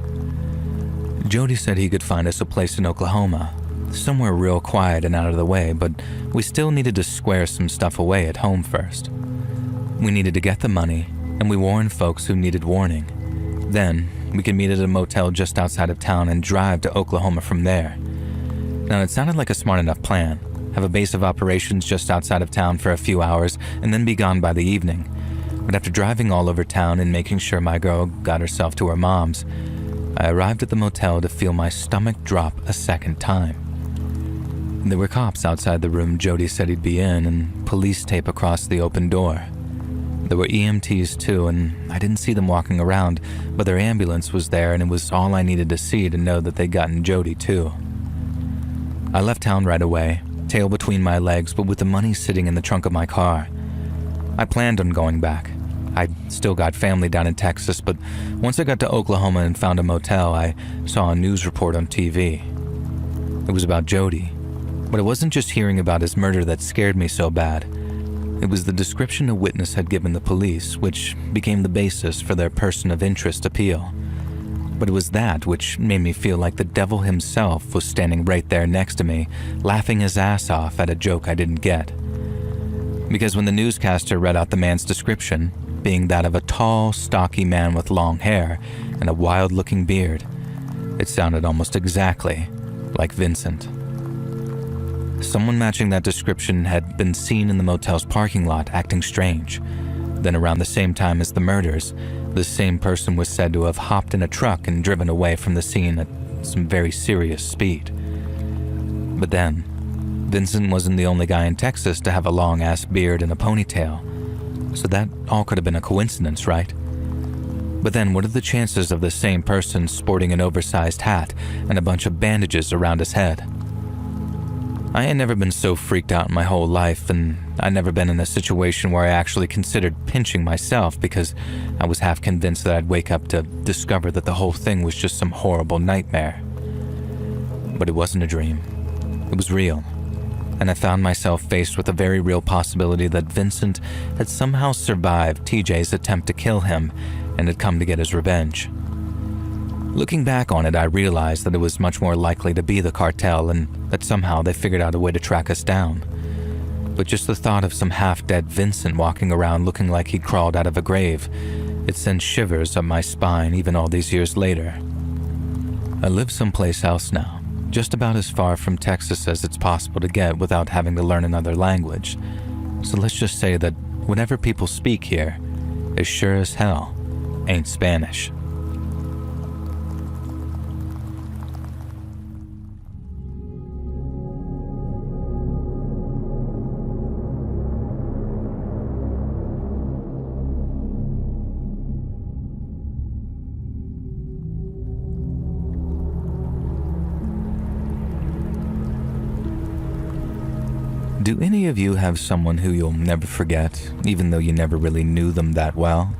Jody said he could find us a place in Oklahoma, somewhere real quiet and out of the way, but we still needed to square some stuff away at home first. We needed to get the money, and we warned folks who needed warning. Then, we could meet at a motel just outside of town and drive to Oklahoma from there. Now, it sounded like a smart enough plan. Have a base of operations just outside of town for a few hours, and then be gone by the evening. But after driving all over town and making sure my girl got herself to her mom's, I arrived at the motel to feel my stomach drop a second time. There were cops outside the room Jody said he'd be in, and police tape across the open door. There were EMTs too, and I didn't see them walking around, but their ambulance was there, and it was all I needed to see to know that they'd gotten Jody too. I left town right away, tail between my legs, but with the money sitting in the trunk of my car. I planned on going back. I still got family down in Texas, but once I got to Oklahoma and found a motel, I saw a news report on TV. It was about Jody, but it wasn't just hearing about his murder that scared me so bad. It was the description a witness had given the police, which became the basis for their person of interest appeal. But it was that which made me feel like the devil himself was standing right there next to me, laughing his ass off at a joke I didn't get. Because when the newscaster read out the man's description, being that of a tall, stocky man with long hair and a wild-looking beard, it sounded almost exactly like Vincent. Someone matching that description had been seen in the motel's parking lot acting strange. Then around the same time as the murders, the same person was said to have hopped in a truck and driven away from the scene at some very serious speed. But then, Vincent wasn't the only guy in Texas to have a long-ass beard and a ponytail, so that all could have been a coincidence, right? But then what are the chances of the same person sporting an oversized hat and a bunch of bandages around his head? I had never been so freaked out in my whole life, and I'd never been in a situation where I actually considered pinching myself because I was half convinced that I'd wake up to discover that the whole thing was just some horrible nightmare. But it wasn't a dream. It was real, and I found myself faced with a very real possibility that Vincent had somehow survived TJ's attempt to kill him and had come to get his revenge. Looking back on it, I realized that it was much more likely to be the cartel and that somehow they figured out a way to track us down. But just the thought of some half-dead Vincent walking around looking like he'd crawled out of a grave, it sent shivers up my spine even all these years later. I live someplace else now, just about as far from Texas as it's possible to get without having to learn another language. So let's just say that whatever people speak here, as sure as hell, ain't Spanish. Do any of you have someone who you'll never forget, even though you never really knew them that well?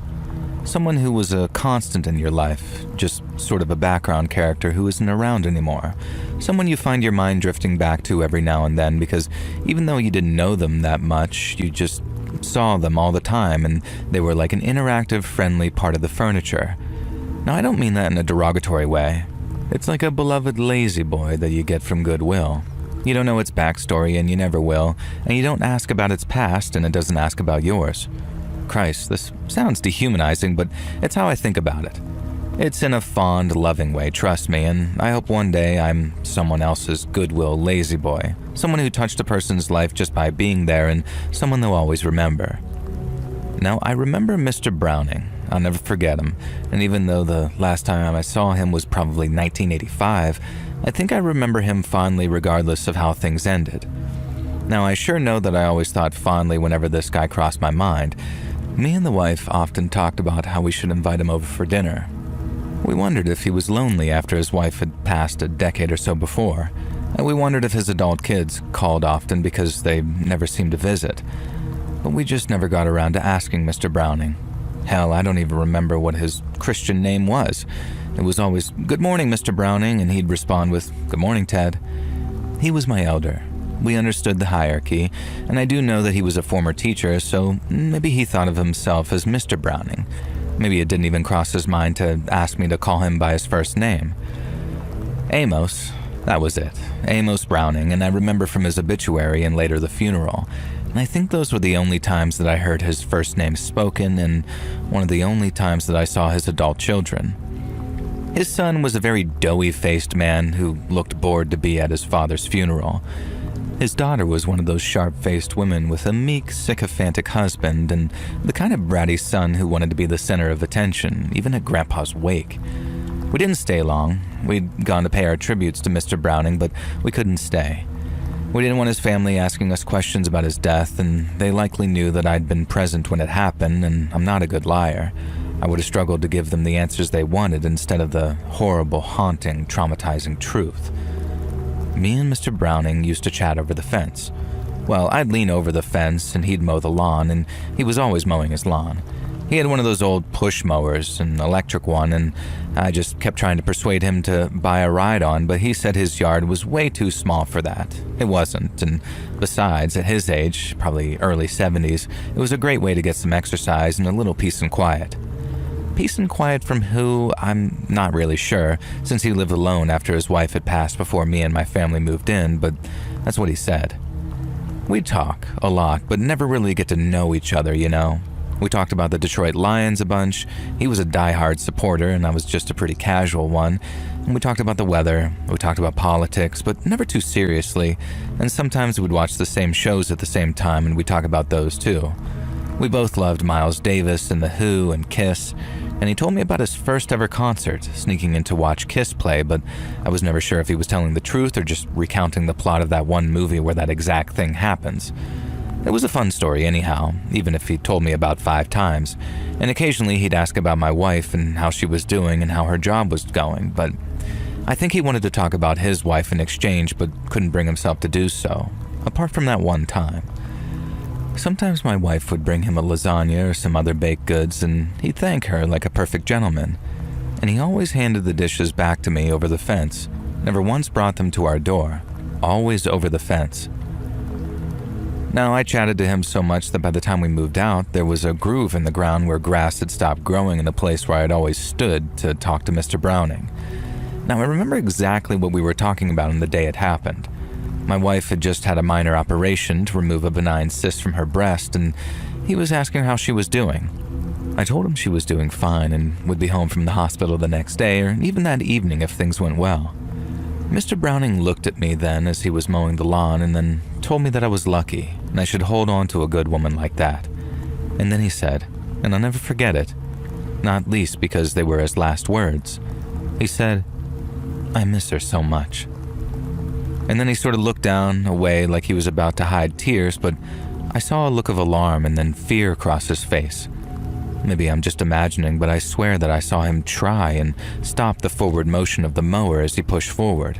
Someone who was a constant in your life, just sort of a background character who isn't around anymore. Someone you find your mind drifting back to every now and then because even though you didn't know them that much, you just saw them all the time and they were like an interactive, friendly part of the furniture. Now, I don't mean that in a derogatory way. It's like a beloved lazy boy that you get from Goodwill. You don't know its backstory and you never will, and you don't ask about its past and it doesn't ask about yours. Christ, this sounds dehumanizing, but it's how I think about it. It's in a fond, loving way, trust me, and I hope one day I'm someone else's Goodwill lazy boy, someone who touched a person's life just by being there and someone they'll always remember. Now, I remember Mr. Browning. I'll never forget him, and even though the last time I saw him was probably 1985, I think I remember him fondly regardless of how things ended. Now, I sure know that I always thought fondly whenever this guy crossed my mind. Me and the wife often talked about how we should invite him over for dinner. We wondered if he was lonely after his wife had passed a decade or so before, and we wondered if his adult kids called often because they never seemed to visit. But we just never got around to asking Mr. Browning. Hell, I don't even remember what his Christian name was. It was always, "Good morning, Mr. Browning," and he'd respond with, "Good morning, Ted." He was my elder. We understood the hierarchy, and I do know that he was a former teacher, so maybe he thought of himself as Mr. Browning. Maybe it didn't even cross his mind to ask me to call him by his first name. Amos, that was it. Amos Browning, and I remember from his obituary and later the funeral. And I think those were the only times that I heard his first name spoken and one of the only times that I saw his adult children. His son was a very doughy-faced man who looked bored to be at his father's funeral. His daughter was one of those sharp-faced women with a meek, sycophantic husband and the kind of bratty son who wanted to be the center of attention, even at Grandpa's wake. We didn't stay long. We'd gone to pay our tributes to Mr. Browning, but we couldn't stay. We didn't want his family asking us questions about his death, and they likely knew that I'd been present when it happened, and I'm not a good liar. I would have struggled to give them the answers they wanted instead of the horrible, haunting, traumatizing truth. Me and Mr. Browning used to chat over the fence. Well, I'd lean over the fence and he'd mow the lawn, and he was always mowing his lawn. He had one of those old push mowers, an electric one, and I just kept trying to persuade him to buy a ride on, but he said his yard was way too small for that. It wasn't, and besides, at his age, probably early 70s, it was a great way to get some exercise and a little peace and quiet. Peace and quiet from who, I'm not really sure, since he lived alone after his wife had passed before me and my family moved in, but that's what he said. We'd talk a lot, but never really get to know each other, you know. We talked about the Detroit Lions a bunch. He was a diehard supporter and I was just a pretty casual one. And we talked about the weather, we talked about politics, but never too seriously. And sometimes we'd watch the same shows at the same time and we'd talk about those too. We both loved Miles Davis and The Who and Kiss, and he told me about his first ever concert, sneaking in to watch Kiss play, but I was never sure if he was telling the truth or just recounting the plot of that one movie where that exact thing happens. It was a fun story anyhow, even if he told me about 5 times, and occasionally he'd ask about my wife and how she was doing and how her job was going, but I think he wanted to talk about his wife in exchange but couldn't bring himself to do so, apart from that one time. Sometimes my wife would bring him a lasagna or some other baked goods and he'd thank her like a perfect gentleman, and he always handed the dishes back to me over the fence, never once brought them to our door, always over the fence. Now, I chatted to him so much that by the time we moved out, there was a groove in the ground where grass had stopped growing in the place where I'd always stood to talk to Mr. Browning. Now, I remember exactly what we were talking about on the day it happened. My wife had just had a minor operation to remove a benign cyst from her breast, and he was asking how she was doing. I told him she was doing fine and would be home from the hospital the next day or even that evening if things went well. Mr. Browning looked at me then as he was mowing the lawn and then told me that I was lucky and I should hold on to a good woman like that. And then he said, and I'll never forget it, not least because they were his last words, he said, "I miss her so much." And then he sort of looked down, away like he was about to hide tears, but I saw a look of alarm and then fear cross his face. Maybe I'm just imagining, but I swear that I saw him try and stop the forward motion of the mower as he pushed forward.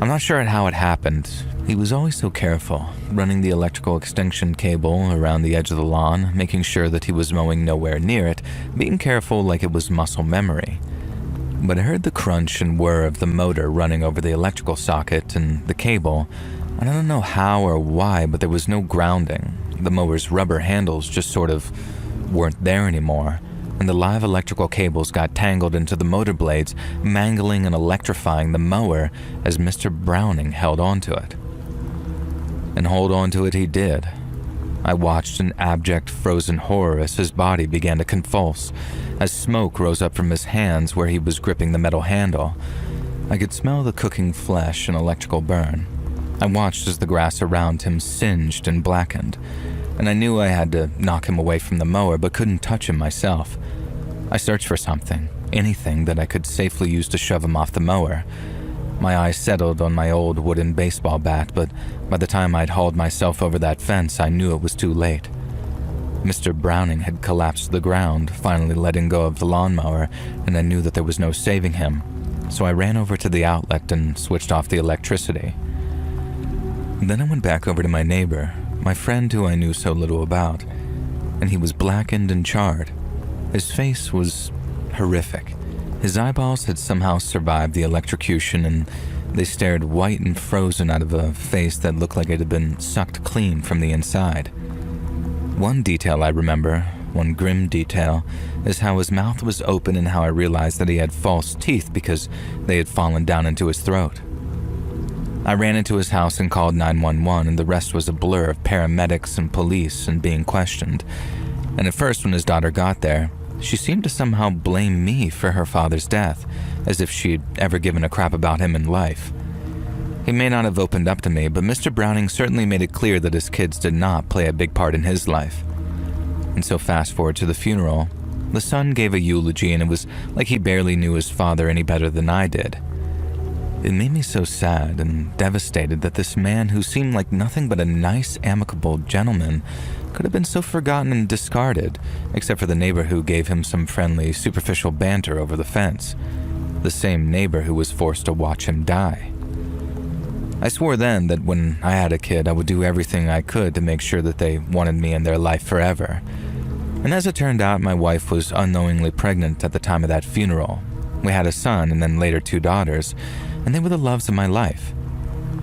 I'm not sure how it happened. He was always so careful, running the electrical extension cable around the edge of the lawn, making sure that he was mowing nowhere near it, being careful like it was muscle memory. But I heard the crunch and whir of the motor running over the electrical socket and the cable. I don't know how or why, but there was no grounding. The mower's rubber handles just sort of weren't there anymore, and the live electrical cables got tangled into the motor blades, mangling and electrifying the mower as Mr. Browning held onto it. And hold onto it he did. I watched in abject frozen horror as his body began to convulse, as smoke rose up from his hands where he was gripping the metal handle. I could smell the cooking flesh and electrical burn. I watched as the grass around him singed and blackened, and I knew I had to knock him away from the mower but couldn't touch him myself. I searched for something, anything that I could safely use to shove him off the mower. My eyes settled on my old wooden baseball bat, but by the time I'd hauled myself over that fence, I knew it was too late. Mr. Browning had collapsed to the ground, finally letting go of the lawnmower, and I knew that there was no saving him, so I ran over to the outlet and switched off the electricity. Then I went back over to my neighbor, my friend who I knew so little about, and he was blackened and charred. His face was horrific. His eyeballs had somehow survived the electrocution, and they stared white and frozen out of a face that looked like it had been sucked clean from the inside. One detail I remember, one grim detail, is how his mouth was open and how I realized that he had false teeth because they had fallen down into his throat. I ran into his house and called 911, and the rest was a blur of paramedics and police and being questioned. And at first, when his daughter got there, she seemed to somehow blame me for her father's death, as if she'd ever given a crap about him in life. He may not have opened up to me, but Mr. Browning certainly made it clear that his kids did not play a big part in his life. And so fast forward to the funeral, the son gave a eulogy, and it was like he barely knew his father any better than I did. It made me so sad and devastated that this man who seemed like nothing but a nice, amicable gentleman could have been so forgotten and discarded, except for the neighbor who gave him some friendly, superficial banter over the fence. The same neighbor who was forced to watch him die. I swore then that when I had a kid, I would do everything I could to make sure that they wanted me in their life forever. And as it turned out, my wife was unknowingly pregnant at the time of that funeral. We had a son and then later 2 daughters, and they were the loves of my life.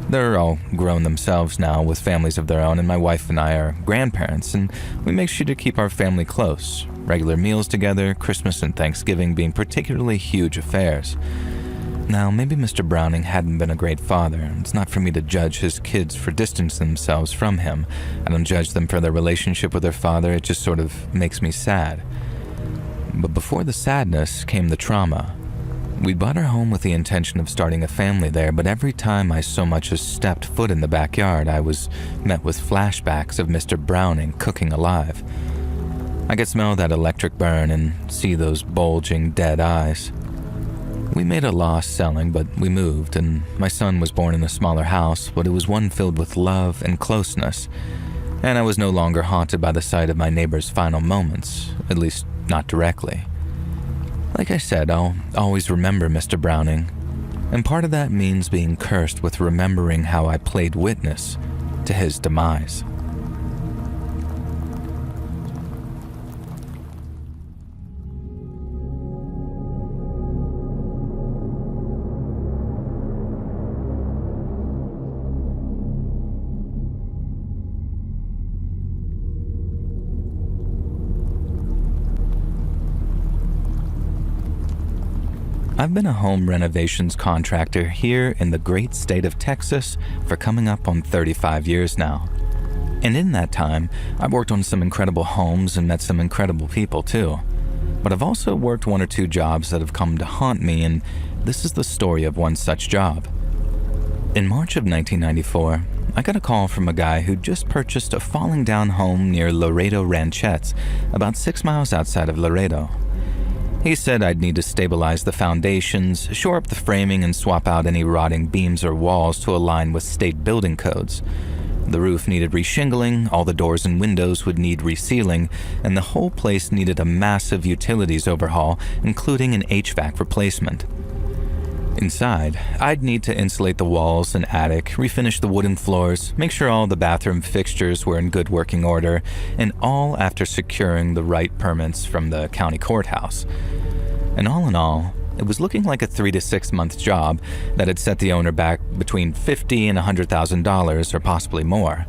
They're all grown themselves now with families of their own, and my wife and I are grandparents, and we make sure to keep our family close. Regular meals together, Christmas and Thanksgiving being particularly huge affairs. Now, maybe Mr. Browning hadn't been a great father. It's not for me to judge his kids for distancing themselves from him. I don't judge them for their relationship with their father. It just sort of makes me sad. But before the sadness came the trauma. We bought our home with the intention of starting a family there, but every time I so much as stepped foot in the backyard, I was met with flashbacks of Mr. Browning cooking alive. I could smell that electric burn and see those bulging dead eyes. We made a loss selling, but we moved, and my son was born in a smaller house, but it was one filled with love and closeness. and I was no longer haunted by the sight of my neighbor's final moments, at least not directly. Like I said, I'll always remember Mr. Browning, and part of that means being cursed with remembering how I played witness to his demise. I've been a home renovations contractor here in the great state of Texas for coming up on 35 years now. And in that time, I've worked on some incredible homes and met some incredible people too. But I've also worked one or two jobs that have come to haunt me, and this is the story of one such job. In March of 1994, I got a call from a guy who'd just purchased a falling down home near Laredo Ranchettes, about 6 miles outside of Laredo. He said I'd need to stabilize the foundations, shore up the framing, and swap out any rotting beams or walls to align with state building codes. The roof needed reshingling, all the doors and windows would need resealing, and the whole place needed a massive utilities overhaul, including an HVAC replacement. Inside, I'd need to insulate the walls and attic, refinish the wooden floors, make sure all the bathroom fixtures were in good working order, and all after securing the right permits from the county courthouse. And all in all, it was looking like a 3 to 6 month job that had set the owner back between $50,000 and $100,000 or possibly more.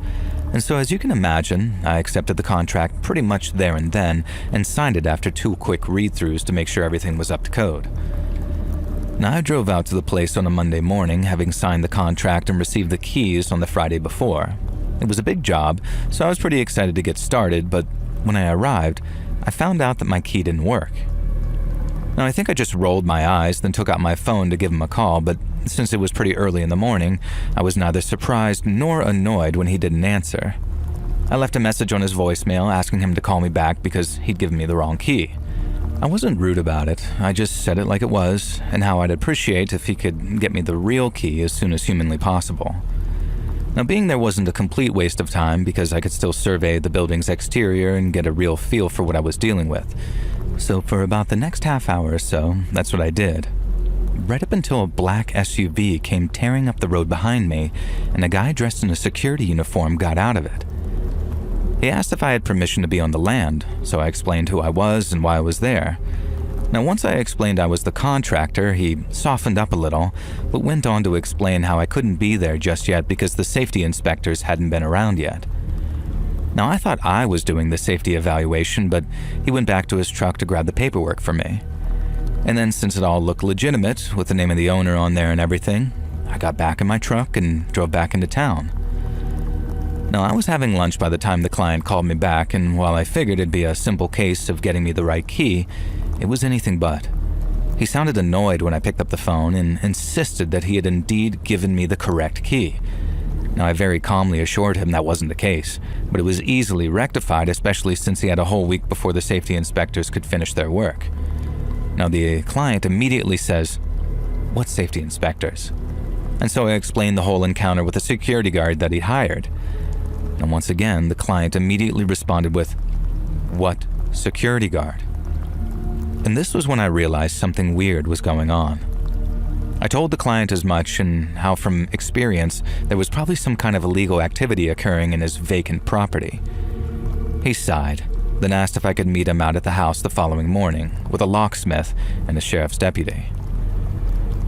And so as you can imagine, I accepted the contract pretty much there and then and signed it after 2 quick read-throughs to make sure everything was up to code. Now, I drove out to the place on a Monday morning, having signed the contract and received the keys on the Friday before. It was a big job, so I was pretty excited to get started, but when I arrived, I found out that my key didn't work. Now, I think I just rolled my eyes, then took out my phone to give him a call, but since it was pretty early in the morning, I was neither surprised nor annoyed when he didn't answer. I left a message on his voicemail asking him to call me back because he'd given me the wrong key. I wasn't rude about it, I just said it like it was, and how I'd appreciate if he could get me the real key as soon as humanly possible. Now, being there wasn't a complete waste of time because I could still survey the building's exterior and get a real feel for what I was dealing with. So for about the next half hour or so, that's what I did. Right up until a black SUV came tearing up the road behind me, and a guy dressed in a security uniform got out of it. He asked if I had permission to be on the land, so I explained who I was and why I was there. Now, once I explained I was the contractor, he softened up a little, but went on to explain how I couldn't be there just yet because the safety inspectors hadn't been around yet. Now, I thought I was doing the safety evaluation, but he went back to his truck to grab the paperwork for me. And then, since it all looked legitimate, with the name of the owner on there and everything, I got back in my truck and drove back into town. Now, I was having lunch by the time the client called me back, and while I figured it'd be a simple case of getting me the right key, it was anything but. He sounded annoyed when I picked up the phone and insisted that he had indeed given me the correct key. Now, I very calmly assured him that wasn't the case, but it was easily rectified, especially since he had a whole week before the safety inspectors could finish their work. Now, the client immediately says, "What safety inspectors?" And so I explained the whole encounter with a security guard that he hired. And once again, the client immediately responded with, "What security guard?" And this was when I realized something weird was going on. I told the client as much and how from experience there was probably some kind of illegal activity occurring in his vacant property. He sighed, then asked if I could meet him out at the house the following morning with a locksmith and a sheriff's deputy.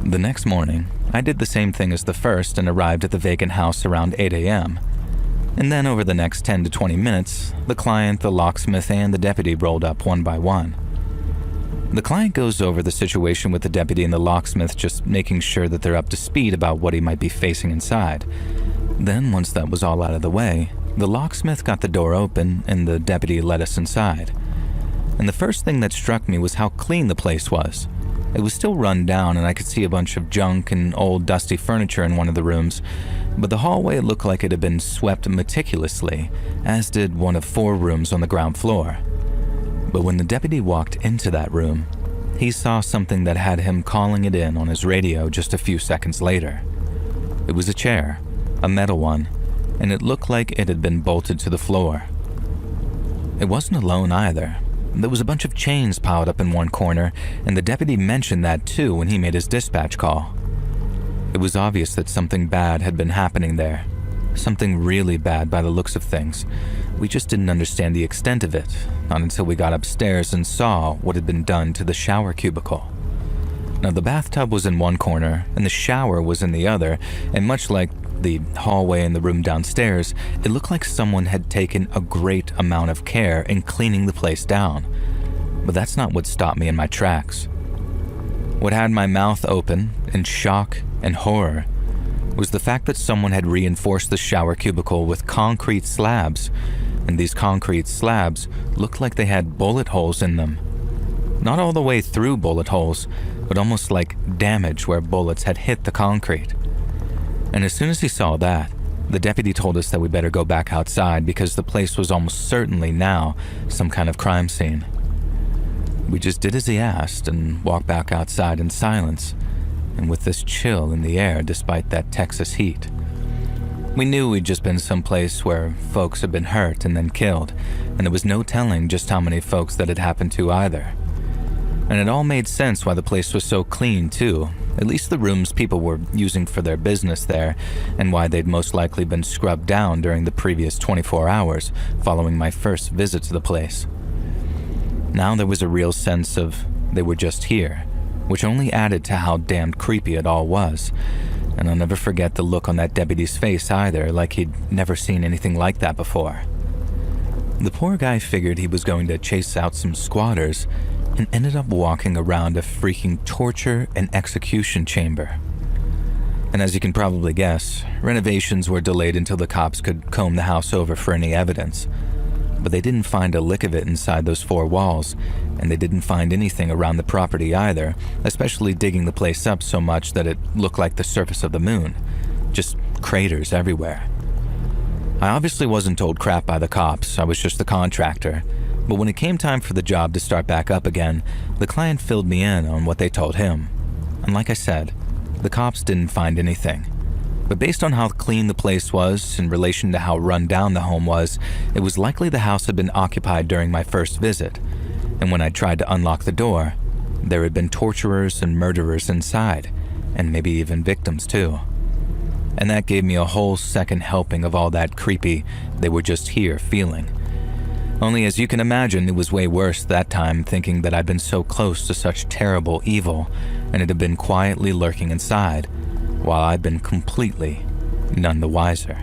The next morning, I did the same thing as the first and arrived at the vacant house around 8 a.m. And then over the next 10 to 20 minutes, the client, the locksmith, and the deputy rolled up one by one. The client goes over the situation with the deputy and the locksmith, just making sure that they're up to speed about what he might be facing inside. Then, once that was all out of the way, the locksmith got the door open and the deputy let us inside. And the first thing that struck me was how clean the place was. It was still run down and I could see a bunch of junk and old dusty furniture in one of the rooms, but the hallway looked like it had been swept meticulously, as did one of 4 rooms on the ground floor. But when the deputy walked into that room, he saw something that had him calling it in on his radio just a few seconds later. It was a chair, a metal one, and it looked like it had been bolted to the floor. It wasn't alone either. There was a bunch of chains piled up in one corner, and the deputy mentioned that too when he made his dispatch call. It was obvious that something bad had been happening there. Something really bad by the looks of things. We just didn't understand the extent of it, not until we got upstairs and saw what had been done to the shower cubicle. Now, the bathtub was in one corner, and the shower was in the other, and much like the hallway in the room downstairs, it looked like someone had taken a great amount of care in cleaning the place down. But that's not what stopped me in my tracks. What had my mouth open in shock and horror was the fact that someone had reinforced the shower cubicle with concrete slabs, and these concrete slabs looked like they had bullet holes in them. Not all the way through bullet holes, but almost like damage where bullets had hit the concrete. And as soon as he saw that, the deputy told us that we better go back outside because the place was almost certainly now some kind of crime scene. We just did as he asked and walked back outside in silence, and with this chill in the air despite that Texas heat. We knew we'd just been someplace where folks had been hurt and then killed, and there was no telling just how many folks that had happened to either. And it all made sense why the place was so clean too, at least the rooms people were using for their business there, and why they'd most likely been scrubbed down during the previous 24 hours following my first visit to the place. Now there was a real sense of they were just here, which only added to how damned creepy it all was, and I'll never forget the look on that deputy's face either, like he'd never seen anything like that before. The poor guy figured he was going to chase out some squatters and ended up walking around a freaking torture and execution chamber. And as you can probably guess, renovations were delayed until the cops could comb the house over for any evidence. But they didn't find a lick of it inside those four walls, and they didn't find anything around the property either, especially digging the place up so much that it looked like the surface of the moon. Just craters everywhere. I obviously wasn't told crap by the cops, I was just the contractor. But when it came time for the job to start back up again, the client filled me in on what they told him. And like I said, the cops didn't find anything. But based on how clean the place was in relation to how run down the home was, it was likely the house had been occupied during my first visit. And when I tried to unlock the door, there had been torturers and murderers inside, and maybe even victims too. And that gave me a whole second helping of all that creepy, they were just here feeling. Only as you can imagine, it was way worse that time thinking that I'd been so close to such terrible evil and it had been quietly lurking inside, while I'd been completely none the wiser.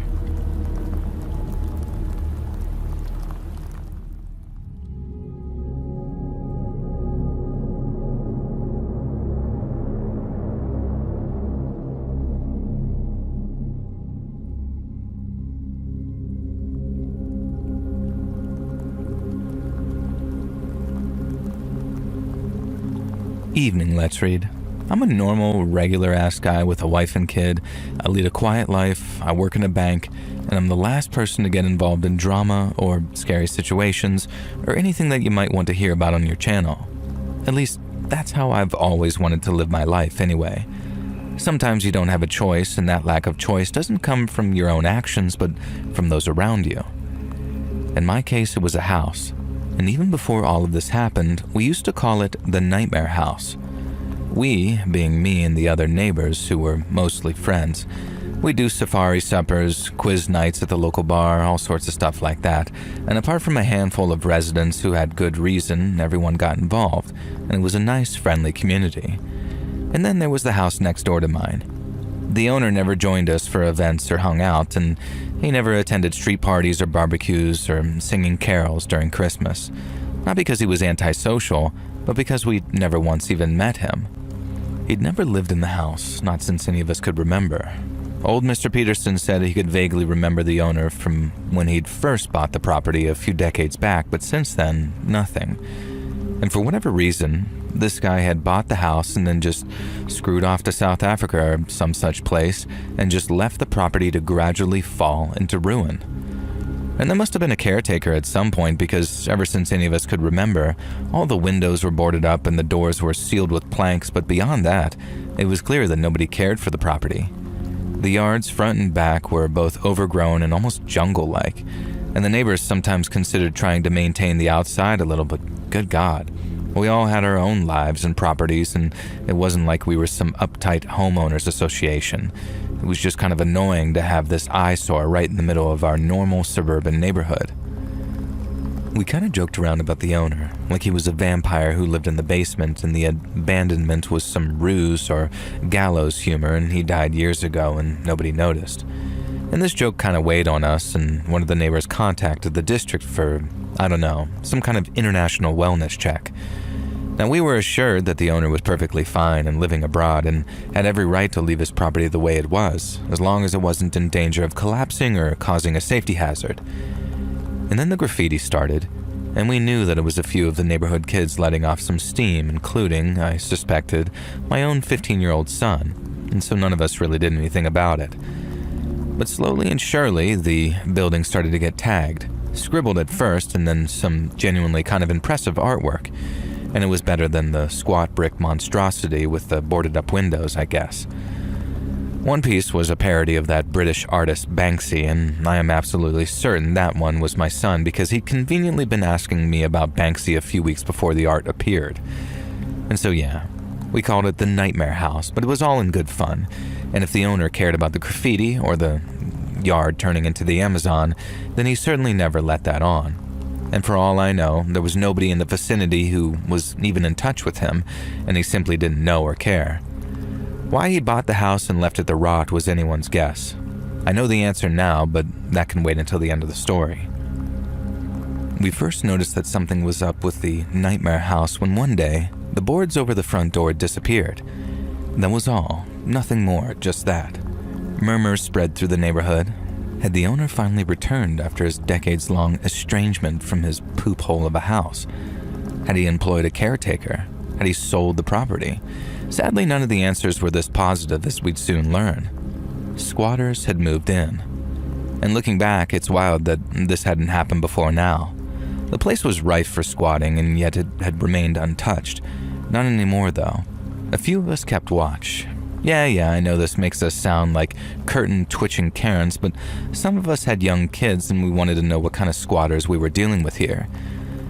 Evening, let's read. I'm a normal, regular-ass guy with a wife and kid. I lead a quiet life, I work in a bank, and I'm the last person to get involved in drama or scary situations or anything that you might want to hear about on your channel. At least, that's how I've always wanted to live my life anyway. Sometimes you don't have a choice, and that lack of choice doesn't come from your own actions, but from those around you. In my case, it was a house. And even before all of this happened, we used to call it the Nightmare House. We, being me and the other neighbors who were mostly friends, we do safari suppers, quiz nights at the local bar, all sorts of stuff like that. And apart from a handful of residents who had good reason, everyone got involved, and it was a nice, friendly community. And then there was the house next door to mine. The owner never joined us for events or hung out, and he never attended street parties or barbecues or singing carols during Christmas. Not because he was antisocial, but because we'd never once even met him. He'd never lived in the house, not since any of us could remember. Old Mr. Peterson said he could vaguely remember the owner from when he'd first bought the property a few decades back, but since then, nothing. And for whatever reason, this guy had bought the house and then just screwed off to South Africa or some such place and just left the property to gradually fall into ruin. And there must have been a caretaker at some point because ever since any of us could remember, all the windows were boarded up and the doors were sealed with planks, but beyond that, it was clear that nobody cared for the property. The yards front and back were both overgrown and almost jungle-like, and the neighbors sometimes considered trying to maintain the outside a little, but good God. We all had our own lives and properties, and it wasn't like we were some uptight homeowners association. It was just kind of annoying to have this eyesore right in the middle of our normal suburban neighborhood. We kind of joked around about the owner, like he was a vampire who lived in the basement and the abandonment was some ruse or gallows humor and he died years ago and nobody noticed. And this joke kind of weighed on us, and one of the neighbors contacted the district for, I don't know, some kind of international wellness check. Now, we were assured that the owner was perfectly fine and living abroad and had every right to leave his property the way it was, as long as it wasn't in danger of collapsing or causing a safety hazard. And then the graffiti started, and we knew that it was a few of the neighborhood kids letting off some steam, including, I suspected, my own 15-year-old son, and so none of us really did anything about it. But slowly and surely, the building started to get tagged, scribbled at first, and then some genuinely kind of impressive artwork. And it was better than the squat brick monstrosity with the boarded-up windows, I guess. One piece was a parody of that British artist Banksy, and I am absolutely certain that one was my son because he'd conveniently been asking me about Banksy a few weeks before the art appeared. And so yeah, we called it the Nightmare House, but it was all in good fun. And if the owner cared about the graffiti or the yard turning into the Amazon, then he certainly never let that on. And for all I know, there was nobody in the vicinity who was even in touch with him, and he simply didn't know or care. Why he bought the house and left it to rot was anyone's guess. I know the answer now, but that can wait until the end of the story. We first noticed that something was up with the Nightmare House when one day, the boards over the front door disappeared. That was all, nothing more, just that. Murmurs spread through the neighborhood. Had the owner finally returned after his decades-long estrangement from his poop hole of a house? Had he employed a caretaker? Had he sold the property? Sadly, none of the answers were this positive, as we'd soon learn. Squatters had moved in. And looking back, it's wild that this hadn't happened before now. The place was rife for squatting, and yet it had remained untouched. Not anymore, though. A few of us kept watch. Yeah, I know this makes us sound like curtain-twitching Karens, but some of us had young kids and we wanted to know what kind of squatters we were dealing with here.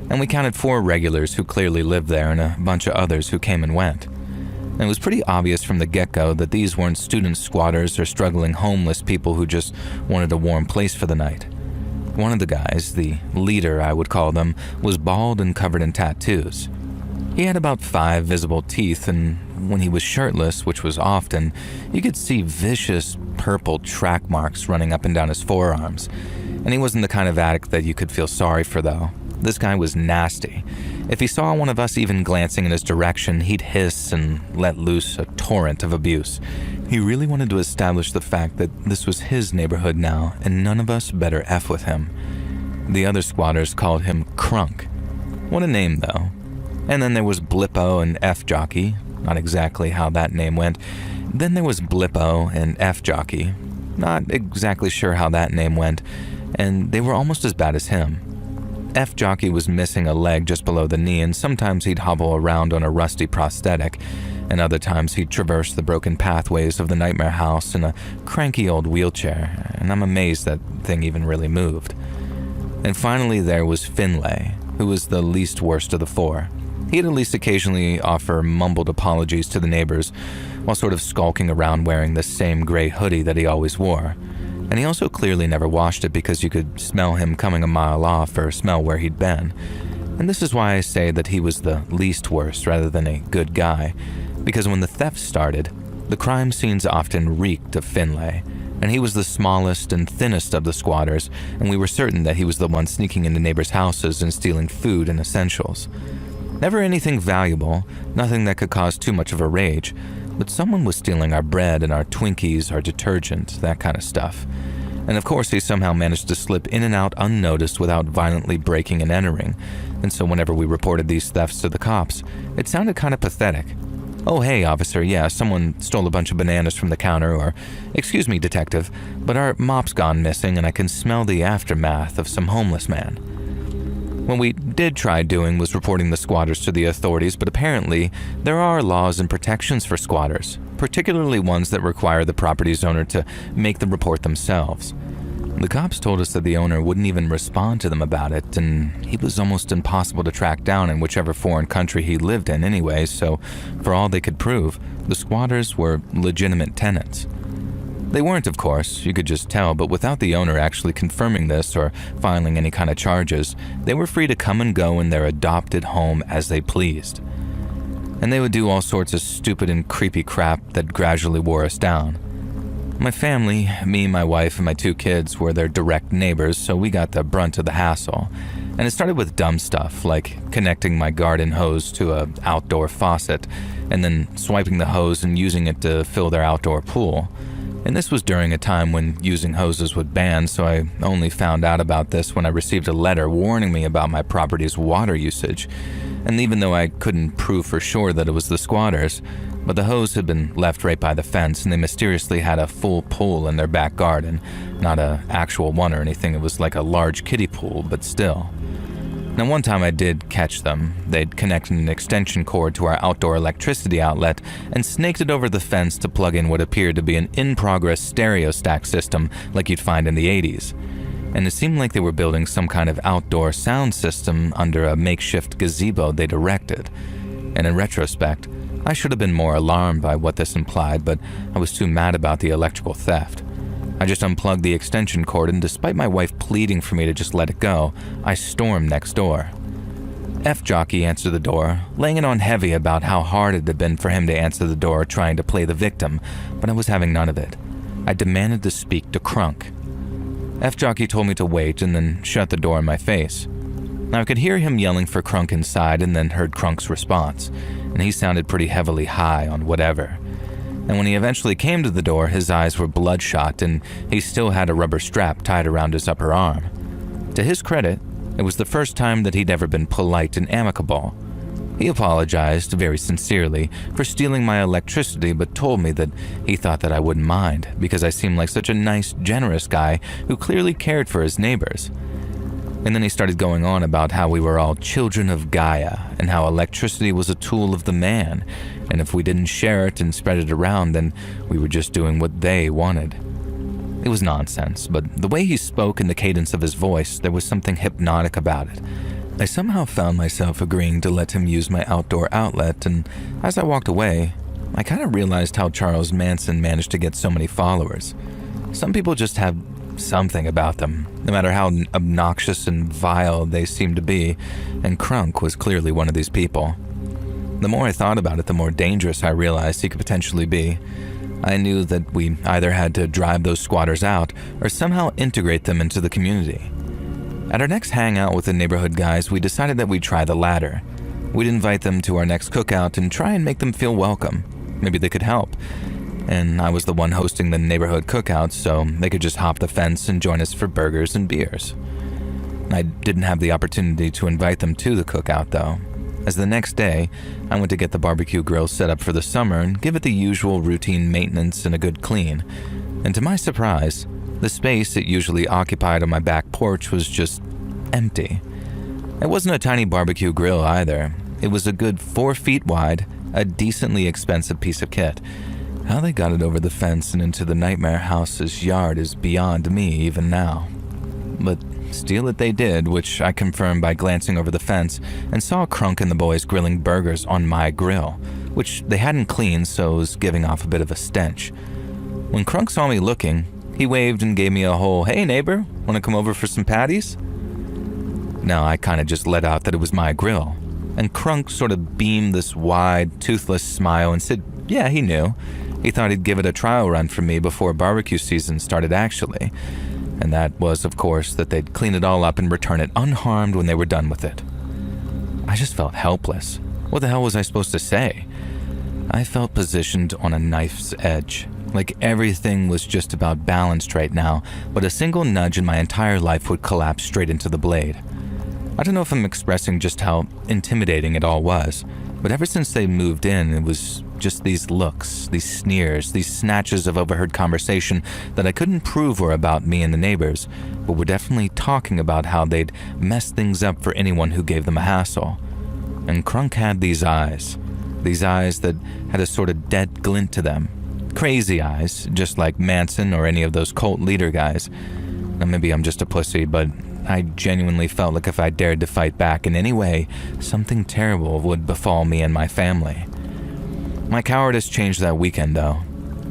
And we counted 4 regulars who clearly lived there and a bunch of others who came and went. And it was pretty obvious from the get-go that these weren't student squatters or struggling homeless people who just wanted a warm place for the night. One of the guys, the leader I would call them, was bald and covered in tattoos. He had about 5 visible teeth, and when he was shirtless, which was often, you could see vicious purple track marks running up and down his forearms. And he wasn't the kind of addict that you could feel sorry for, though. This guy was nasty. If he saw one of us even glancing in his direction, he'd hiss and let loose a torrent of abuse. He really wanted to establish the fact that this was his neighborhood now, and none of us better F with him. The other squatters called him Crunk. What a name, though. And then there was Blippo and F-Jockey. Not exactly how that name went. Then there was Blippo and F-Jockey. Not exactly sure how that name went. And they were almost as bad as him. F-Jockey was missing a leg just below the knee, and sometimes he'd hobble around on a rusty prosthetic, and other times he'd traverse the broken pathways of the Nightmare House in a cranky old wheelchair, and I'm amazed that thing even really moved. And finally there was Finlay, who was the least worst of the 4. He'd at least occasionally offer mumbled apologies to the neighbors, while sort of skulking around wearing the same gray hoodie that he always wore. And he also clearly never washed it because you could smell him coming a mile off or smell where he'd been. And this is why I say that he was the least worst rather than a good guy, because when the thefts started, the crime scenes often reeked of Finlay, and he was the smallest and thinnest of the squatters, and we were certain that he was the one sneaking into neighbors' houses and stealing food and essentials. Never anything valuable, nothing that could cause too much of a rage, but someone was stealing our bread and our Twinkies, our detergent, that kind of stuff. And of course, he somehow managed to slip in and out unnoticed without violently breaking and entering. And so whenever we reported these thefts to the cops, it sounded kind of pathetic. "Oh, hey, officer, yeah, someone stole a bunch of bananas from the counter," or, "Excuse me, detective, but our mop's gone missing and I can smell the aftermath of some homeless man." What we did try doing was reporting the squatters to the authorities, but apparently there are laws and protections for squatters, particularly ones that require the property's owner to make the report themselves. The cops told us that the owner wouldn't even respond to them about it, and he was almost impossible to track down in whichever foreign country he lived in anyway, so for all they could prove, the squatters were legitimate tenants. They weren't, of course, you could just tell, but without the owner actually confirming this or filing any kind of charges, they were free to come and go in their adopted home as they pleased. And they would do all sorts of stupid and creepy crap that gradually wore us down. My family, me, my wife, and my 2 kids were their direct neighbors, so we got the brunt of the hassle. And it started with dumb stuff, like connecting my garden hose to an outdoor faucet, and then swiping the hose and using it to fill their outdoor pool. And this was during a time when using hoses was banned, so I only found out about this when I received a letter warning me about my property's water usage. And even though I couldn't prove for sure that it was the squatters, but the hose had been left right by the fence and they mysteriously had a full pool in their back garden. Not an actual one or anything, it was like a large kiddie pool, but still. Now one time I did catch them. They'd connected an extension cord to our outdoor electricity outlet and snaked it over the fence to plug in what appeared to be an in-progress stereo stack system like you'd find in the 80s. And it seemed like they were building some kind of outdoor sound system under a makeshift gazebo they'd erected. And in retrospect, I should have been more alarmed by what this implied, but I was too mad about the electrical theft. I just unplugged the extension cord, and despite my wife pleading for me to just let it go, I stormed next door. F-Jockey answered the door, laying it on heavy about how hard it had been for him to answer the door trying to play the victim, but I was having none of it. I demanded to speak to Crunk. F-Jockey told me to wait and then shut the door in my face. Now I could hear him yelling for Crunk inside and then heard Crunk's response, and he sounded pretty heavily high on whatever. And when he eventually came to the door, his eyes were bloodshot and he still had a rubber strap tied around his upper arm. To his credit, it was the first time that he'd ever been polite and amicable. He apologized very sincerely for stealing my electricity, but told me that he thought that I wouldn't mind because I seemed like such a nice, generous guy who clearly cared for his neighbors. And then he started going on about how we were all children of Gaia and how electricity was a tool of the man, and if we didn't share it and spread it around, then we were just doing what they wanted. It was nonsense, but the way he spoke and the cadence of his voice, there was something hypnotic about it. I somehow found myself agreeing to let him use my outdoor outlet, and as I walked away, I kind of realized how Charles Manson managed to get so many followers. Some people just have something about them, no matter how obnoxious and vile they seem to be, and Crunk was clearly one of these people. The more I thought about it, the more dangerous I realized he could potentially be. I knew that we either had to drive those squatters out or somehow integrate them into the community. At our next hangout with the neighborhood guys, we decided that we'd try the latter. We'd invite them to our next cookout and try and make them feel welcome. Maybe they could help. And I was the one hosting the neighborhood cookouts, so they could just hop the fence and join us for burgers and beers. I didn't have the opportunity to invite them to the cookout, though, as the next day, I went to get the barbecue grill set up for the summer and give it the usual routine maintenance and a good clean. And to my surprise, the space it usually occupied on my back porch was just empty. It wasn't a tiny barbecue grill either. It was a good 4 feet wide, a decently expensive piece of kit. How they got it over the fence and into the Nightmare House's yard is beyond me even now. But steal it they did, which I confirmed by glancing over the fence and saw Crunk and the boys grilling burgers on my grill, which they hadn't cleaned, so it was giving off a bit of a stench. When Crunk saw me looking, he waved and gave me a whole, "Hey neighbor, want to come over for some patties?" Now I kind of just let out that it was my grill, and Crunk sort of beamed this wide, toothless smile and said, yeah, he knew. He thought he'd give it a trial run for me before barbecue season started actually. And that was, of course, that they'd clean it all up and return it unharmed when they were done with it. I just felt helpless. What the hell was I supposed to say? I felt positioned on a knife's edge, like everything was just about balanced right now, but a single nudge in my entire life would collapse straight into the blade. I don't know if I'm expressing just how intimidating it all was, but ever since they moved in, it was just these looks, these sneers, these snatches of overheard conversation that I couldn't prove were about me and the neighbors, but were definitely talking about how they'd mess things up for anyone who gave them a hassle. And Crunk had these eyes that had a sort of dead glint to them. Crazy eyes, just like Manson or any of those cult leader guys. Now maybe I'm just a pussy, but I genuinely felt like if I dared to fight back in any way, something terrible would befall me and my family. My cowardice changed that weekend, though.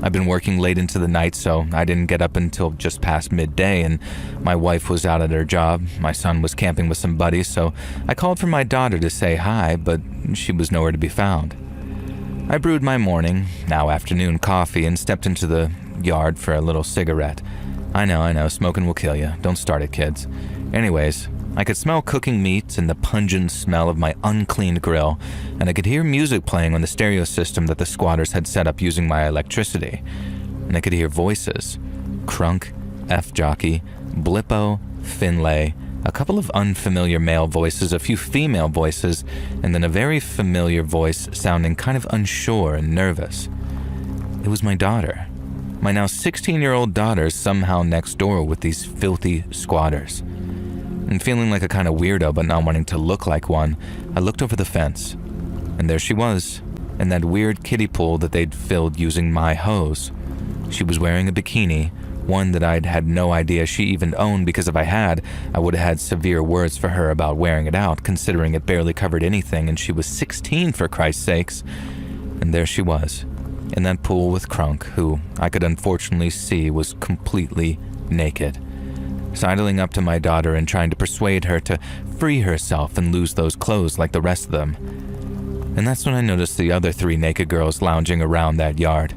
I've been working late into the night, so I didn't get up until just past midday, and my wife was out at her job. My son was camping with some buddies, so I called for my daughter to say hi, but she was nowhere to be found. I brewed my morning, now afternoon, coffee and stepped into the yard for a little cigarette. I know, smoking will kill you. Don't start it, kids. Anyways, I could smell cooking meats and the pungent smell of my uncleaned grill, and I could hear music playing on the stereo system that the squatters had set up using my electricity. And I could hear voices. Crunk, F-Jockey, Blippo, Finlay, a couple of unfamiliar male voices, a few female voices, and then a very familiar voice sounding kind of unsure and nervous. It was my daughter. My now 16-year-old daughter somehow next door with these filthy squatters. And feeling like a kind of weirdo but not wanting to look like one, I looked over the fence. And there she was, in that weird kiddie pool that they'd filled using my hose. She was wearing a bikini, one that I'd had no idea she even owned, because if I had, I would have had severe words for her about wearing it out, considering it barely covered anything and she was 16 for Christ's sakes. And there she was, in that pool with Crunk, who I could unfortunately see was completely naked, sidling up to my daughter and trying to persuade her to free herself and lose those clothes like the rest of them. And that's when I noticed the other 3 naked girls lounging around that yard.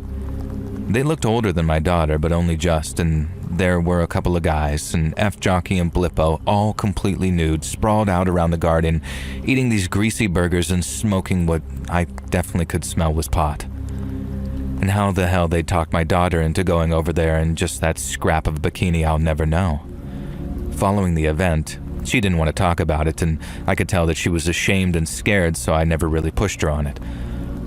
They looked older than my daughter, but only just, and there were a couple of guys, and F-Jockey and Blippo, all completely nude, sprawled out around the garden, eating these greasy burgers and smoking what I definitely could smell was pot. And how the hell they'd talk my daughter into going over there in just that scrap of a bikini, I'll never know. Following the event, she didn't want to talk about it, and I could tell that she was ashamed and scared, so I never really pushed her on it.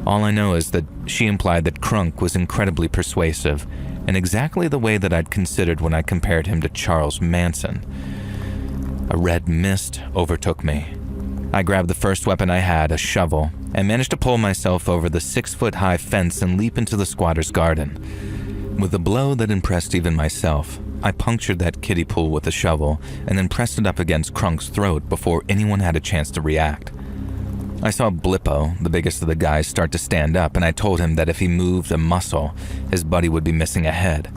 All I know is that she implied that Crunk was incredibly persuasive, in exactly the way that I'd considered when I compared him to Charles Manson. A red mist overtook me. I grabbed the first weapon I had, a shovel, and managed to pull myself over the 6-foot-high fence and leap into the squatter's garden. With a blow that impressed even myself, I punctured that kiddie pool with a shovel and then pressed it up against Crunk's throat before anyone had a chance to react. I saw Blippo, the biggest of the guys, start to stand up, and I told him that if he moved a muscle, his buddy would be missing a head.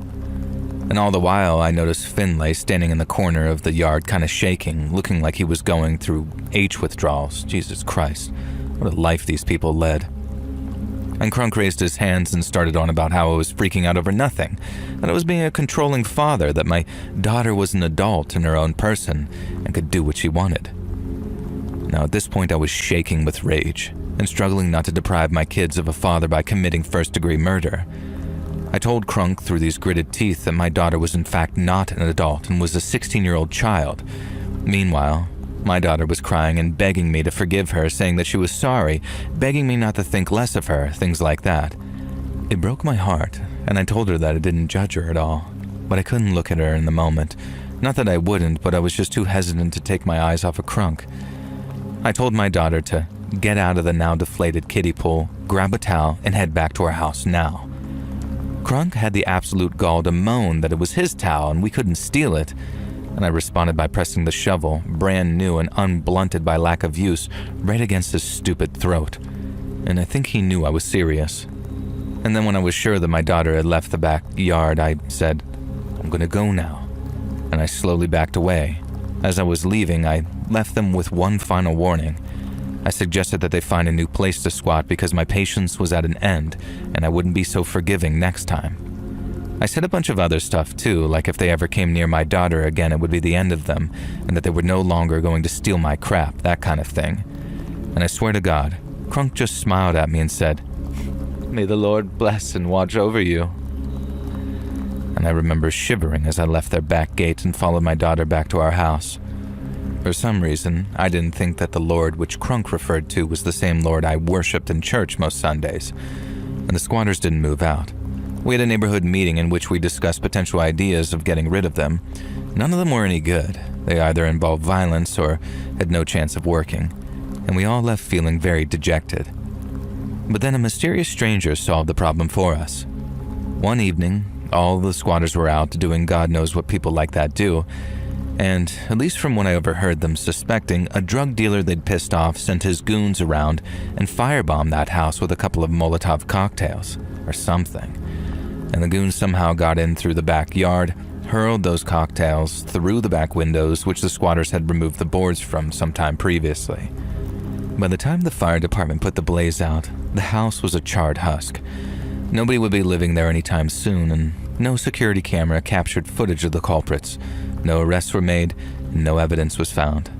And all the while, I noticed Finlay standing in the corner of the yard kind of shaking, looking like he was going through H withdrawals. Jesus Christ, what a life these people led. And Crunk raised his hands and started on about how I was freaking out over nothing, that I was being a controlling father, that my daughter was an adult in her own person and could do what she wanted. Now at this point I was shaking with rage and struggling not to deprive my kids of a father by committing first-degree murder. I told Crunk through these gritted teeth that my daughter was in fact not an adult and was a 16-year-old child. Meanwhile, my daughter was crying and begging me to forgive her, saying that she was sorry, begging me not to think less of her, things like that. It broke my heart, and I told her that I didn't judge her at all, but I couldn't look at her in the moment. Not that I wouldn't, but I was just too hesitant to take my eyes off of Crunk. I told my daughter to get out of the now deflated kiddie pool, grab a towel, and head back to our house now. Crunk had the absolute gall to moan that it was his towel and we couldn't steal it, and I responded by pressing the shovel, brand new and unblunted by lack of use, right against his stupid throat. And I think he knew I was serious. And then when I was sure that my daughter had left the backyard, I said, "I'm gonna go now." And I slowly backed away. As I was leaving, I left them with one final warning. I suggested that they find a new place to squat because my patience was at an end and I wouldn't be so forgiving next time. I said a bunch of other stuff too, like if they ever came near my daughter again it would be the end of them and that they were no longer going to steal my crap, that kind of thing. And I swear to God, Crunk just smiled at me and said, "May the Lord bless and watch over you." And I remember shivering as I left their back gate and followed my daughter back to our house. For some reason, I didn't think that the Lord which Crunk referred to was the same Lord I worshipped in church most Sundays. and the squatters didn't move out. We had a neighborhood meeting in which we discussed potential ideas of getting rid of them. None of them were any good. They either involved violence or had no chance of working, and we all left feeling very dejected. But then a mysterious stranger solved the problem for us. One evening, all the squatters were out doing God knows what people like that do, and, at least from what I overheard them suspecting, a drug dealer they'd pissed off sent his goons around and firebombed that house with a couple of Molotov cocktails, or something. And the goons somehow got in through the backyard, hurled those cocktails through the back windows, which the squatters had removed the boards from sometime previously. By the time the fire department put the blaze out, the house was a charred husk. Nobody would be living there anytime soon, and no security camera captured footage of the culprits. No arrests were made, and no evidence was found.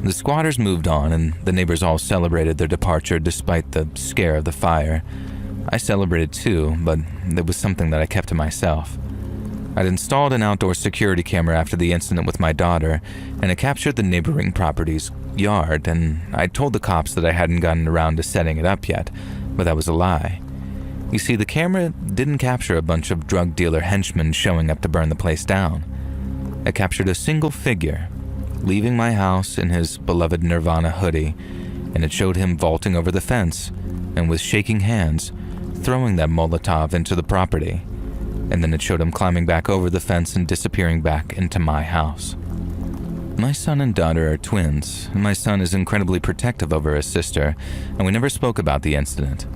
The squatters moved on, and the neighbors all celebrated their departure despite the scare of the fire. I celebrated too, but it was something that I kept to myself. I'd installed an outdoor security camera after the incident with my daughter, and it captured the neighboring property's yard, and I told the cops that I hadn't gotten around to setting it up yet, but that was a lie. You see, the camera didn't capture a bunch of drug dealer henchmen showing up to burn the place down. It captured a single figure, leaving my house in his beloved Nirvana hoodie, and it showed him vaulting over the fence, and with shaking hands, throwing that Molotov into the property. And then it showed him climbing back over the fence and disappearing back into my house. My son and daughter are twins, and my son is incredibly protective over his sister, and we never spoke about the incident.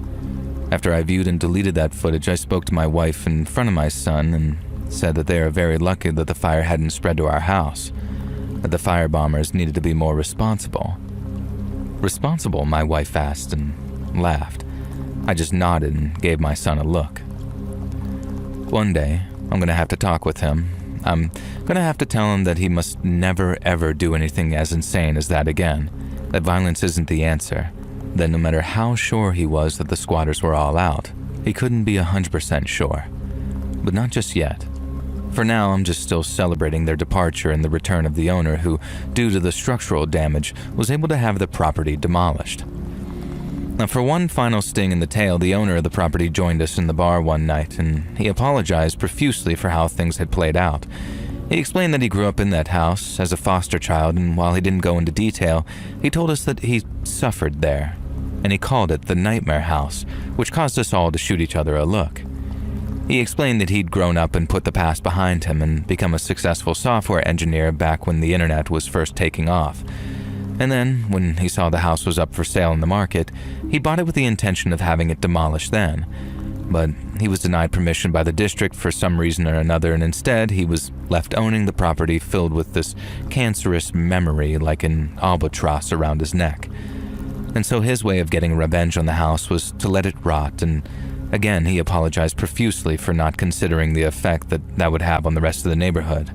After I viewed and deleted that footage, I spoke to my wife in front of my son and said that they are very lucky that the fire hadn't spread to our house, that the firebombers needed to be more responsible. Responsible, my wife asked and laughed. I just nodded and gave my son a look. One day, I'm going to have to talk with him. I'm going to have to tell him that he must never ever do anything as insane as that again, that violence isn't the answer, that no matter how sure he was that the squatters were all out, he couldn't be 100% sure. But not just yet. For now, I'm just still celebrating their departure and the return of the owner who, due to the structural damage, was able to have the property demolished. Now, for one final sting in the tail, the owner of the property joined us in the bar one night, and he apologized profusely for how things had played out. He explained that he grew up in that house as a foster child, and while he didn't go into detail, he told us that he suffered there, and he called it the Nightmare House, which caused us all to shoot each other a look. He explained that he'd grown up and put the past behind him and become a successful software engineer back when the internet was first taking off. And then, when he saw the house was up for sale in the market, he bought it with the intention of having it demolished then. But he was denied permission by the district for some reason or another, and instead he was left owning the property filled with this cancerous memory like an albatross around his neck. And so his way of getting revenge on the house was to let it rot, and again he apologized profusely for not considering the effect that would have on the rest of the neighborhood.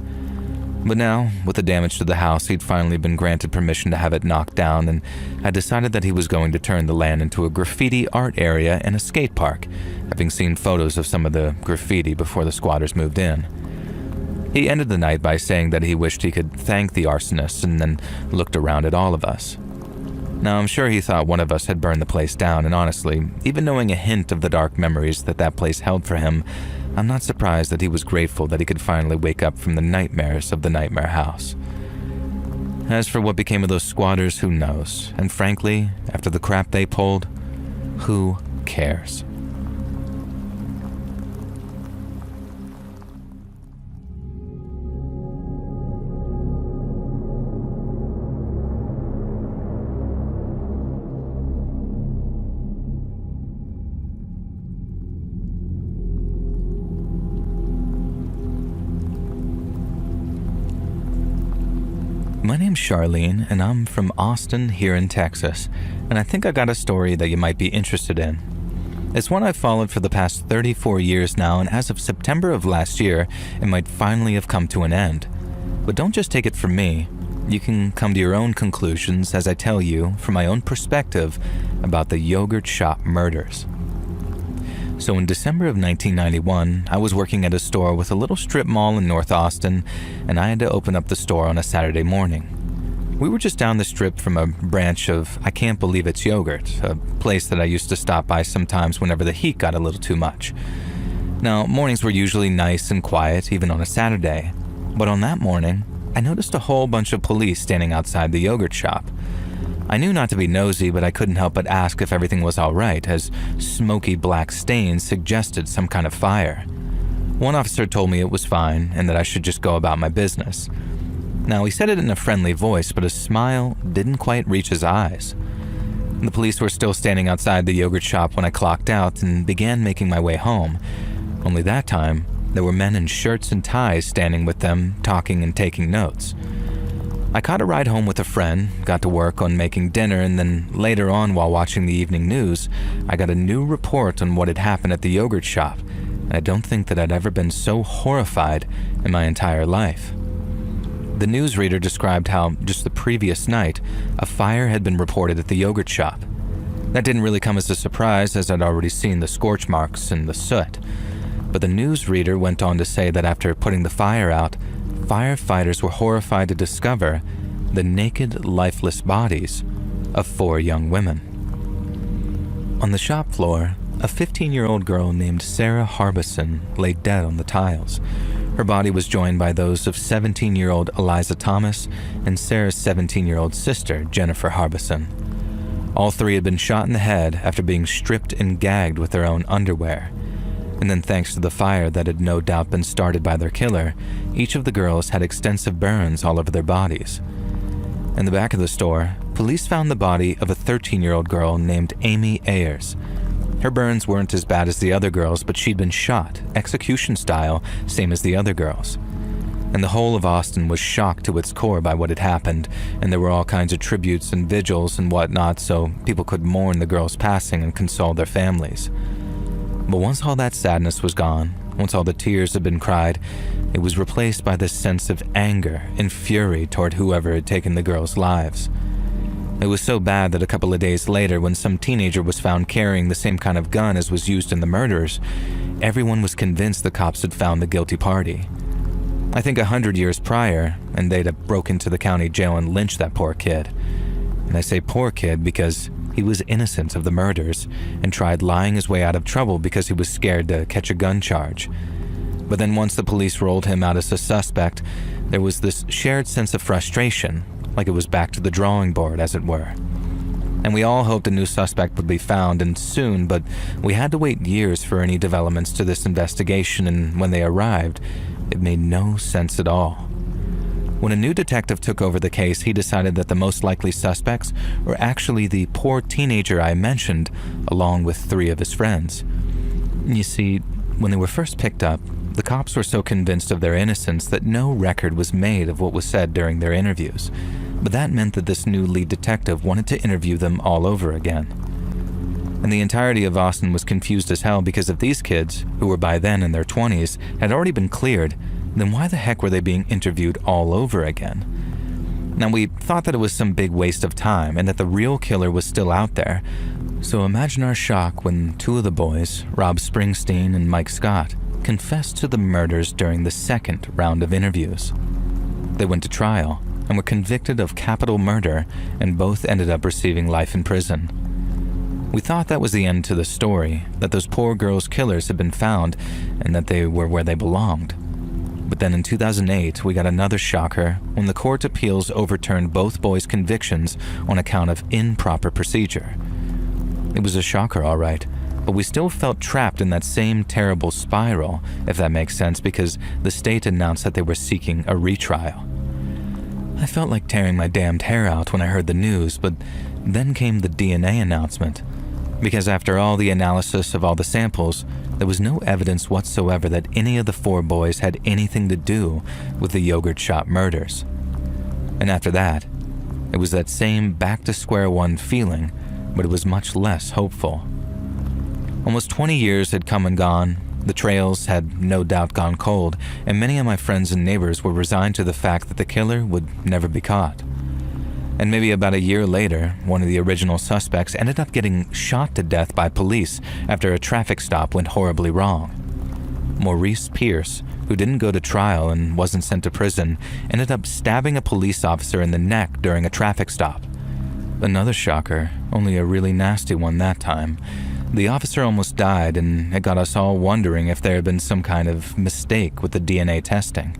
But now, with the damage to the house, he'd finally been granted permission to have it knocked down and had decided that he was going to turn the land into a graffiti art area and a skate park, having seen photos of some of the graffiti before the squatters moved in. He ended the night by saying that he wished he could thank the arsonists and then looked around at all of us. Now, I'm sure he thought one of us had burned the place down, and honestly, even knowing a hint of the dark memories that place held for him, I'm not surprised that he was grateful that he could finally wake up from the nightmares of the Nightmare House. As for what became of those squatters, who knows? And frankly, after the crap they pulled, who cares? My name's Charlene, and I'm from Austin here in Texas, and I think I got a story that you might be interested in. It's one I've followed for the past 34 years now, and as of September of last year, it might finally have come to an end. But don't just take it from me. You can come to your own conclusions as I tell you, from my own perspective, about the yogurt shop murders. So in December of 1991, I was working at a store with a little strip mall in North Austin, and I had to open up the store on a Saturday morning. We were just down the strip from a branch of I Can't Believe It's Yogurt, a place that I used to stop by sometimes whenever the heat got a little too much. Now, mornings were usually nice and quiet, even on a Saturday, but on that morning, I noticed a whole bunch of police standing outside the yogurt shop. I knew not to be nosy, but I couldn't help but ask if everything was all right, as smoky black stains suggested some kind of fire. One officer told me it was fine and that I should just go about my business. Now, he said it in a friendly voice, but a smile didn't quite reach his eyes. The police were still standing outside the yogurt shop when I clocked out and began making my way home. Only that time, there were men in shirts and ties standing with them, talking and taking notes. I caught a ride home with a friend, got to work on making dinner, and then later on while watching the evening news, I got a new report on what had happened at the yogurt shop, and I don't think that I'd ever been so horrified in my entire life. The newsreader described how, just the previous night, a fire had been reported at the yogurt shop. That didn't really come as a surprise, as I'd already seen the scorch marks and the soot. But the newsreader went on to say that after putting the fire out, firefighters were horrified to discover the naked, lifeless bodies of 4 young women. On the shop floor, a 15-year-old girl named Sarah Harbison lay dead on the tiles. Her body was joined by those of 17-year-old Eliza Thomas and Sarah's 17-year-old sister, Jennifer Harbison. All 3 had been shot in the head after being stripped and gagged with their own underwear. And then, thanks to the fire that had no doubt been started by their killer, each of the girls had extensive burns all over their bodies. In the back of the store, police found the body of a 13-year-old girl named Amy Ayers. Her burns weren't as bad as the other girls, but she'd been shot, execution style, same as the other girls. And the whole of Austin was shocked to its core by what had happened, and there were all kinds of tributes and vigils and whatnot so people could mourn the girls' passing and console their families. But once all that sadness was gone, once all the tears had been cried, it was replaced by this sense of anger and fury toward whoever had taken the girls' lives. It was so bad that a couple of days later, when some teenager was found carrying the same kind of gun as was used in the murders, everyone was convinced the cops had found the guilty party. I think 100 years prior, and they'd have broke into the county jail and lynched that poor kid. And I say poor kid because he was innocent of the murders and tried lying his way out of trouble because he was scared to catch a gun charge. But then once the police rolled him out as a suspect, there was this shared sense of frustration, like it was back to the drawing board, as it were. And we all hoped a new suspect would be found, and soon, but we had to wait years for any developments to this investigation, and when they arrived, it made no sense at all. When a new detective took over the case, he decided that the most likely suspects were actually the poor teenager I mentioned, along with 3 of his friends. You see, when they were first picked up, the cops were so convinced of their innocence that no record was made of what was said during their interviews. But that meant that this new lead detective wanted to interview them all over again. And the entirety of Austin was confused as hell because if these kids, who were by then in their 20s, had already been cleared, then why the heck were they being interviewed all over again? Now, we thought that it was some big waste of time and that the real killer was still out there. So imagine our shock when 2 of the boys, Rob Springsteen and Mike Scott, confessed to the murders during the second round of interviews. They went to trial and were convicted of capital murder, and both ended up receiving life in prison. We thought that was the end to the story, that those poor girls' killers had been found and that they were where they belonged. But then in 2008, we got another shocker when the Court of Appeals overturned both boys' convictions on account of improper procedure. It was a shocker, all right, but we still felt trapped in that same terrible spiral, if that makes sense, because the state announced that they were seeking a retrial. I felt like tearing my damned hair out when I heard the news, but then came the DNA announcement. Because after all the analysis of all the samples, there was no evidence whatsoever that any of the 4 boys had anything to do with the yogurt shop murders. And after that, it was that same back to square one feeling, but it was much less hopeful. Almost 20 years had come and gone. The trails had no doubt gone cold, and many of my friends and neighbors were resigned to the fact that the killer would never be caught. And maybe about a year later, one of the original suspects ended up getting shot to death by police after a traffic stop went horribly wrong. Maurice Pierce who didn't go to trial and wasn't sent to prison, ended up stabbing a police officer in the neck during a traffic stop. Another shocker, only a really nasty one that time. The officer almost died, and it got us all wondering if there had been some kind of mistake with the DNA testing.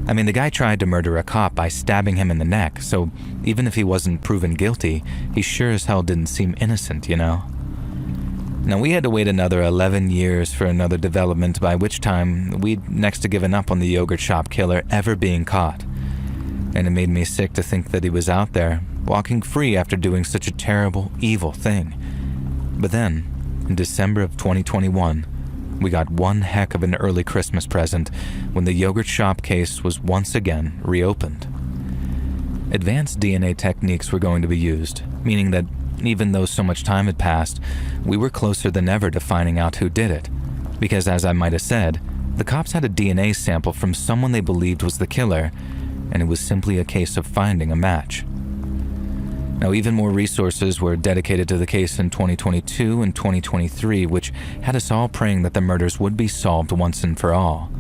I mean, the guy tried to murder a cop by stabbing him in the neck, so even if he wasn't proven guilty, he sure as hell didn't seem innocent, you know? Now, we had to wait another 11 years for another development, by which time we'd next to given up on the yogurt shop killer ever being caught. And it made me sick to think that he was out there, walking free after doing such a terrible, evil thing. But then, in December of 2021, we got one heck of an early Christmas present when the yogurt shop case was once again reopened. Advanced DNA techniques were going to be used, meaning that even though so much time had passed, we were closer than ever to finding out who did it. Because as I might have said, the cops had a DNA sample from someone they believed was the killer, and it was simply a case of finding a match. Now, even more resources were dedicated to the case in 2022 and 2023, which had us all praying that the murders would be solved once and for all.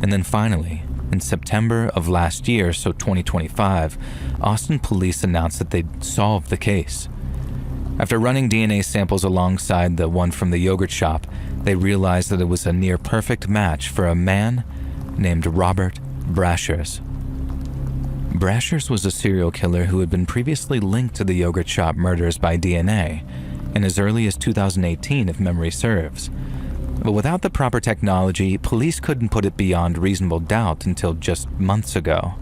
And then finally, in September of last year, so 2025, Austin police announced that they'd solved the case. After running DNA samples alongside the one from the yogurt shop, they realized that it was a near-perfect match for a man named Robert Brashers. Brashers was a serial killer who had been previously linked to the yogurt shop murders by DNA, and as early as 2018 if memory serves. But without the proper technology, police couldn't put it beyond reasonable doubt until just months ago.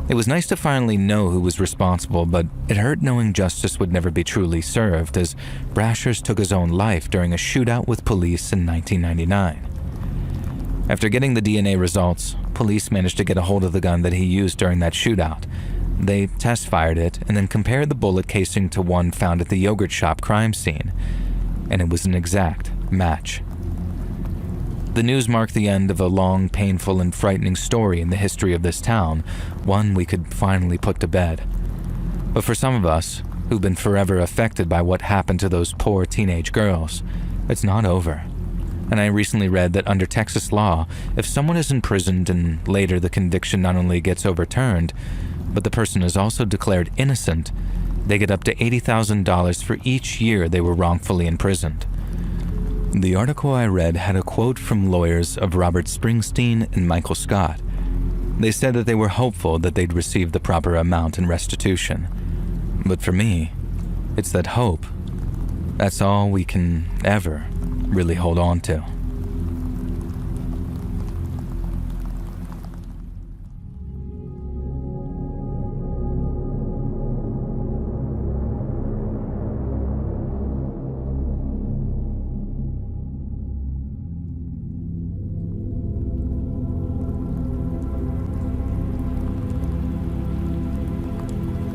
It was nice to finally know who was responsible, but it hurt knowing justice would never be truly served, as Brashers took his own life during a shootout with police in 1999. After getting the DNA results, police managed to get a hold of the gun that he used during that shootout. They test-fired it and then compared the bullet casing to one found at the yogurt shop crime scene, and it was an exact match. The news marked the end of a long, painful, and frightening story in the history of this town, one we could finally put to bed. But for some of us, who've been forever affected by what happened to those poor teenage girls, it's not over. And I recently read that under Texas law, if someone is imprisoned and later the conviction not only gets overturned, but the person is also declared innocent, they get up to $80,000 for each year they were wrongfully imprisoned. The article I read had a quote from lawyers of Robert Springsteen and Michael Scott. They said that they were hopeful that they'd receive the proper amount in restitution. But for me, it's that hope. That's all we can ever really hold on to.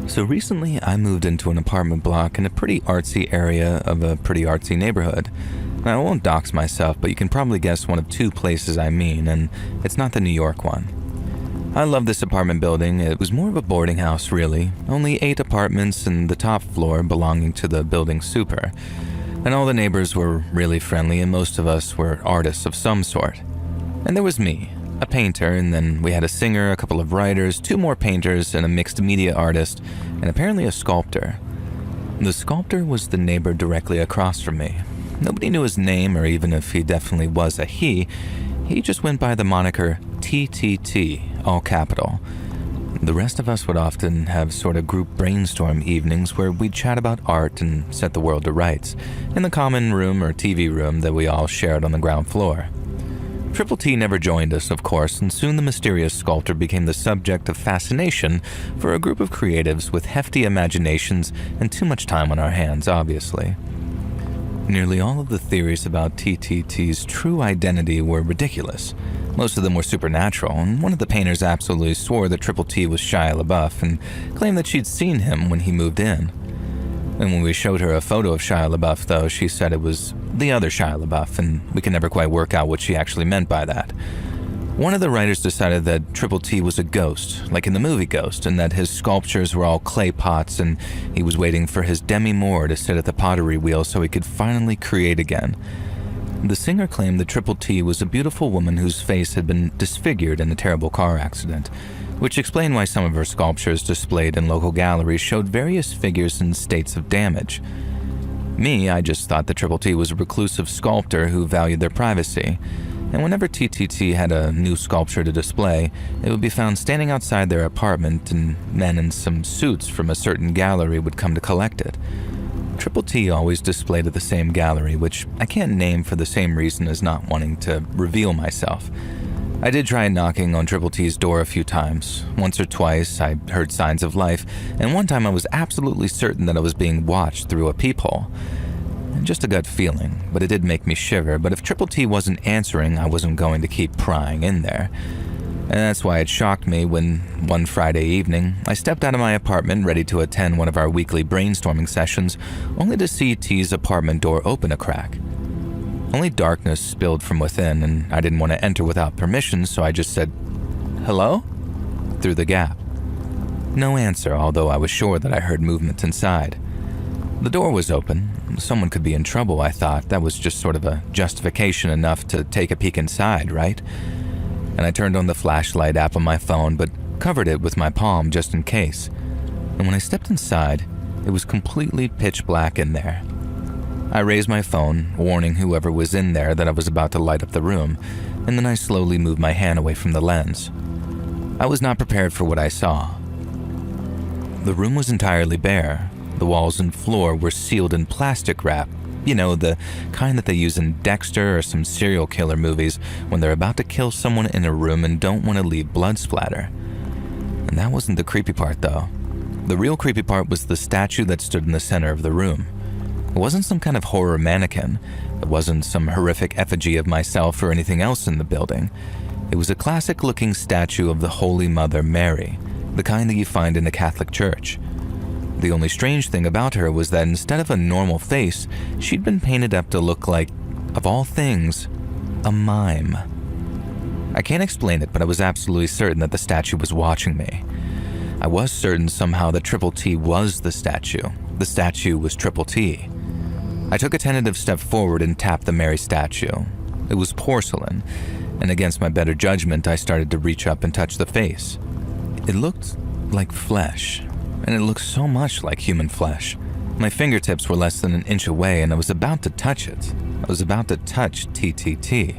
So recently, I moved into an apartment block in a pretty artsy area of a pretty artsy neighborhood. Now, I won't dox myself, but you can probably guess one of two places I mean, and it's not the New York one. I love this apartment building. It was more of a boarding house, really. Only 8 apartments and the top floor belonging to the building super. And all the neighbors were really friendly, and most of us were artists of some sort. And there was me, a painter, and then we had a singer, a couple of writers, 2 more painters, and a mixed media artist, and apparently a sculptor. The sculptor was the neighbor directly across from me. Nobody knew his name, or even if he definitely was a he. He just went by the moniker TTT, all capital. The rest of us would often have sort of group brainstorm evenings where we'd chat about art and set the world to rights, in the common room or TV room that we all shared on the ground floor. Triple T never joined us, of course, and soon the mysterious sculptor became the subject of fascination for a group of creatives with hefty imaginations and too much time on our hands, obviously. Nearly all of the theories about TTT's true identity were ridiculous. Most of them were supernatural, and one of the painters absolutely swore that Triple T was Shia LaBeouf and claimed that she'd seen him when he moved in. And when we showed her a photo of Shia LaBeouf, though, she said it was the other Shia LaBeouf, and we could never quite work out what she actually meant by that. One of the writers decided that Triple T was a ghost, like in the movie Ghost, and that his sculptures were all clay pots, and he was waiting for his Demi Moore to sit at the pottery wheel so he could finally create again. The singer claimed that Triple T was a beautiful woman whose face had been disfigured in a terrible car accident, which explained why some of her sculptures displayed in local galleries showed various figures in states of damage. Me, I just thought that Triple T was a reclusive sculptor who valued their privacy, and whenever TTT had a new sculpture to display, it would be found standing outside their apartment, and men in some suits from a certain gallery would come to collect it. Triple T always displayed at the same gallery, which I can't name for the same reason as not wanting to reveal myself. I did try knocking on Triple T's door a few times. Once or twice, I heard signs of life, and one time I was absolutely certain that I was being watched through a peephole. Just a gut feeling, but it did make me shiver, but if Triple T wasn't answering, I wasn't going to keep prying in there. And that's why it shocked me when, one Friday evening, I stepped out of my apartment ready to attend one of our weekly brainstorming sessions, only to see T's apartment door open a crack. Only darkness spilled from within, and I didn't want to enter without permission, so I just said, "Hello?" through the gap. No answer, although I was sure that I heard movement inside. The door was open. Someone could be in trouble, I thought. That was just sort of a justification enough to take a peek inside, right? And I turned on the flashlight app on my phone, but covered it with my palm just in case. And when I stepped inside, it was completely pitch black in there. I raised my phone, warning whoever was in there that I was about to light up the room, and then I slowly moved my hand away from the lens. I was not prepared for what I saw. The room was entirely bare. The walls and floor were sealed in plastic wrap. You know, the kind that they use in Dexter or some serial killer movies when they're about to kill someone in a room and don't want to leave blood splatter. And that wasn't the creepy part, though. The real creepy part was the statue that stood in the center of the room. It wasn't some kind of horror mannequin. It wasn't some horrific effigy of myself or anything else in the building. It was a classic-looking statue of the Holy Mother Mary, the kind that you find in a Catholic church. The only strange thing about her was that instead of a normal face, she'd been painted up to look like, of all things, a mime. I can't explain it, but I was absolutely certain that the statue was watching me. I was certain somehow that Triple T was the statue. The statue was Triple T. I took a tentative step forward and tapped the Mary statue. It was porcelain, and against my better judgment, I started to reach up and touch the face. It looked like flesh. And it looked so much like human flesh. My fingertips were less than an inch away, and I was about to touch it. I was about to touch TTT.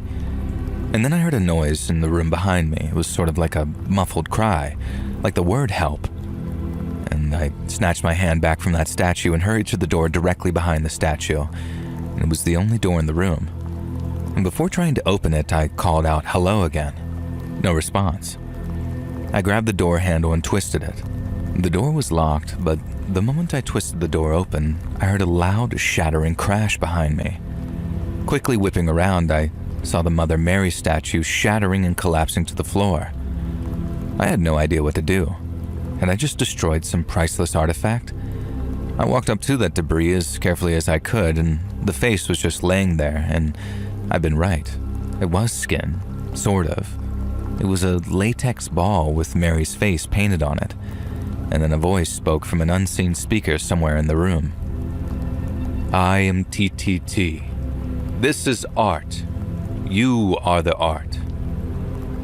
And then I heard a noise in the room behind me. It was sort of like a muffled cry, like the word help. And I snatched my hand back from that statue and hurried to the door directly behind the statue. And it was the only door in the room. And before trying to open it, I called out hello again. No response. I grabbed the door handle and twisted it. The door was locked, but the moment I twisted the door open, I heard a loud, shattering crash behind me. Quickly whipping around, I saw the Mother Mary statue shattering and collapsing to the floor. I had no idea what to do. Had I just destroyed some priceless artifact? I walked up to that debris as carefully as I could, and the face was just laying there, and I'd been right. It was skin, sort of. It was a latex ball with Mary's face painted on it. And then a voice spoke from an unseen speaker somewhere in the room. "I am TTT. This is art. You are the art.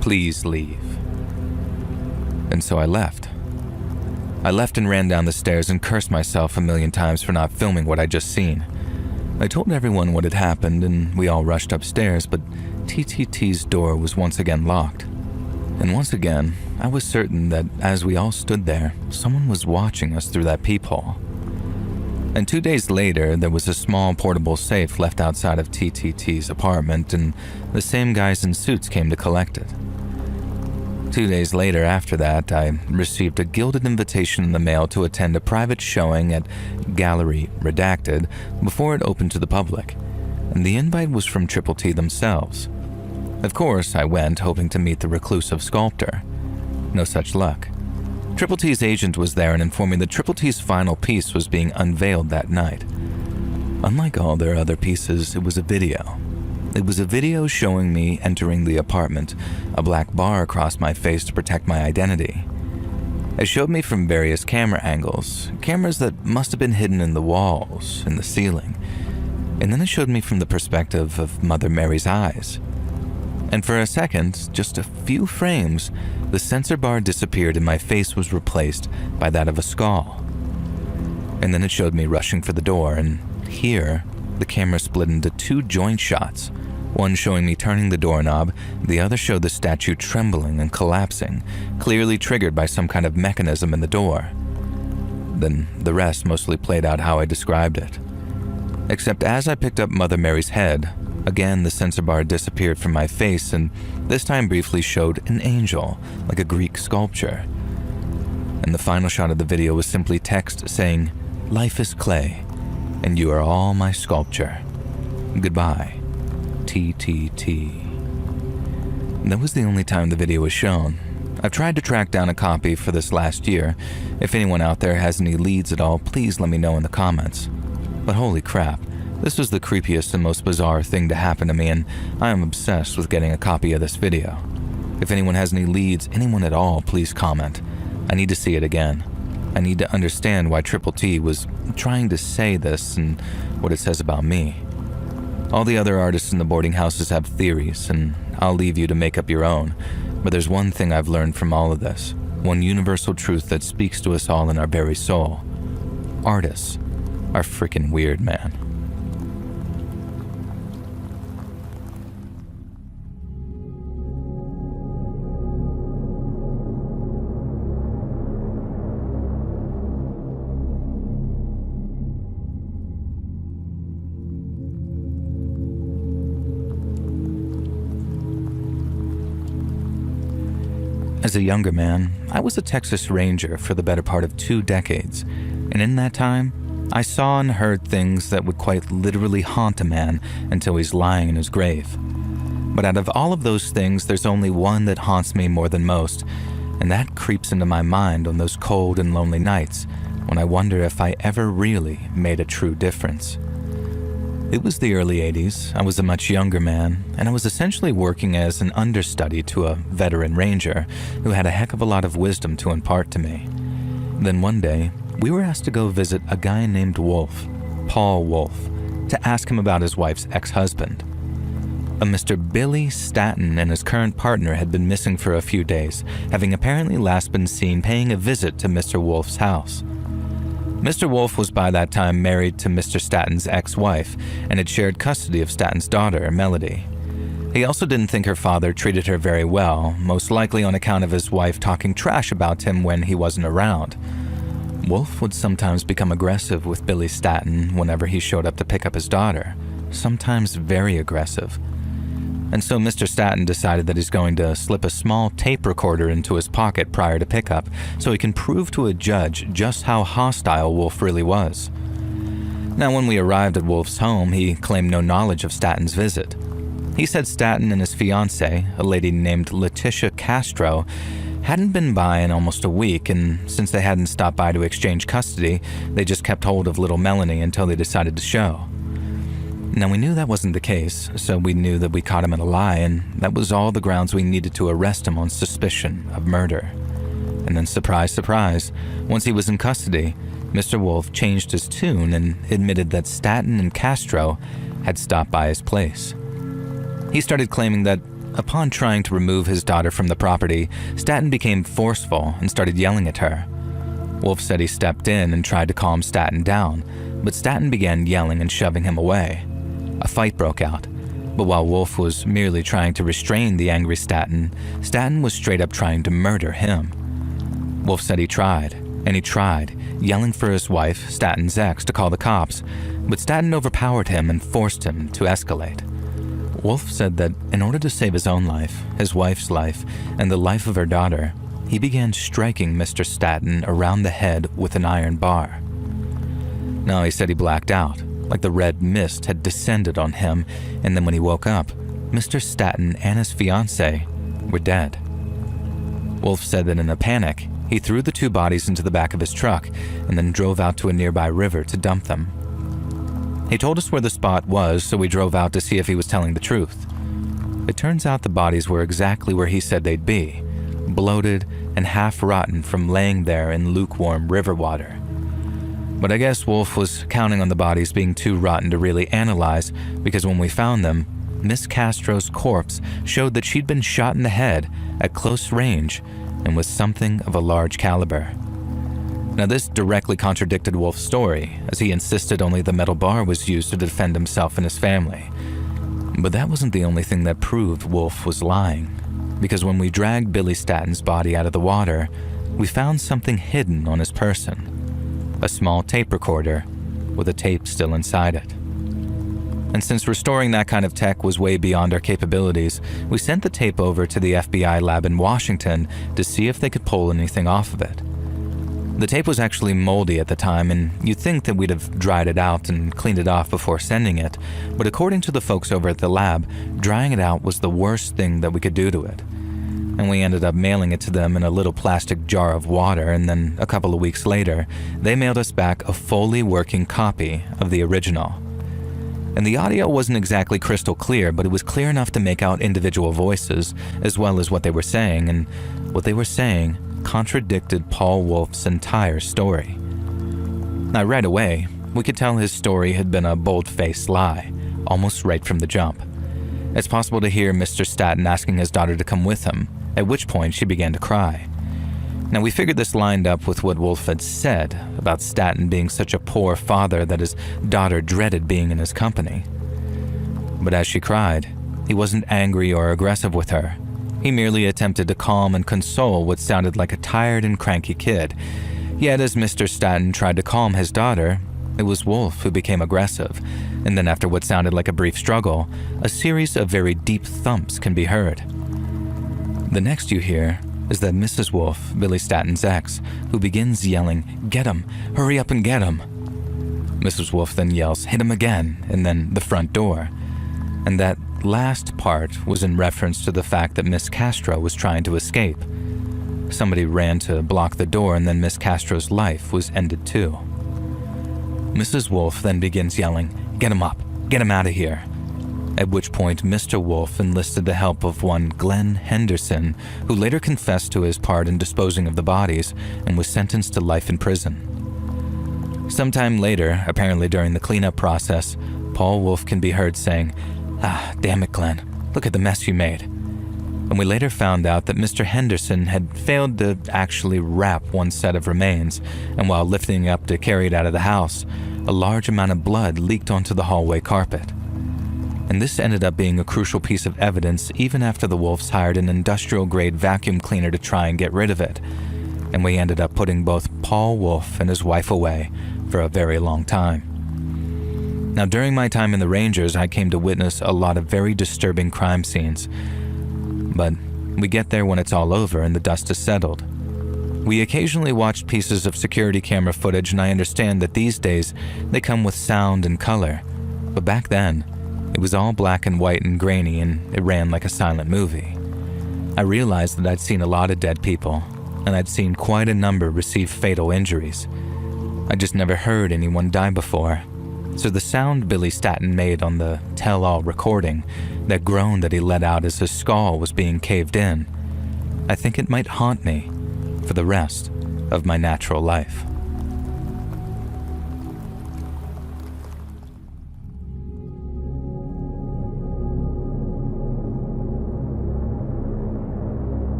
Please leave." And so I left. I left and ran down the stairs and cursed myself a million times for not filming what I'd just seen. I told everyone what had happened, and we all rushed upstairs, but TTT's door was once again locked. And once again, I was certain that as we all stood there, someone was watching us through that peephole. And 2 days later, there was a small portable safe left outside of TTT's apartment, and the same guys in suits came to collect it. 2 days later after that, I received a gilded invitation in the mail to attend a private showing at Gallery Redacted before it opened to the public, and the invite was from Triple T themselves. Of course, I went, hoping to meet the reclusive sculptor. No such luck. Triple T's agent was there and informed me that Triple T's final piece was being unveiled that night. Unlike all their other pieces, it was a video. It was a video showing me entering the apartment, a black bar across my face to protect my identity. It showed me from various camera angles, cameras that must have been hidden in the walls, in the ceiling. and then it showed me from the perspective of Mother Mary's eyes. And for a second, just a few frames, the sensor bar disappeared and my face was replaced by that of a skull. And then it showed me rushing for the door, and here, the camera split into two joint shots, one showing me turning the doorknob, the other showed the statue trembling and collapsing, clearly triggered by some kind of mechanism in the door. Then the rest mostly played out how I described it. Except as I picked up Mother Mary's head, again the sensor bar disappeared from my face and this time briefly showed an angel, like a Greek sculpture. And the final shot of the video was simply text saying, "Life is clay, and you are all my sculpture. Goodbye, TTT." That was the only time the video was shown. I've tried to track down a copy for this last year. If anyone out there has any leads at all, please let me know in the comments. But holy crap, this was the creepiest and most bizarre thing to happen to me, and I am obsessed with getting a copy of this video. If anyone has any leads, anyone at all, please comment. I need to see it again. I need to understand why Triple T was trying to say this and what it says about me. All the other artists in the boarding houses have theories, and I'll leave you to make up your own. But there's one thing I've learned from all of this, one universal truth that speaks to us all in our very soul. Artists are freaking weird, man. As a younger man, I was a Texas Ranger for the better part of 2 decades, and in that time, I saw and heard things that would quite literally haunt a man until he's lying in his grave. But out of all of those things, there's only one that haunts me more than most, and that creeps into my mind on those cold and lonely nights when I wonder if I ever really made a true difference. It was the early 80s, I was a much younger man, and I was essentially working as an understudy to a veteran ranger who had a heck of a lot of wisdom to impart to me. Then one day, we were asked to go visit a guy named Wolf, Paul Wolf, to ask him about his wife's ex-husband. A Mr. Billy Staton and his current partner had been missing for a few days, having apparently last been seen paying a visit to Mr. Wolf's house. Mr. Wolf was by that time married to Mr. Staton's ex-wife and had shared custody of Staton's daughter, Melody. He also didn't think her father treated her very well, most likely on account of his wife talking trash about him when he wasn't around. Wolf would sometimes become aggressive with Billy Staton whenever he showed up to pick up his daughter, sometimes very aggressive. And so Mr. Staton decided that he's going to slip a small tape recorder into his pocket prior to pickup so he can prove to a judge just how hostile Wolf really was. Now, when we arrived at Wolf's home, he claimed no knowledge of Staton's visit. He said Staton and his fiancée, a lady named Letitia Castro, hadn't been by in almost a week, and since they hadn't stopped by to exchange custody, they just kept hold of little Melanie until they decided to show. Now, we knew that wasn't the case, so we knew that we caught him in a lie, and that was all the grounds we needed to arrest him on suspicion of murder. And then, surprise, surprise, once he was in custody, Mr. Wolf changed his tune and admitted that Staton and Castro had stopped by his place. He started claiming that upon trying to remove his daughter from the property, Staton became forceful and started yelling at her. Wolf said he stepped in and tried to calm Staton down, but Staton began yelling and shoving him away. A fight broke out, but while Wolf was merely trying to restrain the angry Staton, Staton was straight up trying to murder him. Wolf said he tried, and he tried, yelling for his wife, Staton's ex, to call the cops, but Staton overpowered him and forced him to escalate. Wolf said that in order to save his own life, his wife's life, and the life of her daughter, he began striking Mr. Staton around the head with an iron bar. Now, he said he blacked out, like the red mist had descended on him, and then when he woke up, Mr. Staton and his fiancée were dead. Wolf said that in a panic, he threw the 2 bodies into the back of his truck and then drove out to a nearby river to dump them. He told us where the spot was, so we drove out to see if he was telling the truth. It turns out the bodies were exactly where he said they'd be, bloated and half rotten from laying there in lukewarm river water. But I guess Wolf was counting on the bodies being too rotten to really analyze, because when we found them, Miss Castro's corpse showed that she'd been shot in the head at close range and was something of a large caliber. Now, this directly contradicted Wolf's story, as he insisted only the metal bar was used to defend himself and his family. But that wasn't the only thing that proved Wolf was lying, because when we dragged Billy Statton's body out of the water, we found something hidden on his person. A small tape recorder with a tape still inside it. And since restoring that kind of tech was way beyond our capabilities, we sent the tape over to the FBI lab in Washington to see if they could pull anything off of it. The tape was actually moldy at the time, and you'd think that we'd have dried it out and cleaned it off before sending it, but according to the folks over at the lab, drying it out was the worst thing that we could do to it. And we ended up mailing it to them in a little plastic jar of water, and then a couple of weeks later, they mailed us back a fully working copy of the original. And the audio wasn't exactly crystal clear, but it was clear enough to make out individual voices, as well as what they were saying, and what they were saying contradicted Paul Wolf's entire story. Now, right away, we could tell his story had been a bold-faced lie, almost right from the jump. It's possible to hear Mr. Statton asking his daughter to come with him, at which point she began to cry. Now, we figured this lined up with what Wolf had said about Statton being such a poor father that his daughter dreaded being in his company. But as she cried, he wasn't angry or aggressive with her. He merely attempted to calm and console what sounded like a tired and cranky kid. Yet as Mr. Statton tried to calm his daughter, it was Wolf who became aggressive, and then after what sounded like a brief struggle, a series of very deep thumps can be heard. The next you hear is that Mrs. Wolf, Billy Statton's ex, who begins yelling, "Get him! Hurry up and get him!" Mrs. Wolf then yells, "Hit him again," and then the front door. And that last part was in reference to the fact that Miss Castro was trying to escape. Somebody ran to block the door, and then Miss Castro's life was ended too. Mrs. Wolf then begins yelling, "Get him up! Get him out of here!" At which point Mr. Wolf enlisted the help of one Glenn Henderson, who later confessed to his part in disposing of the bodies and was sentenced to life in prison. Sometime later, apparently during the cleanup process, Paul Wolf can be heard saying, "Ah, damn it, Glenn, look at the mess you made." And we later found out that Mr. Henderson had failed to actually wrap one set of remains, and while lifting up to carry it out of the house, a large amount of blood leaked onto the hallway carpet. And this ended up being a crucial piece of evidence even after the Wolves hired an industrial-grade vacuum cleaner to try and get rid of it. And we ended up putting both Paul Wolf and his wife away for a very long time. Now, during my time in the Rangers, I came to witness a lot of very disturbing crime scenes. But we get there when it's all over and the dust is settled. We occasionally watched pieces of security camera footage, and I understand that these days they come with sound and color. But back then, it was all black and white and grainy, and it ran like a silent movie. I realized that I'd seen a lot of dead people, and I'd seen quite a number receive fatal injuries. I just never heard anyone die before. So the sound Billy Statton made on the tell-all recording, that groan that he let out as his skull was being caved in, I think it might haunt me for the rest of my natural life.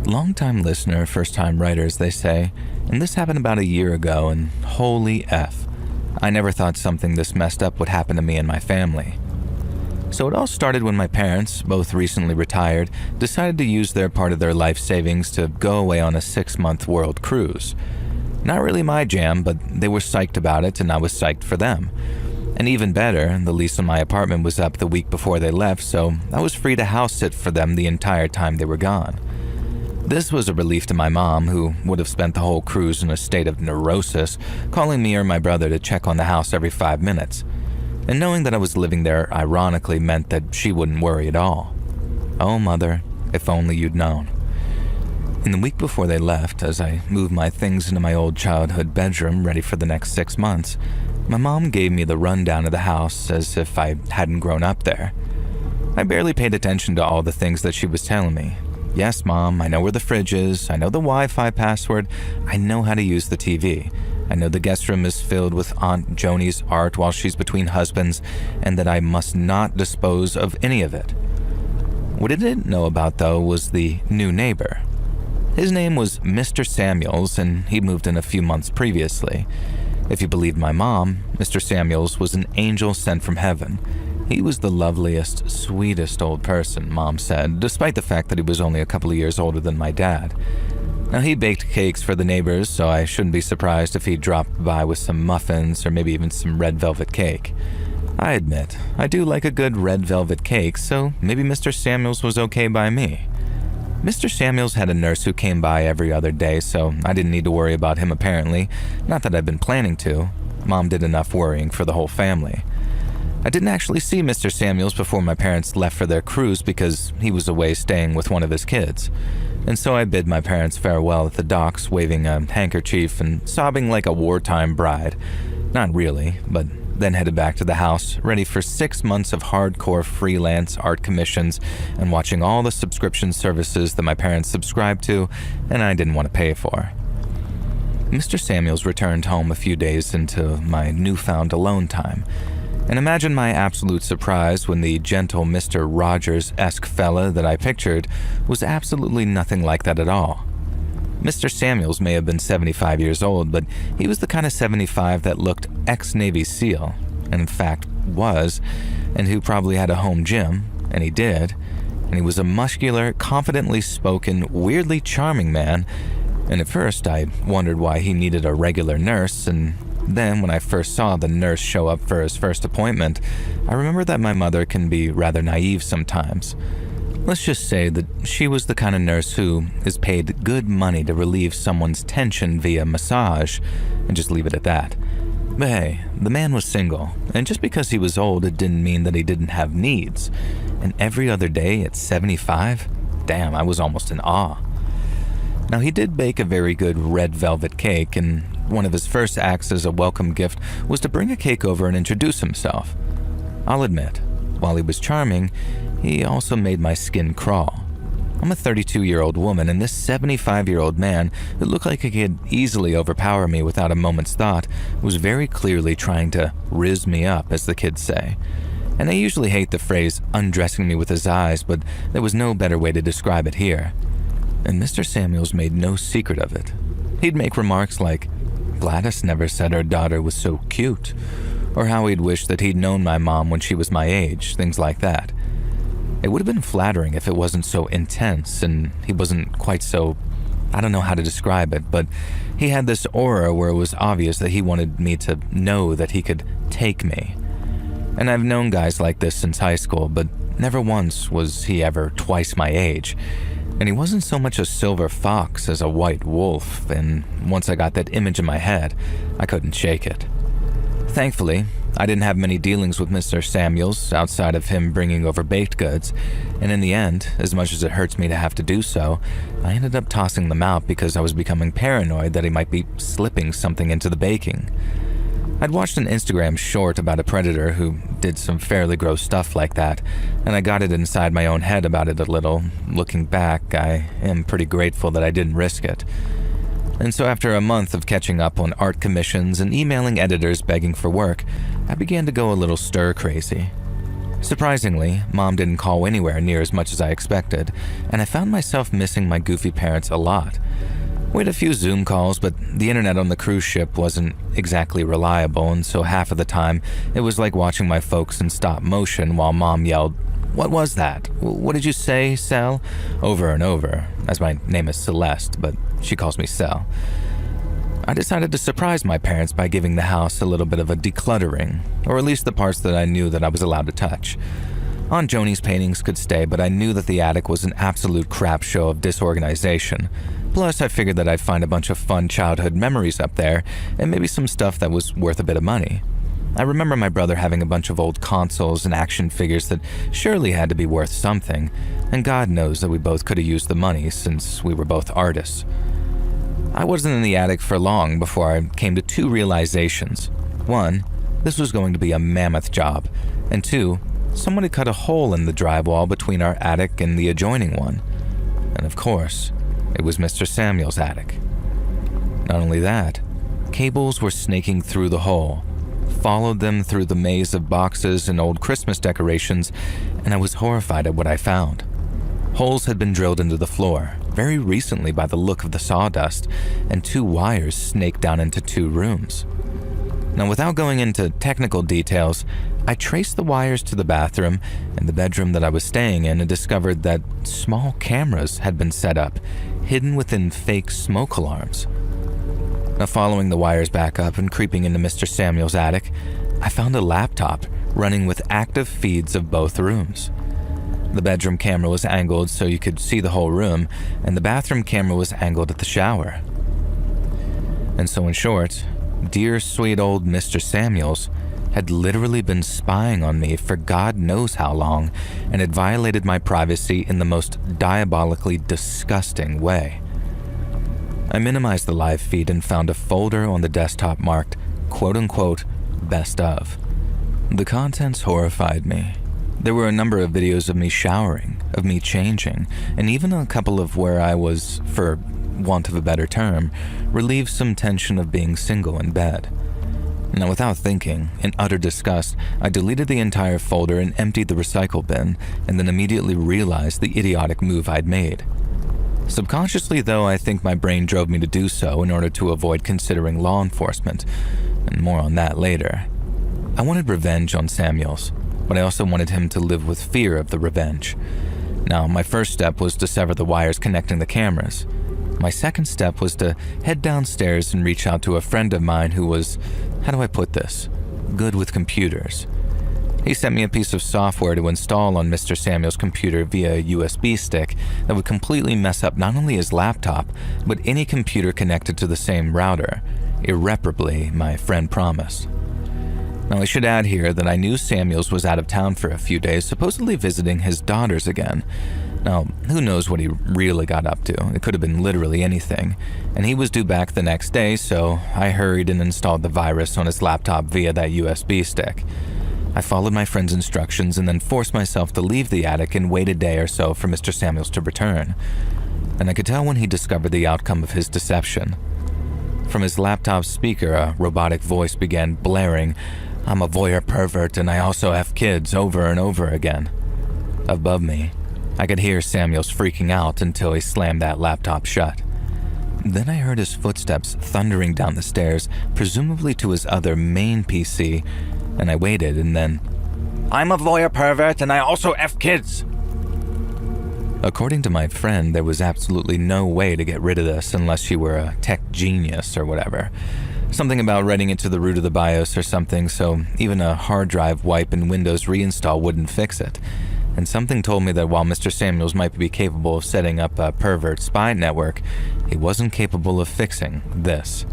Long-time listener, first-time writers, they say, and this happened about a year ago, and holy F, I never thought something this messed up would happen to me and my family. So it all started when my parents, both recently retired, decided to use their part of their life savings to go away on a 6-month world cruise. Not really my jam, but they were psyched about it, and I was psyched for them. And even better, the lease on my apartment was up the week before they left, so I was free to house sit for them the entire time they were gone. This was a relief to my mom, who would have spent the whole cruise in a state of neurosis, calling me or my brother to check on the house every 5 minutes. And knowing that I was living there ironically meant that she wouldn't worry at all. Oh, Mother, if only you'd known. In the week before they left, as I moved my things into my old childhood bedroom ready for the next 6 months, My mom gave me the rundown of the house as if I hadn't grown up there. I barely paid attention to all the things that she was telling me. Yes, Mom, I know where the fridge is, I know the Wi-Fi password, I know how to use the TV. I know the guest room is filled with Aunt Joni's art while she's between husbands, and that I must not dispose of any of it. What I didn't know about, though, was the new neighbor. His name was Mr. Samuels, and he moved in a few months previously. If you believed my mom, Mr. Samuels was an angel sent from heaven. He was the loveliest, sweetest old person, Mom said, despite the fact that he was only a couple of years older than my dad. Now, he baked cakes for the neighbors, so I shouldn't be surprised if he dropped by with some muffins or maybe even some red velvet cake. I admit, I do like a good red velvet cake, so maybe Mr. Samuels was okay by me. Mr. Samuels had a nurse who came by every other day, so I didn't need to worry about him apparently. Not that I'd been planning to. Mom did enough worrying for the whole family. I didn't actually see Mr. Samuels before my parents left for their cruise because he was away staying with one of his kids. And so I bid my parents farewell at the docks, waving a handkerchief and sobbing like a wartime bride. Not really, but then headed back to the house, ready for 6 months of hardcore freelance art commissions and watching all the subscription services that my parents subscribed to and I didn't want to pay for. Mr. Samuels returned home a few days into my newfound alone time. And imagine my absolute surprise when the gentle Mr. Rogers-esque fella that I pictured was absolutely nothing like that at all. Mr. Samuels may have been 75 years old, but he was the kind of 75 that looked ex-Navy SEAL, and in fact was, and who probably had a home gym, and he did, and he was a muscular, confidently spoken, weirdly charming man, and at first I wondered why he needed a regular nurse, and then when I first saw the nurse show up for his first appointment, I remember that my mother can be rather naive sometimes. Let's just say that she was the kind of nurse who is paid good money to relieve someone's tension via massage, and just leave it at that. But hey, the man was single, and just because he was old, it didn't mean that he didn't have needs. And every other day at 75? Damn, I was almost in awe. Now, he did bake a very good red velvet cake, and one of his first acts as a welcome gift was to bring a cake over and introduce himself. I'll admit, while he was charming, he also made my skin crawl. I'm a 32-year-old woman, and this 75-year-old man, who looked like he could easily overpower me without a moment's thought, was very clearly trying to rizz me up, as the kids say. And I usually hate the phrase undressing me with his eyes, but there was no better way to describe it here. And Mr. Samuels made no secret of it. He'd make remarks like, Gladys never said her daughter was so cute, or how he'd wished that he'd known my mom when she was my age, things like that. It would have been flattering if it wasn't so intense and he wasn't quite so, I don't know how to describe it, but he had this aura where it was obvious that he wanted me to know that he could take me. And I've known guys like this since high school, but never once was he ever twice my age. And he wasn't so much a silver fox as a white wolf, and once I got that image in my head, I couldn't shake it. Thankfully, I didn't have many dealings with Mr. Samuels outside of him bringing over baked goods, and in the end, as much as it hurts me to have to do so, I ended up tossing them out because I was becoming paranoid that he might be slipping something into the baking. I'd watched an Instagram short about a predator who did some fairly gross stuff like that, and I got it inside my own head about it a little. Looking back, I am pretty grateful that I didn't risk it. And so after a month of catching up on art commissions and emailing editors begging for work, I began to go a little stir-crazy. Surprisingly, Mom didn't call anywhere near as much as I expected, and I found myself missing my goofy parents a lot. We had a few Zoom calls, but the internet on the cruise ship wasn't exactly reliable, and so half of the time, it was like watching my folks in stop motion while Mom yelled, "What was that? What did you say, Sel?" over and over, as my name is Celeste, but she calls me Sel. I decided to surprise my parents by giving the house a little bit of a decluttering, or at least the parts that I knew that I was allowed to touch. Aunt Joni's paintings could stay, but I knew that the attic was an absolute crap show of disorganization. Plus, I figured that I'd find a bunch of fun childhood memories up there, and maybe some stuff that was worth a bit of money. I remember my brother having a bunch of old consoles and action figures that surely had to be worth something, and God knows that we both could have used the money since we were both artists. I wasn't in the attic for long before I came to two realizations. One, This was going to be a mammoth job, and 2, someone had cut a hole in the drywall between our attic and the adjoining one. And of course, it was Mr. Samuel's attic. Not only that, cables were snaking through the hole, followed them through the maze of boxes and old Christmas decorations, and I was horrified at what I found. Holes had been drilled into the floor, very recently by the look of the sawdust, and 2 wires snaked down into 2 rooms. Now, without going into technical details, I traced the wires to the bathroom and the bedroom that I was staying in and discovered that small cameras had been set up, hidden within fake smoke alarms. Now, following the wires back up and creeping into Mr. Samuel's attic, I found a laptop running with active feeds of both rooms. The bedroom camera was angled so you could see the whole room, and the bathroom camera was angled at the shower. And so in short, dear sweet old Mr. Samuels had literally been spying on me for God knows how long and had violated my privacy in the most diabolically disgusting way. I minimized the live feed and found a folder on the desktop marked quote-unquote best of. The contents horrified me. There were a number of videos of me showering, of me changing, and even a couple of where I was, for want of a better term, relieved some tension of being single in bed. Now, without thinking, in utter disgust, I deleted the entire folder and emptied the recycle bin, and then immediately realized the idiotic move I'd made. Subconsciously, though, I think my brain drove me to do so in order to avoid considering law enforcement, and more on that later. I wanted revenge on Samuels, but I also wanted him to live with fear of the revenge. Now, my first step was to sever the wires connecting the cameras. My second step was to head downstairs and reach out to a friend of mine who was, how do I put this, good with computers. He sent me a piece of software to install on Mr. Samuel's computer via a USB stick that would completely mess up not only his laptop, but any computer connected to the same router. Irreparably, my friend promised. Now, I should add here that I knew Samuels was out of town for a few days, supposedly visiting his daughters again. Now, who knows what he really got up to? It could have been literally anything. And he was due back the next day, so I hurried and installed the virus on his laptop via that USB stick. I followed my friend's instructions and then forced myself to leave the attic and wait a day or so for Mr. Samuels to return. And I could tell when he discovered the outcome of his deception. From his laptop speaker, a robotic voice began blaring, "I'm a voyeur pervert and I also have kids," over and over again. Above me, I could hear Samuels freaking out until he slammed that laptop shut. Then I heard his footsteps thundering down the stairs, presumably to his other main PC, and I waited and then, "I'm a voyeur pervert and I also have kids." According to my friend, there was absolutely no way to get rid of this unless you were a tech genius or whatever. Something about writing it to the root of the BIOS or something, so even a hard drive wipe and Windows reinstall wouldn't fix it. And something told me that while Mr. Samuels might be capable of setting up a pervert spy network, he wasn't capable of fixing this.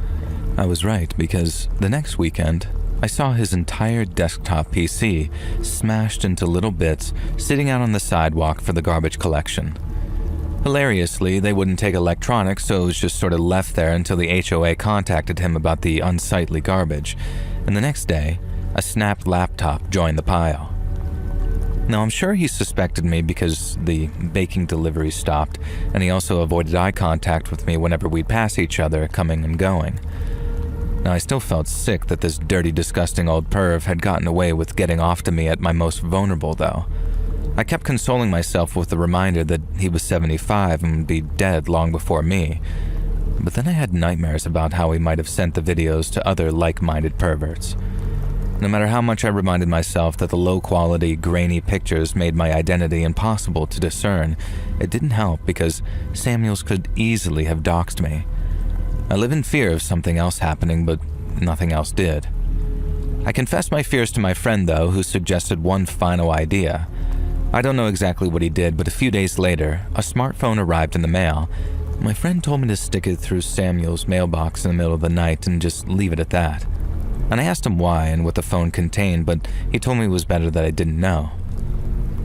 I was right, because the next weekend, I saw his entire desktop PC smashed into little bits sitting out on the sidewalk for the garbage collection. Hilariously, they wouldn't take electronics, so it was just sort of left there until the HOA contacted him about the unsightly garbage, and the next day, a snapped laptop joined the pile. Now, I'm sure he suspected me because the baking delivery stopped, and he also avoided eye contact with me whenever we'd pass each other, coming and going. Now, I still felt sick that this dirty, disgusting old perv had gotten away with getting off to me at my most vulnerable, though. I kept consoling myself with the reminder that he was 75 and would be dead long before me. But then I had nightmares about how he might have sent the videos to other like-minded perverts. No matter how much I reminded myself that the low-quality, grainy pictures made my identity impossible to discern, it didn't help because Samuels could easily have doxed me. I live in fear of something else happening, but nothing else did. I confessed my fears to my friend, though, who suggested one final idea. I don't know exactly what he did, but a few days later, a smartphone arrived in the mail. My friend told me to stick it through Samuel's mailbox in the middle of the night and just leave it at that. And I asked him why and what the phone contained, but he told me it was better that I didn't know.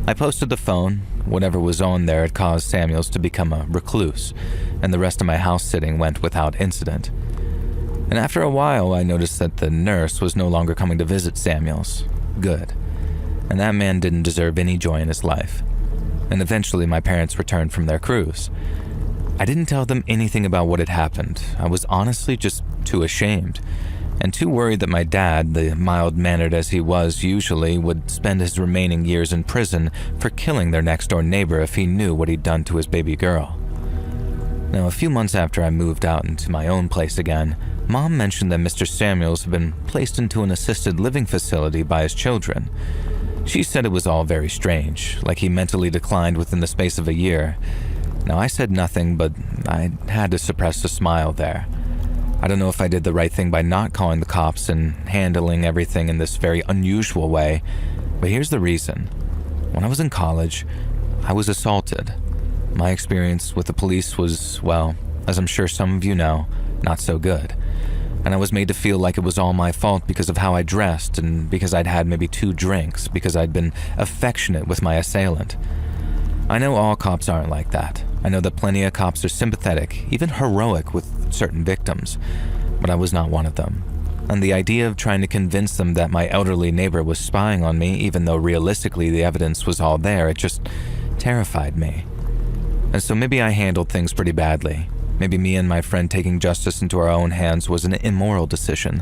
I posted the phone. Whatever was on there had caused Samuels to become a recluse, and the rest of my house sitting went without incident. And after a while, I noticed that the nurse was no longer coming to visit Samuels. Good. And that man didn't deserve any joy in his life. And eventually my parents returned from their cruise. I didn't tell them anything about what had happened. I was honestly just too ashamed, and too worried that my dad, the mild-mannered as he was usually, would spend his remaining years in prison for killing their next-door neighbor if he knew what he'd done to his baby girl. Now, a few months after I moved out into my own place again, Mom mentioned that Mr. Samuels had been placed into an assisted living facility by his children. She said it was all very strange, like he mentally declined within the space of a year. Now, I said nothing, but I had to suppress a smile there. I don't know if I did the right thing by not calling the cops and handling everything in this very unusual way, but here's the reason. When I was in college, I was assaulted. My experience with the police was, well, as I'm sure some of you know, not so good. And I was made to feel like it was all my fault because of how I dressed and because I'd had maybe 2 drinks, because I'd been affectionate with my assailant. I know all cops aren't like that. I know that plenty of cops are sympathetic, even heroic with certain victims, but I was not one of them. And the idea of trying to convince them that my elderly neighbor was spying on me, even though realistically the evidence was all there, it just terrified me. And so maybe I handled things pretty badly. Maybe me and my friend taking justice into our own hands was an immoral decision.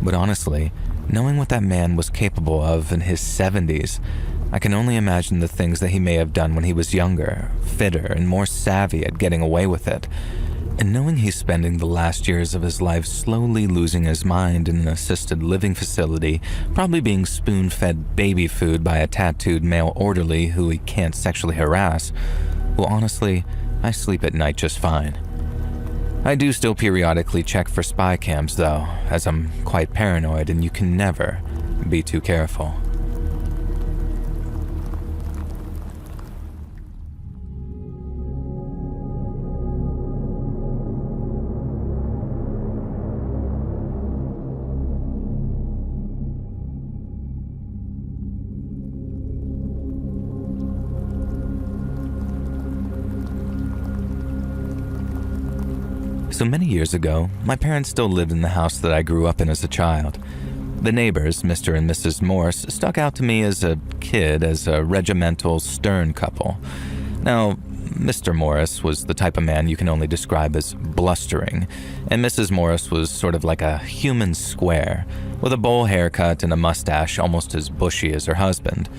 But honestly, knowing what that man was capable of in his 70s, I can only imagine the things that he may have done when he was younger, fitter, and more savvy at getting away with it. And knowing he's spending the last years of his life slowly losing his mind in an assisted living facility, probably being spoon-fed baby food by a tattooed male orderly who he can't sexually harass, well, honestly, I sleep at night just fine. I do still periodically check for spy cams though, as I'm quite paranoid and you can never be too careful. So many years ago, my parents still lived in the house that I grew up in as a child. The neighbors, Mr. and Mrs. Morse, stuck out to me as a kid as a regimental, stern couple. Now, Mr. Morris was the type of man you can only describe as blustering, and Mrs. Morris was sort of like a human square, with a bowl haircut and a mustache almost as bushy as her husband.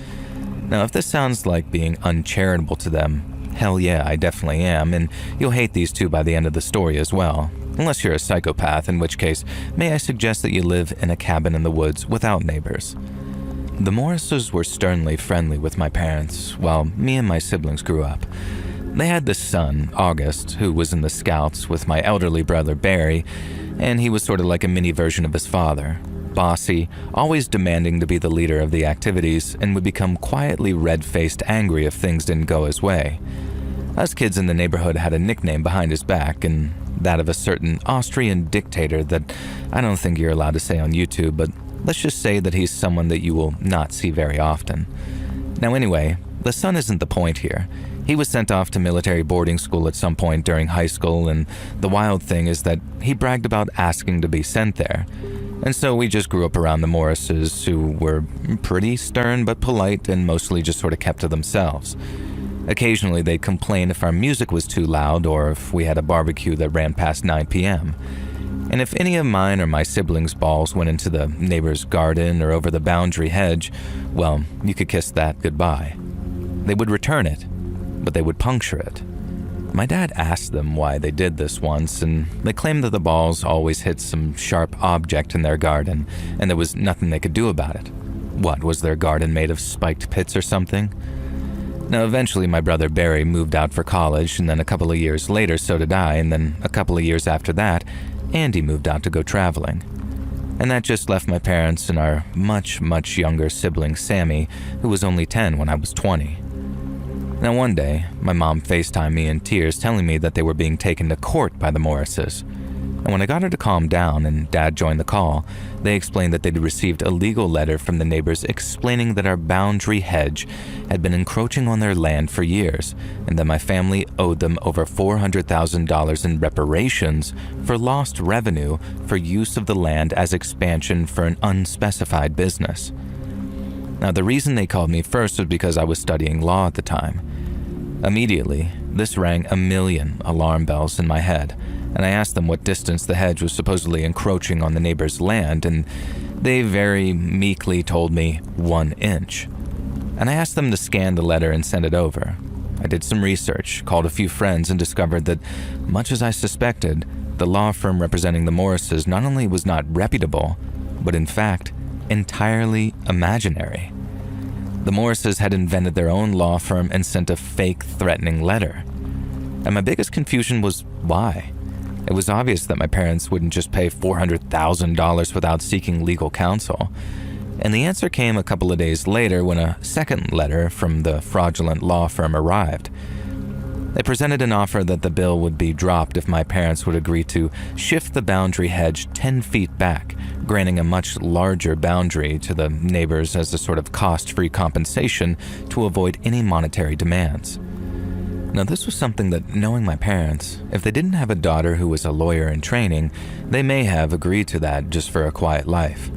Now, if this sounds like being uncharitable to them, hell yeah, I definitely am, and you'll hate these two by the end of the story as well. Unless you're a psychopath, in which case, may I suggest that you live in a cabin in the woods without neighbors. The Morrises were sternly friendly with my parents, while me and my siblings grew up. They had this son, August, who was in the Scouts with my elderly brother, Barry, and he was sort of like a mini version of his father. Bossy, always demanding to be the leader of the activities, and would become quietly red-faced angry if things didn't go his way. Us kids in the neighborhood had a nickname behind his back, and that of a certain Austrian dictator that I don't think you're allowed to say on YouTube, but let's just say that he's someone that you will not see very often. Now anyway, the son isn't the point here. He was sent off to military boarding school at some point during high school, and the wild thing is that he bragged about asking to be sent there. And so we just grew up around the Morrises, who were pretty stern but polite and mostly just sort of kept to themselves. Occasionally they'd complain if our music was too loud or if we had a barbecue that ran past 9 p.m. And if any of mine or my siblings' balls went into the neighbor's garden or over the boundary hedge, well, you could kiss that goodbye. They would return it, but they would puncture it. My dad asked them why they did this once, and they claimed that the balls always hit some sharp object in their garden, and there was nothing they could do about it. What, was their garden made of spiked pits or something? Now, eventually my brother Barry moved out for college, and then a couple of years later so did I, and then a couple of years after that, Andy moved out to go traveling. And that just left my parents and our much, much younger sibling Sammy, who was only 10 when I was 20. Now one day, my mom FaceTimed me in tears telling me that they were being taken to court by the Morrises. And when I got her to calm down and Dad joined the call, they explained that they'd received a legal letter from the neighbors explaining that our boundary hedge had been encroaching on their land for years and that my family owed them over $400,000 in reparations for lost revenue for use of the land as expansion for an unspecified business. Now, the reason they called me first was because I was studying law at the time. Immediately, this rang a million alarm bells in my head, and I asked them what distance the hedge was supposedly encroaching on the neighbor's land, and they very meekly told me 1 inch. And I asked them to scan the letter and send it over. I did some research, called a few friends, and discovered that, much as I suspected, the law firm representing the Morrises not only was not reputable, but in fact, entirely imaginary. The Morrises had invented their own law firm and sent a fake threatening letter. And my biggest confusion was why. It was obvious that my parents wouldn't just pay $400,000 without seeking legal counsel. And the answer came a couple of days later when a second letter from the fraudulent law firm arrived. They presented an offer that the bill would be dropped if my parents would agree to shift the boundary hedge 10 feet back, granting a much larger boundary to the neighbors as a sort of cost-free compensation to avoid any monetary demands. Now, this was something that, knowing my parents, if they didn't have a daughter who was a lawyer in training, they may have agreed to that just for a quiet life.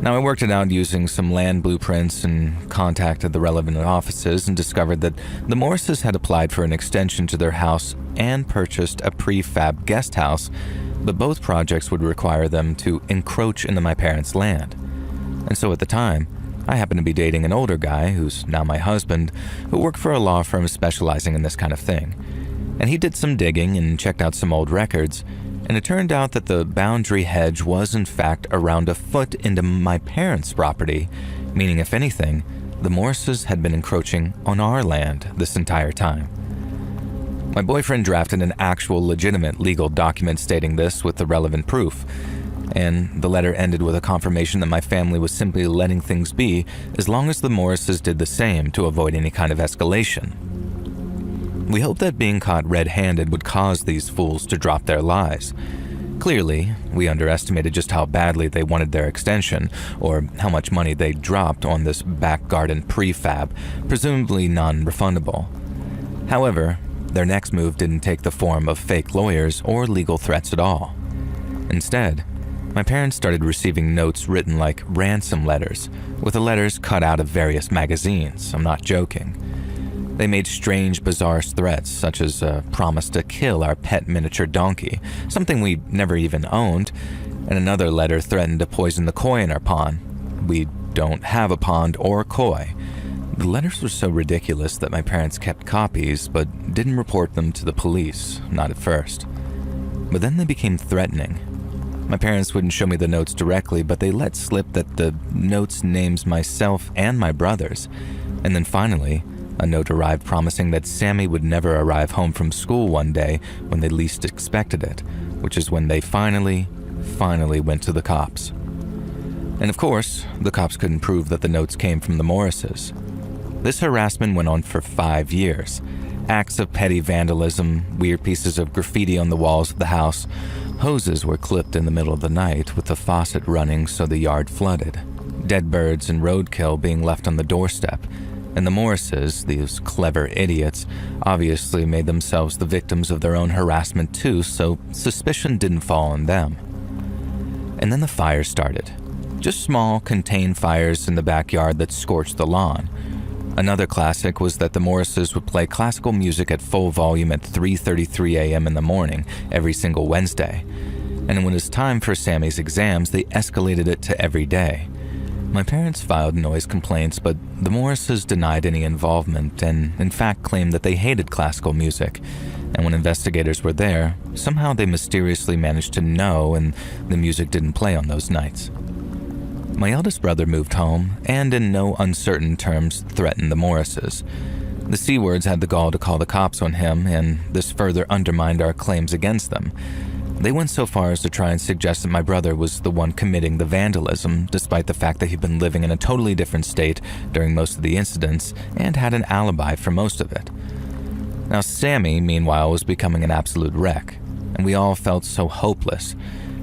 Now, I worked it out using some land blueprints and contacted the relevant offices and discovered that the Morrises had applied for an extension to their house and purchased a prefab guest house, but both projects would require them to encroach into my parents' land. And so at the time, I happened to be dating an older guy, who's now my husband, who worked for a law firm specializing in this kind of thing. And he did some digging and checked out some old records, and it turned out that the boundary hedge was in fact around a foot into my parents' property, meaning if anything, the Morrises had been encroaching on our land this entire time. My boyfriend drafted an actual legitimate legal document stating this with the relevant proof, and the letter ended with a confirmation that my family was simply letting things be as long as the Morrises did the same to avoid any kind of escalation. We hoped that being caught red-handed would cause these fools to drop their lies. Clearly, we underestimated just how badly they wanted their extension, or how much money they dropped on this back garden prefab, presumably non-refundable. However, their next move didn't take the form of fake lawyers or legal threats at all. Instead, my parents started receiving notes written like ransom letters, with the letters cut out of various magazines. I'm not joking. They made strange, bizarre threats, such as a promise to kill our pet miniature donkey, something we never even owned, and another letter threatened to poison the koi in our pond. We don't have a pond or koi. The letters were so ridiculous that my parents kept copies, but didn't report them to the police, not at first. But then they became threatening. My parents wouldn't show me the notes directly, but they let slip that the notes names myself and my brothers. And then finally, a note arrived promising that Sammy would never arrive home from school one day when they least expected it, which is when they finally went to the cops. And of course, the cops couldn't prove that the notes came from the Morrises. This harassment went on for 5 years. Acts of petty vandalism, weird pieces of graffiti on the walls of the house. Hoses were clipped in the middle of the night with the faucet running so the yard flooded. Dead birds and roadkill being left on the doorstep. And the Morrises, these clever idiots, obviously made themselves the victims of their own harassment too, so suspicion didn't fall on them. And then the fires started. Just small, contained fires in the backyard that scorched the lawn. Another classic was that the Morrises would play classical music at full volume at 3:33 a.m. in the morning every single Wednesday. And when it was time for Sammy's exams, they escalated it to every day. My parents filed noise complaints, but the Morrises denied any involvement and in fact claimed that they hated classical music. And when investigators were there, somehow they mysteriously managed to know and the music didn't play on those nights. My eldest brother moved home and in no uncertain terms threatened the Morrises. The C words had the gall to call the cops on him, and this further undermined our claims against them. They went so far as to try and suggest that my brother was the one committing the vandalism, despite the fact that he'd been living in a totally different state during most of the incidents and had an alibi for most of it. Now, Sammy, meanwhile, was becoming an absolute wreck. and we all felt so hopeless,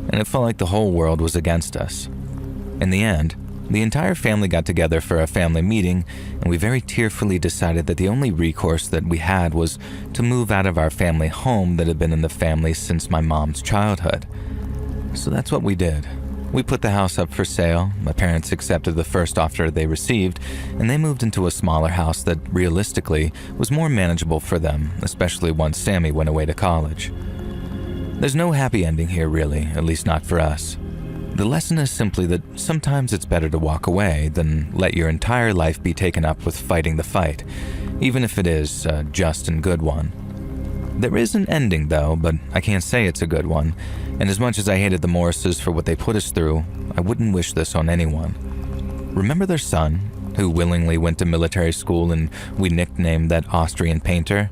and it felt like the whole world was against us. In the end, the entire family got together for a family meeting, and we very tearfully decided that the only recourse that we had was to move out of our family home that had been in the family since my mom's childhood. So that's what we did. We put the house up for sale, my parents accepted the first offer they received, and they moved into a smaller house that, realistically, was more manageable for them, especially once Sammy went away to college. There's no happy ending here really, at least not for us. The lesson is simply that sometimes it's better to walk away than let your entire life be taken up with fighting the fight, even if it is a just and good one. There is an ending though, but I can't say it's a good one, and as much as I hated the Morrises for what they put us through, I wouldn't wish this on anyone. Remember their son, who willingly went to military school and we nicknamed that Austrian painter?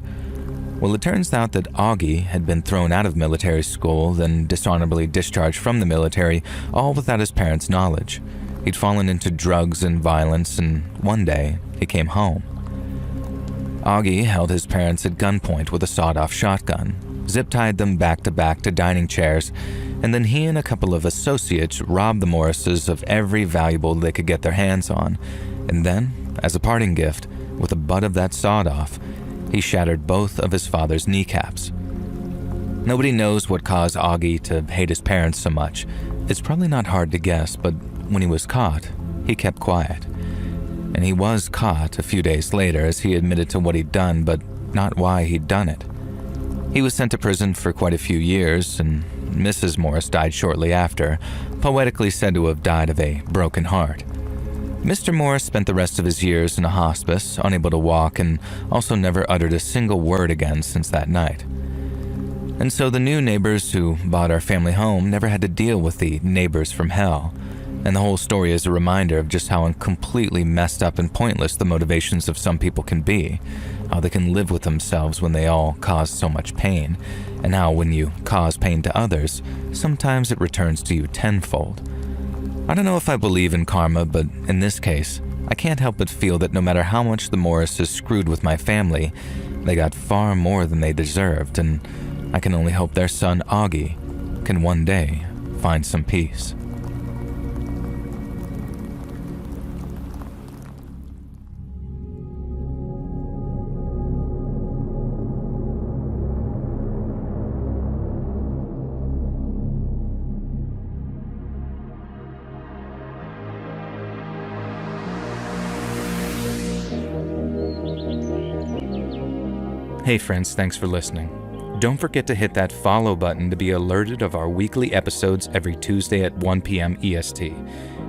Well, it turns out that Augie had been thrown out of military school, then dishonorably discharged from the military, all without his parents' knowledge. He'd fallen into drugs and violence, and one day, he came home. Augie held his parents at gunpoint with a sawed-off shotgun, zip-tied them back-to-back to dining chairs, and then he and a couple of associates robbed the Morrises of every valuable they could get their hands on. And then, as a parting gift, with the butt of that sawed-off, he shattered both of his father's kneecaps. Nobody knows what caused Augie to hate his parents so much. It's probably not hard to guess, but when he was caught, he kept quiet. And he was caught a few days later as he admitted to what he'd done, but not why he'd done it. He was sent to prison for quite a few years, and Mrs. Morris died shortly after, poetically said to have died of a broken heart. Mr. Morris spent the rest of his years in a hospice, unable to walk, and also never uttered a single word again since that night. And so the new neighbors who bought our family home never had to deal with the neighbors from hell. And the whole story is a reminder of just how completely messed up and pointless the motivations of some people can be, how they can live with themselves when they all cause so much pain, and how when you cause pain to others, sometimes it returns to you tenfold. I don't know if I believe in karma, but in this case, I can't help but feel that no matter how much the Morrises screwed with my family, they got far more than they deserved, and I can only hope their son Augie can one day find some peace. Hey friends, thanks for listening. Don't forget to hit that follow button to be alerted of our weekly episodes every Tuesday at 1 p.m. EST.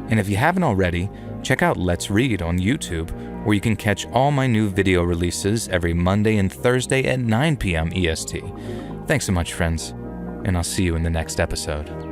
And if you haven't already, check out Let's Read on YouTube, where you can catch all my new video releases every Monday and Thursday at 9 p.m. EST. Thanks so much, friends, and I'll see you in the next episode.